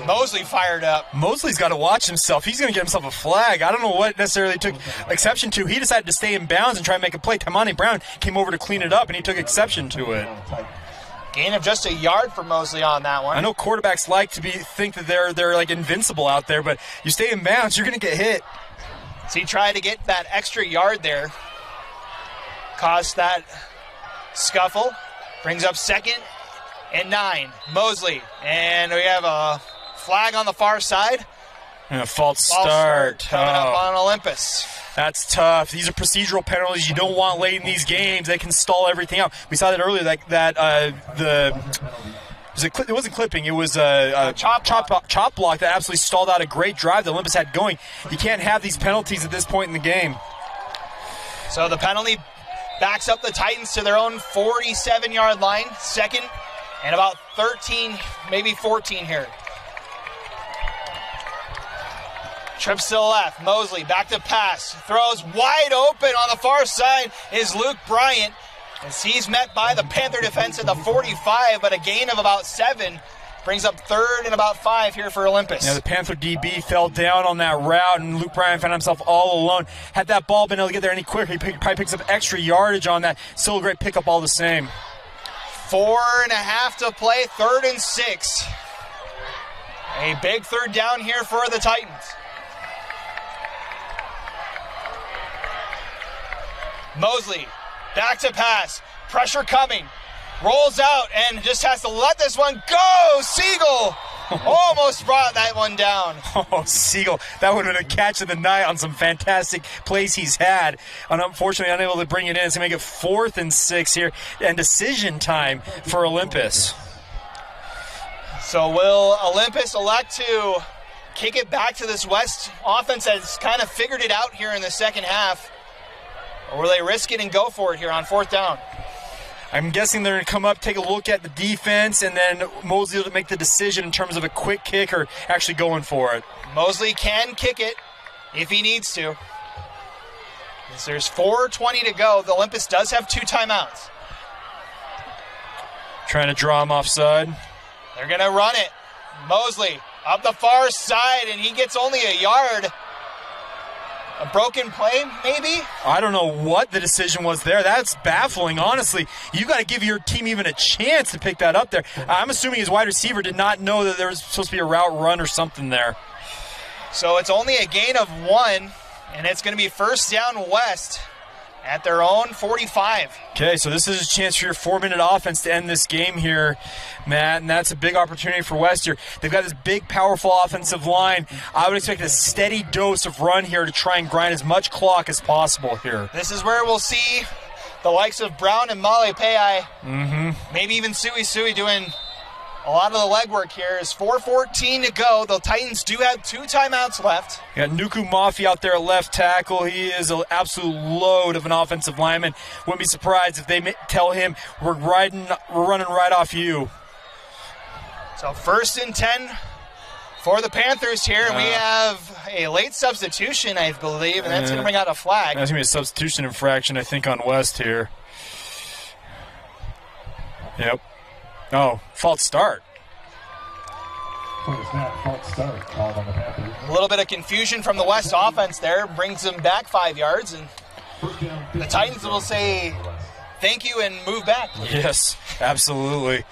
Mosley fired up. Mosley's got to watch himself. He's going to get himself a flag. I don't know what necessarily took exception to. He decided to stay in bounds and try and make a play. Tamani Brown came over to clean it up, and he took exception to it. Gain of just a yard for Mosley on that one. I know quarterbacks like to think that they're like invincible out there, but you stay in bounds, you're going to get hit. So he tried to get that extra yard there. Caused that scuffle. Brings up 2nd and 9. Mosley. And we have a flag on the far side. And a false start. Coming up on Olympus. That's tough. These are procedural penalties you don't want late in these games. They can stall everything out. We saw that earlier. It wasn't clipping. It was a chop block that absolutely stalled out a great drive that Olympus had going. You can't have these penalties at this point in the game. So the penalty backs up the Titans to their own 47-yard line. 2nd and about 13, maybe 14 here. Trips to the left. Mosley back to pass. Throws wide open on the far side is Luke Bryant as he's met by the Panther defense at the 45, but a gain of about 7 brings up 3rd and about 5 here for Olympus. Yeah, the Panther DB fell down on that route, and Luke Bryant found himself all alone. Had that ball been able to get there any quicker, he probably picks up extra yardage on that. Still a great pickup all the same. 4.5 to play, 3rd and 6. A big 3rd down here for the Titans. Mosley, back to pass, pressure coming, rolls out and just has to let this one go. Siegel almost brought that one down. Oh, Siegel, that would have been a catch of the night on some fantastic plays he's had. And unfortunately, unable to bring it in. It's going to make it 4th and 6 here, and decision time for Olympus. So will Olympus elect to kick it back to this West offense that's kind of figured it out here in the second half? Or will they risk it and go for it here on 4th down? I'm guessing they're going to come up, take a look at the defense, and then Mosley will make the decision in terms of a quick kick or actually going for it. Mosley can kick it if he needs to. As there's 4:20 to go. The Olympus does have 2 timeouts. Trying to draw him offside. They're going to run it. Mosley up the far side, and he gets only a yard. A broken play, maybe? I don't know what the decision was there. That's baffling, honestly. You got to give your team even a chance to pick that up there. I'm assuming his wide receiver did not know that there was supposed to be a route run or something there. So it's only a gain of 1, and it's going to be 1st down West at their own 45. Okay, so this is a chance for your 4-minute offense to end this game here, Matt, and that's a big opportunity for West here. They've got this big, powerful offensive line. I would expect a steady dose of run here to try and grind as much clock as possible here. This is where we'll see the likes of Brown and Malepeai, maybe even Sui doing a lot of the legwork here. Is 4:14 to go. The Titans do have 2 timeouts left. You got Nuku Mafi out there at left tackle. He is an absolute load of an offensive lineman. Wouldn't be surprised if they tell him, we're running right off you. So 1st and 10 for the Panthers here. We have a late substitution, I believe, and that's going to bring out a flag. That's going to be a substitution infraction, I think, on West here. Yep. Oh, false start. False start called on the Panthers. A little bit of confusion from the West offense there. Brings them back 5 yards, and the Titans will say thank you and move back. Yes, absolutely.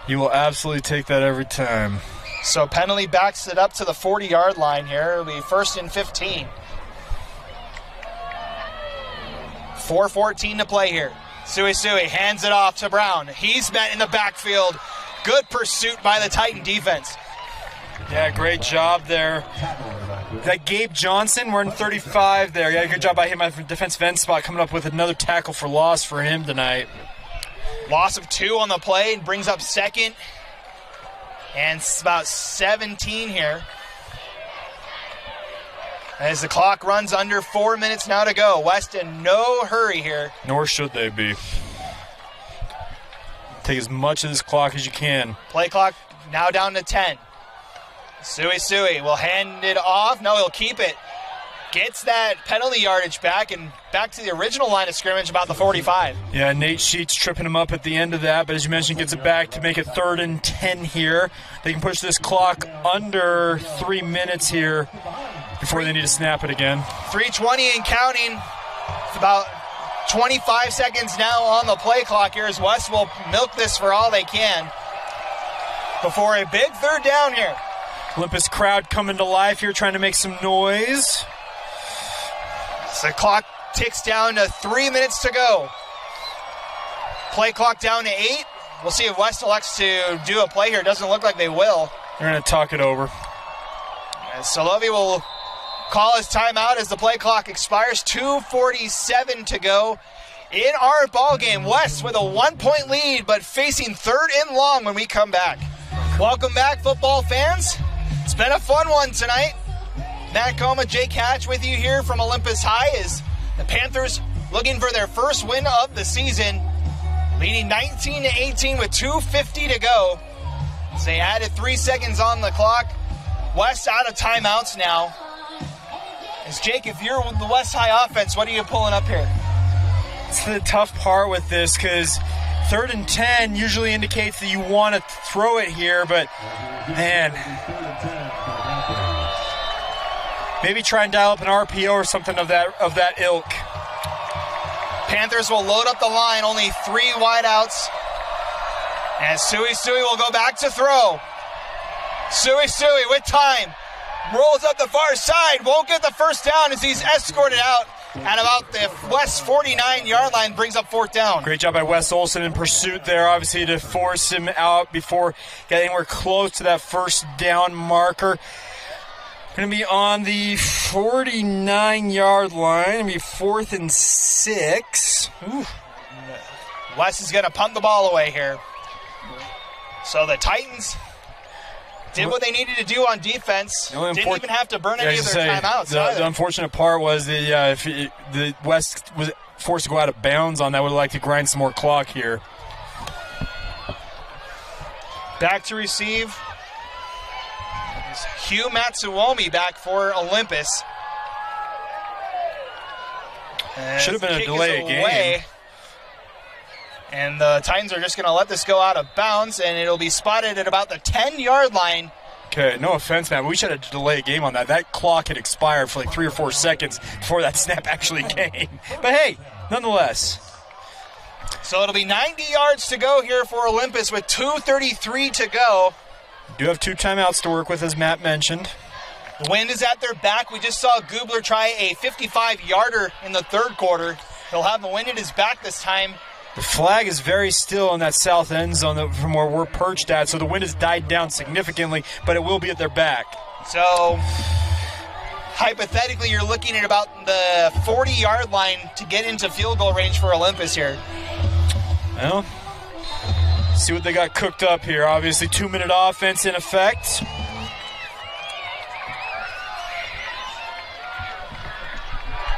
You will absolutely take that every time. So penalty backs it up to the 40-yard line here. It'll be 1st and 15. 4:14 to play here. Sui hands it off to Brown. He's met in the backfield. Good pursuit by the Titan defense. Yeah, great job there. That Gabe Johnson wearing 35 there. Yeah, good job by him at the defensive end spot, coming up with another tackle for loss for him tonight. Loss of 2 on the play, brings up 2nd and about 17 here. As the clock runs under 4 minutes now to go. West in no hurry here. Nor should they be. Take as much of this clock as you can. Play clock now down to 10. Sui will hand it off. No, he'll keep it. Gets that penalty yardage back and back to the original line of scrimmage, about the 45. Yeah, Nate Sheets tripping him up at the end of that, but as you mentioned, gets it back to make it 3rd and 10 here. They can push this clock under 3 minutes here before they need to snap it again. 3:20 and counting. It's about 25 seconds now on the play clock here as West will milk this for all they can before a big 3rd down here. Olympus crowd coming to life here, trying to make some noise. So the clock ticks down to 3 minutes to go. Play clock down to 8. We'll see if West elects to do a play here. Doesn't look like they will. They're going to talk it over. Solovi will call his timeout as the play clock expires. 2:47 to go in our ball game. West with a 1-point lead, but facing 3rd and long when we come back. Welcome back, football fans. It's been a fun one tonight. Matt Coma, Jake Hatch with you here from Olympus High as the Panthers looking for their first win of the season, leading 19-18 with 2:50 to go. As they added 3 seconds on the clock. West out of timeouts now. As Jake, if you're the West High offense, what are you pulling up here? It's the tough part with this because 3rd and 10 usually indicates that you want to throw it here, but man, maybe try and dial up an RPO or something of that ilk. Panthers will load up the line, only 3 wideouts. And Sui will go back to throw. Sui with time. Rolls up the far side, won't get the first down as he's escorted out at about the West 49-yard line, brings up 4th down. Great job by Wes Olson in pursuit there, obviously, to force him out before getting anywhere close to that first down marker. Going to be on the 49-yard line. Going to be 4th and 6. Ooh. West is going to punt the ball away here. So the Titans did what they needed to do on defense. Didn't even have to burn any of their timeouts. The unfortunate part was that if the West was forced to go out of bounds on that, would have liked to grind some more clock here. Back to receive. Hugh Matsuomi back for Olympus. Should have been a delay of game. And the Titans are just going to let this go out of bounds, and it'll be spotted at about the 10-yard line. Okay, no offense, man, but we should have delayed a game on that. That clock had expired for like 3 or 4 seconds before that snap actually came. But hey, nonetheless. So it'll be 90 yards to go here for Olympus with 2:33 to go. Do have 2 timeouts to work with, as Matt mentioned. The wind is at their back. We just saw Gubler try a 55-yarder in the 3rd quarter. He'll have the wind at his back this time. The flag is very still in that south end zone from where we're perched at, so the wind has died down significantly, but it will be at their back. So, hypothetically, you're looking at about the 40-yard line to get into field goal range for Olympus here. Well, see what they got cooked up here. Obviously, 2-minute offense in effect.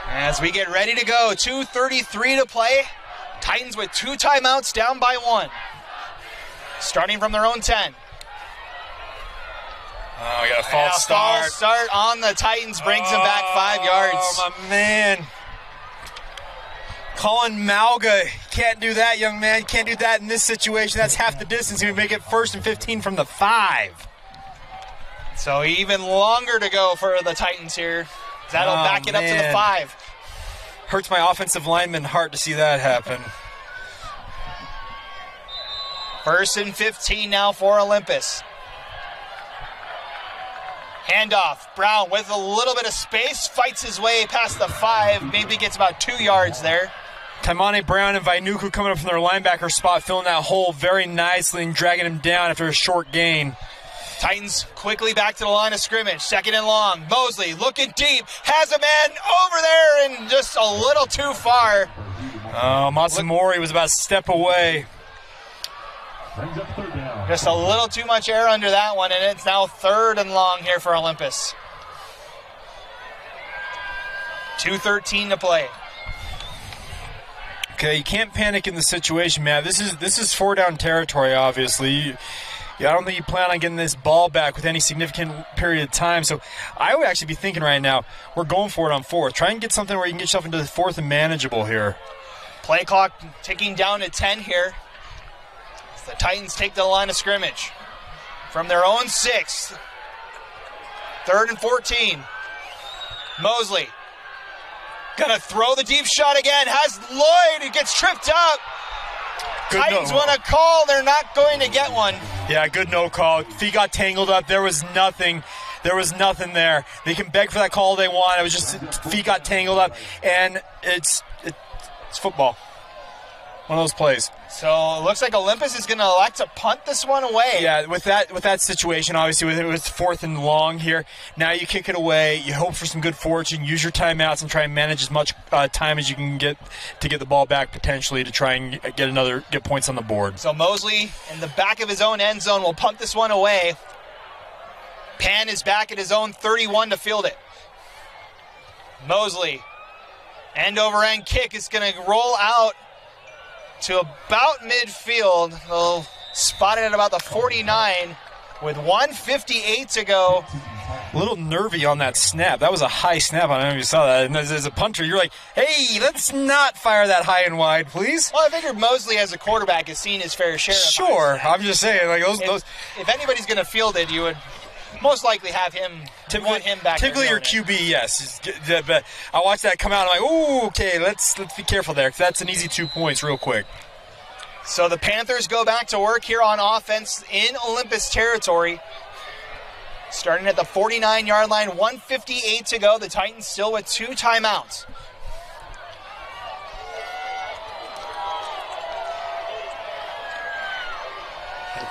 As we get ready to go, 2:33 to play. Titans with 2 timeouts, down by 1. Starting from their own 10. Oh, we got a false start. False start on the Titans brings them back 5 yards. Oh, my man. Colin Malga, can't do that, young man. You can't do that in this situation. That's half the distance. We make it 1st and 15 from the 5. So even longer to go for the Titans here. That'll back it up to the 5. Hurts my offensive lineman heart to see that happen. 1st and 15 now for Olympus. Handoff. Brown with a little bit of space, fights his way past the 5, maybe gets about 2 yards there. Taimane Brown and Vainuku coming up from their linebacker spot, filling that hole very nicely and dragging him down after a short gain. Titans quickly back to the line of scrimmage. 2nd and long. Mosley looking deep. Has a man over there and just a little too far. Oh, Matsumori was about a step away. Just a little too much air under that one, and it's now 3rd and long here for Olympus. 2:13 to play. Okay, you can't panic in the situation, Matt. This is 4-down territory, obviously. I don't think you plan on getting this ball back with any significant period of time. So I would actually be thinking right now, we're going for it on 4th. Try and get something where you can get yourself into the 4th and manageable here. Play clock ticking down to 10 here. The Titans take the line of scrimmage from their own 6. 3rd and 14. Mosley gonna throw the deep shot again. Has Lloyd, who gets tripped up. Good Titans want a call. They're not going to get one. Yeah, good no call. Feet got tangled up. There was nothing. There was nothing there. They can beg for that call they want. It was just feet got tangled up, and it's football. One of those plays. So it looks like Olympus is going to elect to punt this one away. Yeah, with that situation, obviously, it was 4th and long here. Now you kick it away. You hope for some good fortune. Use your timeouts and try and manage as much time as you can get to get the ball back potentially to try and get points on the board. So Mosley in the back of his own end zone will punt this one away. Pan is back at his own 31 to field it. Mosley, end over end kick is going to roll out to about midfield. They'll spot it at about the 49 with 1:58 to go. A little nervy on that snap. That was a high snap. I don't know if you saw that. And as a punter, you're like, hey, let's not fire that high and wide, please. Well, I figured Mosley as a quarterback has seen his fair share of Sure. I'm just saying, like those. If anybody's going to field it, you would most likely have him. Want him back. Typically, your QB, yes. But I watched that come out. And I'm like, ooh, okay, let's be careful there. 'Cause that's an easy 2 points, real quick. So the Panthers go back to work here on offense in Olympus territory. Starting at the 49-yard line, 1:58 to go. The Titans still with 2 timeouts.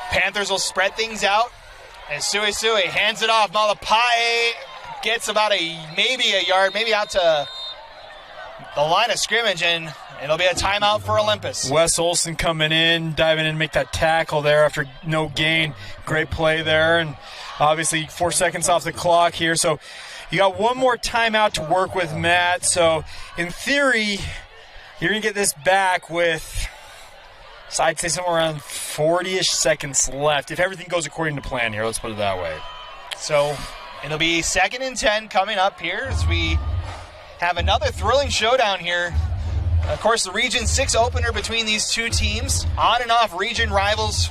Panthers will spread things out. And Sui hands it off. Malapai gets about maybe a yard, maybe out to the line of scrimmage, and it'll be a timeout for Olympus. Wes Olson coming in, diving in, make that tackle there after no gain. Great play there, and obviously 4 seconds off the clock here. So you got one more timeout to work with, Matt. So in theory, you're going to get this back with, so I'd say somewhere around 40-ish seconds left, if everything goes according to plan here. Let's put it that way. So it'll be 2nd and 10 coming up here as we have another thrilling showdown here. Of course, the Region 6 opener between these two teams, on and off region rivals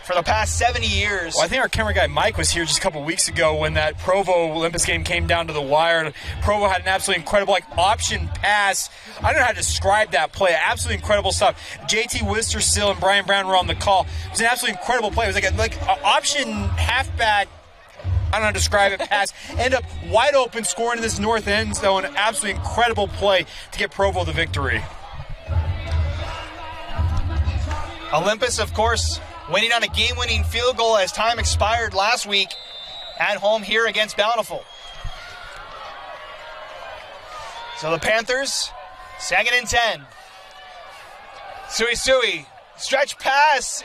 for the past 70 years. Well, I think our camera guy Mike was here just a couple weeks ago when that Provo Olympus game came down to the wire. Provo had an absolutely incredible option pass. I don't know how to describe that play. Absolutely incredible stuff. JT Wisterstill and Brian Brown were on the call. It was an absolutely incredible play. It was like an option halfback, I don't know how to describe it, pass. End up wide open, scoring in this north end zone. Absolutely incredible play to get Provo the victory. Olympus, of course, winning on a game-winning field goal as time expired last week at home here against Bountiful. So the Panthers, 2nd and 10. Sui, stretch pass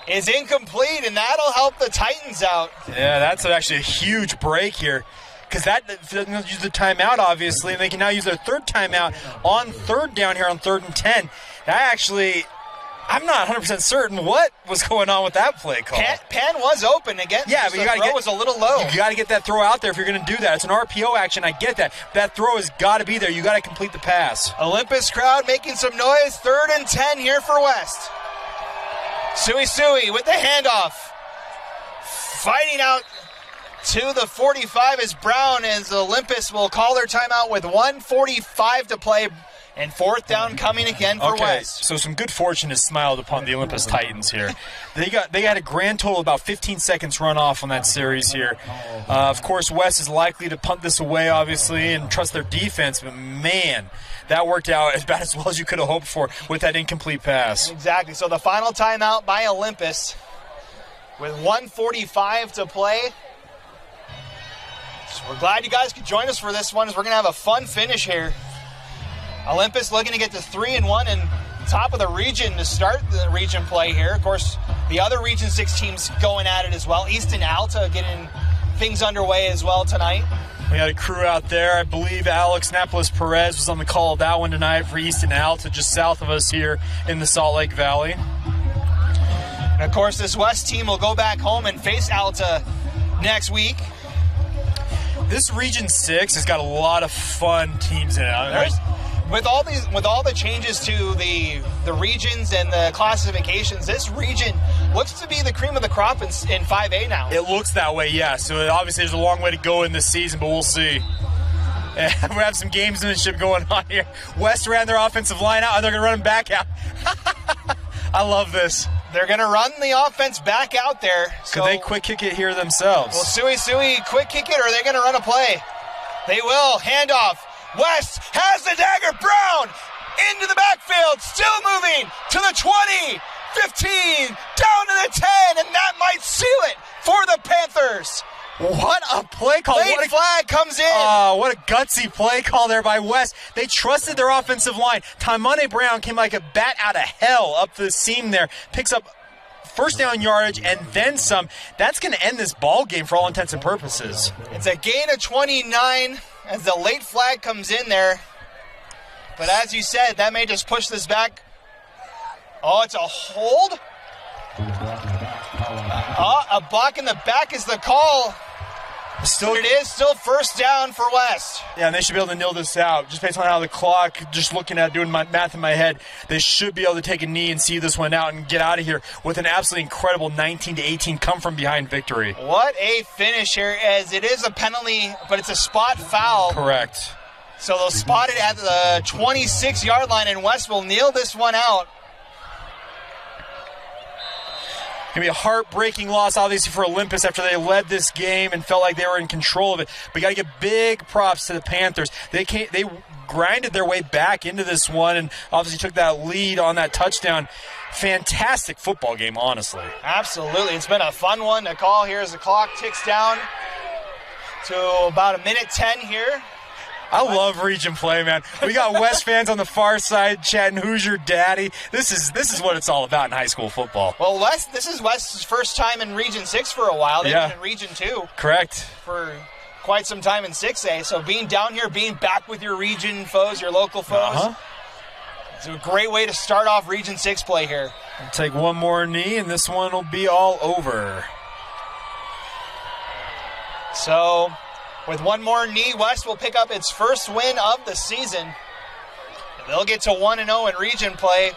is incomplete, and that'll help the Titans out. Yeah, that's actually a huge break here, because that doesn't use the timeout, obviously, and they can now use their 3rd timeout on 3rd down here on 3rd and 10. That actually, I'm not 100% certain what was going on with that play call. Pan was open again. Yeah, but you got to get, was a little low. You got to get that throw out there if you're going to do that. It's an RPO action. I get that. That throw has got to be there. You got to complete the pass. Olympus crowd making some noise. 3rd and 10 here for West. Sui with the handoff. Fighting out to the 45 is Brown, as Olympus will call their timeout with 1:45 to play. And 4th down coming again for West. So some good fortune has smiled upon the Olympus Titans here. They had a grand total of about 15 seconds run off on that series here. Of course, West is likely to punt this away, obviously, and trust their defense. But, man, that worked out about as well as you could have hoped for with that incomplete pass. Exactly. So the final timeout by Olympus with 1:45 to play. So we're glad you guys could join us for this one, as we're going to have a fun finish here. Olympus looking to get to 3-1 and top of the region to start the region play here. Of course, the other Region 6 teams going at it as well. East and Alta getting things underway as well tonight. We had a crew out there. I believe Alex Napolis-Perez was on the call of that one tonight for Easton Alta, just south of us here in the Salt Lake Valley. And of course, this West team will go back home and face Alta next week. This Region 6 has got a lot of fun teams in it. With all the changes to the regions and the classifications, this region looks to be the cream of the crop in 5A now. It looks that way, yeah. So obviously there's a long way to go in this season, but we'll see. And we have some gamesmanship going on here. West ran their offensive line out, and they're going to run them back out. I love this. They're going to run the offense back out there. Could they quick kick it here themselves? Will Sui quick kick it, or are they going to run a play? They will. Handoff. West has the dagger. Brown into the backfield. Still moving to the 20, 15, down to the 10, and that might seal it for the Panthers. What a play call. Late flag comes in. Oh, what a gutsy play call there by West. They trusted their offensive line. Taimane Brown came like a bat out of hell up the seam there. Picks up first down yardage and then some. That's going to end this ball game for all intents and purposes. It's a gain of 29 as the late flag comes in there. But as you said, that may just push this back. Oh, it's a hold. A block in the back is the call. Still, it is still first down for West. Yeah, and they should be able to nil this out. Just based on how the clock, just looking at doing my math in my head, they should be able to take a knee and see this one out and get out of here with an absolutely incredible 19-18 come from behind victory. What a finish here, as it is a penalty, but it's a spot foul. Correct. So they'll spot it at the 26-yard line, and West will kneel this one out. Going to be a heartbreaking loss, obviously, for Olympus after they led this game and felt like they were in control of it. But you got to give big props to the Panthers. They grinded their way back into this one and obviously took that lead on that touchdown. Fantastic football game, honestly. Absolutely. It's been a fun one to call here as the clock ticks down to about 1:10 here. I love region play, man. We got West fans on the far side chatting, "Who's your daddy?" This is what it's all about in high school football. Well, this is West's first time in Region 6 for a while. They've been in Region 2. Correct. For quite some time in 6A. So being down here, being back with your region foes, your local foes, it's a great way to start off Region 6 play here. We'll take one more knee, and this one will be all over. So with one more knee, West will pick up its first win of the season. And they'll get to 1-0 in region play.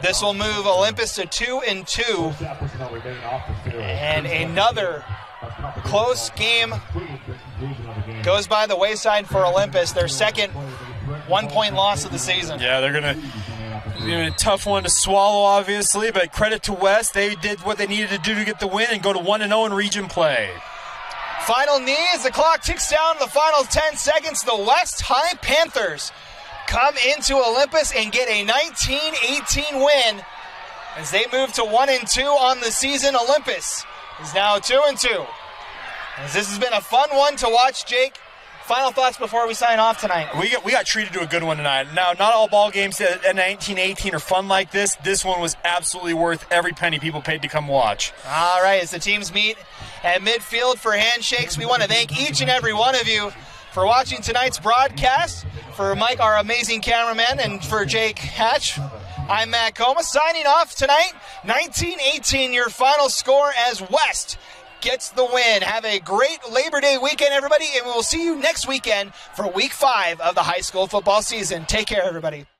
This will move Olympus to 2-2. And another close game goes by the wayside for Olympus, their second one-point loss of the season. Yeah, they're going to be a tough one to swallow, obviously, but credit to West. They did what they needed to do to get the win and go to 1-0 in region play. Final knee as the clock ticks down to the final 10 seconds. The West High Panthers come into Olympus and get a 19-18 win as they move to 1-2 on the season. Olympus is now 2-2. As this has been a fun one to watch, Jake. Final thoughts before we sign off tonight. We got treated to a good one tonight. Now, not all ball games at 19-18 are fun like this. This one was absolutely worth every penny people paid to come watch. All right, as the teams meet at midfield for handshakes, we want to thank each and every one of you for watching tonight's broadcast. For Mike, our amazing cameraman, and for Jake Hatch, I'm Matt Coma, signing off tonight. 19-18, your final score as West gets the win. Have a great Labor Day weekend, everybody, and we will see you next weekend for Week 5 of the high school football season. Take care, everybody.